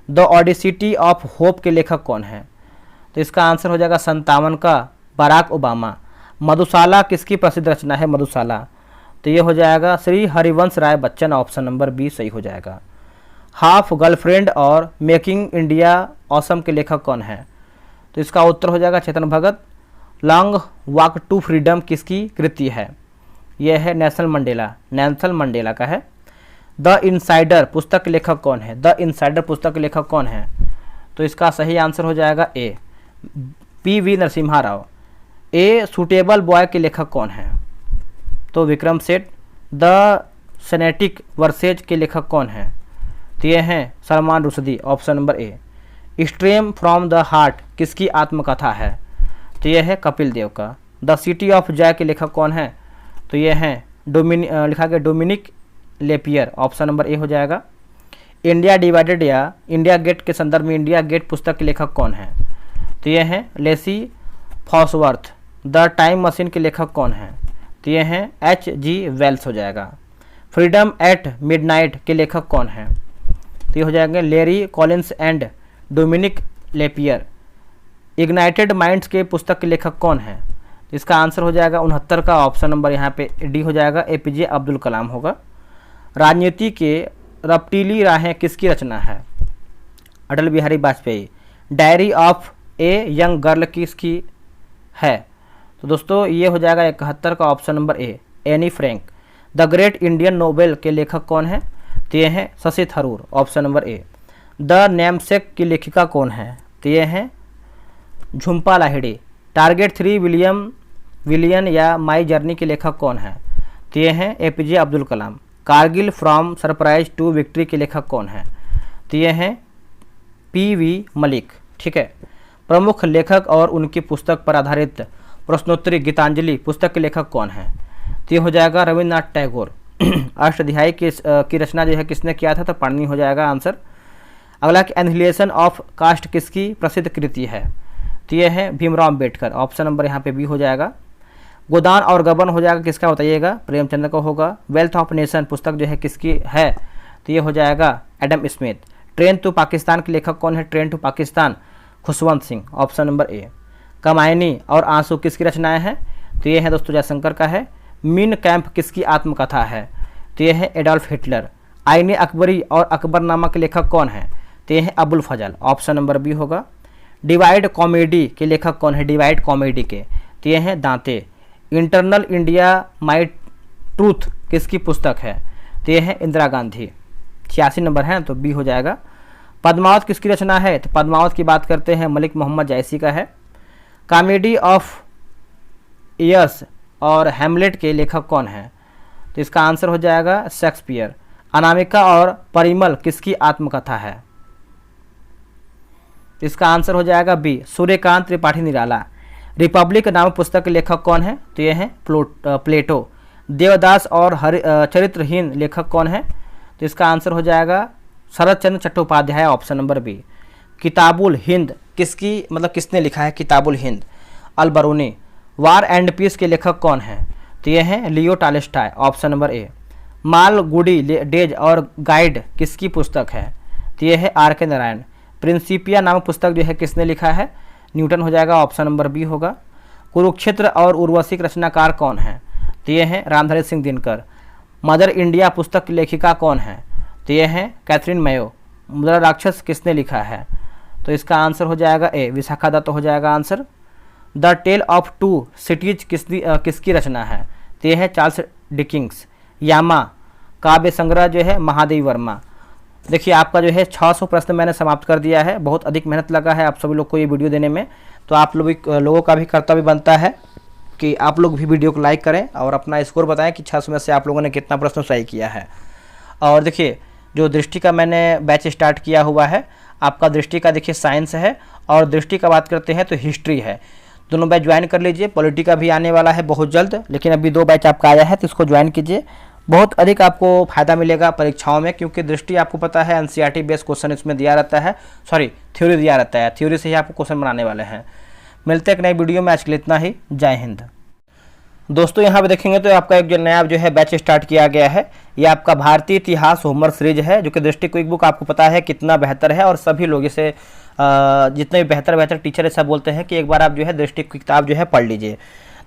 The audacity of hope के लेखक कौन है, तो इसका आंसर हो जाएगा 57 का बराक ओबामा। मधुशाला किसकी प्रसिद्ध रचना है, मधुशाला, तो ये हो जाएगा Shri Harivansh Rai Bachchan, option number B सही हो जाएगा। हाफ गर्लफ्रेंड और मेकिंग इंडिया ऑसम के लेखक कौन है, तो इसका उत्तर हो जाएगा Chetan Bhagat. Long walk to freedom किसकी कृति है, यह है नेल्सन मंडेला का है। द इनसाइडर पुस्तक के लेखक कौन है, द इनसाइडर पुस्तक के लेखक कौन है, तो इसका सही आंसर हो जाएगा ए, PV Narasimha Rao. A suitable boy के लेखक कौन है, तो विक्रम सेठ। द सेनेटिक वर्सेज के लेखक कौन है, तो ये हैं Salman Rushdie, option number A. Stream from the Heart किसकी आत्मकथा है, तो ये है कपिल देव का। द सिटी ऑफ जॉय के लेखक कौन है, तो ये हैं लिखा गया डोमिनिक लेपियर, ऑप्शन नंबर ए हो जाएगा। इंडिया डिवाइडेड या इंडिया गेट के संदर्भ में इंडिया गेट पुस्तक के लेखक कौन है, तो ये हैं लेसी फॉक्सवर्थ। द टाइम मशीन के लेखक कौन है, तो ये हैं H.G. वेल्स हो जाएगा। फ्रीडम एट मिडनाइट के लेखक कौन है, तो ये हो जाएंगे Larry Collins and Dominique Lapierre. Ignited minds के पुस्तक के लेखक कौन है, तो इसका आंसर हो जाएगा 69 का ऑप्शन नंबर यहाँ पे डी हो जाएगा, APJ अब्दुल कलाम होगा। राजनीति के रपटीली राहें किसकी रचना है, Atal Bihari Vajpayee. Diary of a young girl किसकी है, तो दोस्तों ये हो जाएगा 71 का option number A, Anne Frank. The great Indian novel के लेखक कौन है, तो ये हैं Shashi Tharoor, option number A. The namesake की लेखिका कौन है, तो ये हैं झुम्पा लाहिड़ी। टारगेट 3 विलियन या माई जर्नी के लेखक कौन है, तो ये हैं APJ Abdul Kalam. Kargil from surprise to victory के लेखक कौन है, तो ये हैं PV मलिक, ठीक है। प्रमुख लेखक और उनकी पुस्तक पर आधारित प्रश्नोत्तरी गीतांजलि पुस्तक के लेखक कौन है, तो ये हो जाएगा रविन्द्रनाथ टैगोर। अष्टाध्यायी की रचना जो है किसने किया था, तो पाणिनि हो जाएगा आंसर। अगला कि एनिहिलेशन ऑफ कास्ट किसकी प्रसिद्ध कृति है? तो ये है भीमराव अम्बेडकर, ऑप्शन नंबर यहाँ पे बी हो जाएगा। गोदान और गबन हो जाएगा किसका बताइएगा? प्रेमचंद्र का होगा। वेल्थ ऑफ नेशन पुस्तक जो है किसकी है? तो ये हो जाएगा Adam Smith. Train to Pakistan के लेखक कौन है? Train to Pakistan Khushwant Singh, option number A. Kamayani और आंसू किसकी रचनाएं हैं? तो ये है दोस्तों जयशंकर का है। मीन कैंप किसकी आत्मकथा है? तो ये है एडोल्फ हिटलर। आईने अकबरी और अकबरनामा के लेखक कौन है? तो ये है अबुल फजल, ऑप्शन नंबर बी होगा। डिवाइड कॉमेडी के लेखक कौन है? डिवाइड कॉमेडी के, तो ये हैं दांते। इंटरनल इंडिया माई ट्रूथ किसकी पुस्तक है? तो ये है इंदिरा गांधी। 86 नंबर है तो बी हो जाएगा। पद्मावत किसकी रचना है? तो पद्मावत की बात करते हैं मलिक मोहम्मद जैसी का है। कॉमेडी ऑफ ईयर्स और हैमलेट के लेखक कौन है? तो इसका आंसर हो जाएगा शेक्सपियर। अनामिका और परिमल किसकी आत्मकथा है? इसका आंसर हो जाएगा बी सूर्यकांत त्रिपाठी निराला। रिपब्लिक नामक पुस्तक के लेखक कौन है? तो ये है प्लेटो। देवदास और चरित्रहीन लेखक कौन है? तो इसका आंसर हो जाएगा Sharat Chandra Chattopadhyay, option number B. Kitabul Hind किसकी किसने लिखा है? Kitabul Hind Al Biruni. War and Peace के लेखक कौन है? तो ये हैं Leo Tolstoy, option number A. Malgudi Days और गाइड किसकी पुस्तक है? तो ये है आर के नारायण। प्रिंसिपिया नामक पुस्तक जो है किसने लिखा है? न्यूटन हो जाएगा, ऑप्शन नंबर बी होगा। कुरुक्षेत्र और उर्वशी रचनाकार कौन है? तो ये हैं रामधारी सिंह दिनकर। मदर इंडिया पुस्तक की लेखिका कौन है? तो ये हैं कैथरीन मेयो। मुद्रा राक्षस किसने लिखा है? तो इसका आंसर हो जाएगा ए विशाखा दत्त हो जाएगा answer. The Tale of Two Cities किसकी रचना है? तो ये है चार्ल्स डिकिंस। यामा काव्य संग्रह जो है महादेवी वर्मा। देखिए आपका जो है 600 प्रश्न मैंने समाप्त कर दिया है। बहुत अधिक मेहनत लगा है आप सभी लोग को ये वीडियो देने में, तो आप लोगों का भी कर्तव्य बनता है कि आप लोग भी वीडियो को लाइक करें और अपना स्कोर बताएं कि 600 में से आप लोगों ने कितना प्रश्न सही किया है। और देखिए जो दृष्टि का मैंने बैच स्टार्ट किया हुआ है, आपका दृष्टि का देखिए साइंस है और दृष्टि का बात करते हैं तो हिस्ट्री है। दोनों बैच ज्वाइन कर लीजिए। पॉलिटी का भी आने वाला है बहुत जल्द, लेकिन अभी 2 बैच आपका आया है तो इसको ज्वाइन कीजिए। बहुत अधिक आपको फायदा मिलेगा परीक्षाओं में, क्योंकि दृष्टि आपको पता है एनसीईआरटी बेस्ड क्वेश्चन इसमें दिया रहता है, थ्योरी दिया रहता है। थ्योरी से ही आपको क्वेश्चन बनाने वाले हैं। मिलते हैं एक नई वीडियो में, आज के लिए इतना ही। जय हिंद। दोस्तों यहाँ पे देखेंगे तो आपका एक नया बैच स्टार्ट किया गया है। ये आपका भारतीय इतिहास होमवर्क सीरीज है, जो कि दृष्टि क्विक बुक आपको पता है कितना बेहतर है, और सभी लोग इसे जितने भी बेहतर टीचर ऐसा बोलते हैं कि एक बार आप दृष्टि की किताब पढ़ लीजिए।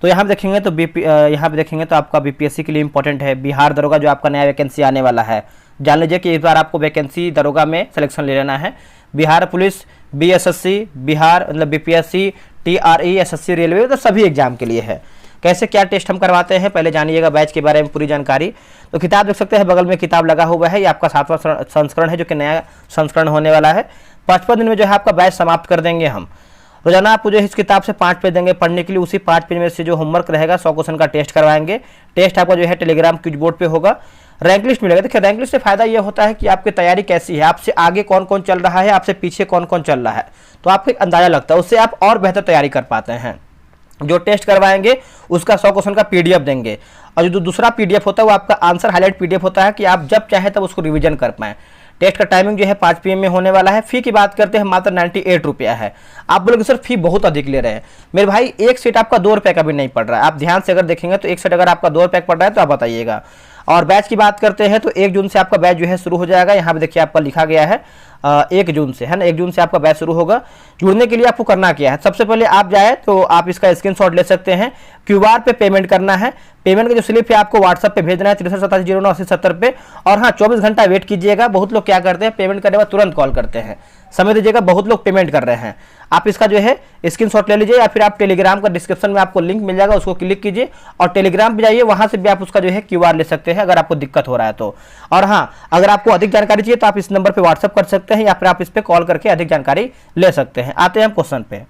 तो यहाँ पे देखेंगे तो यहाँ पे देखेंगे तो आपका बीपीएससी के लिए इंपॉर्टेंट है। बिहार दरोगा जो आपका नया वैकेंसी आने वाला है, जान लीजिए कि इस बार आपको वैकेंसी दरोगा में सिलेक्शन ले लेना है। Bihar police, BSSC, Bihar BPSC, TRE, SSC, railway, तो सभी एग्जाम के लिए है। कैसे क्या टेस्ट हम करवाते हैं पहले जानिएगा, बैच के बारे में पूरी जानकारी। तो किताब देख सकते हैं, बगल में किताब लगा हुआ है। ये आपका 7वां संस्करण है, जो कि नया संस्करण होने वाला है। 55 दिन में जो है आपका बैच समाप्त कर देंगे हम। रोजाना आपको इस किताब से 5 पेज देंगे पढ़ने के लिए। उसी 5 पेज में से जो होमवर्क रहेगा 100 क्वेश्चन का टेस्ट करवाएंगे। टेस्ट आपका टेलीग्राम क्विज बोर्ड पे होगा। रैंक लिस्ट मिलेगा। देखिए रैंक लिस्ट से फायदा ये होता है कि आपकी तैयारी कैसी है, आपसे आगे कौन कौन चल रहा है, आपसे पीछे कौन कौन चल रहा है, तो आपको एक अंदाजा लगता है। उससे आप और बेहतर तैयारी कर पाते हैं। जो टेस्ट करवाएंगे उसका 100 क्वेश्चन का पीडीएफ देंगे, और जो दूसरा पीडीएफ होता है वो आपका आंसर हाईलाइट पीडीएफ होता है कि आप जब चाहे तब उसको रिवीजन कर पाएं। टेस्ट का टाइमिंग 5 PM में होने वाला है। फी की बात करते हैं मात्र 98 रुपया है। आप बोलोगे सर फी बहुत अधिक ले रहे हैं। मेरे भाई एक सेट आपका 2 रुपये का भी नहीं पड़ रहा है। आप ध्यान से अगर देखेंगे तो एक सेट अगर आपका 2 रुपये पड़ रहा है तो आप बताइएगा। और बैच की बात करते हैं तो 1 जून से आपका बैच शुरू हो जाएगा। यहाँ पे देखिए आपका लिखा गया है 1 जून से, है ना। 1 जून से आपका बैच शुरू होगा। जुड़ने के लिए आपको करना क्या है, सबसे पहले आप जाए तो आप इसका स्क्रीनशॉट ले सकते हैं। क्यूआर पे पेमेंट करना है। पेमेंट का जो स्लिप है आपको व्हाट्सएप पे भेजना है 6387098070 पे। और हाँ 24 घंटा वेट कीजिएगा। बहुत लोग क्या करते हैं, पेमेंट करने के बाद तुरंत कॉल करते हैं। समय दीजिएगा, बहुत लोग पेमेंट कर रहे हैं। आप इसका स्क्रीनशॉट ले लीजिए, या फिर आप टेलीग्राम का डिस्क्रिप्शन में आपको लिंक मिल जाएगा, उसको क्लिक कीजिए और टेलीग्राम पे जाइए। वहां से भी आप उसका क्यूआर ले सकते हैं अगर आपको दिक्कत हो रहा है तो। और हाँ अगर आपको अधिक जानकारी चाहिए तो आप इस नंबर पर व्हाट्सएप कर सकते हैं, या फिर आप इस पर कॉल करके अधिक जानकारी ले सकते हैं। आते हैं हम क्वेश्चन पे।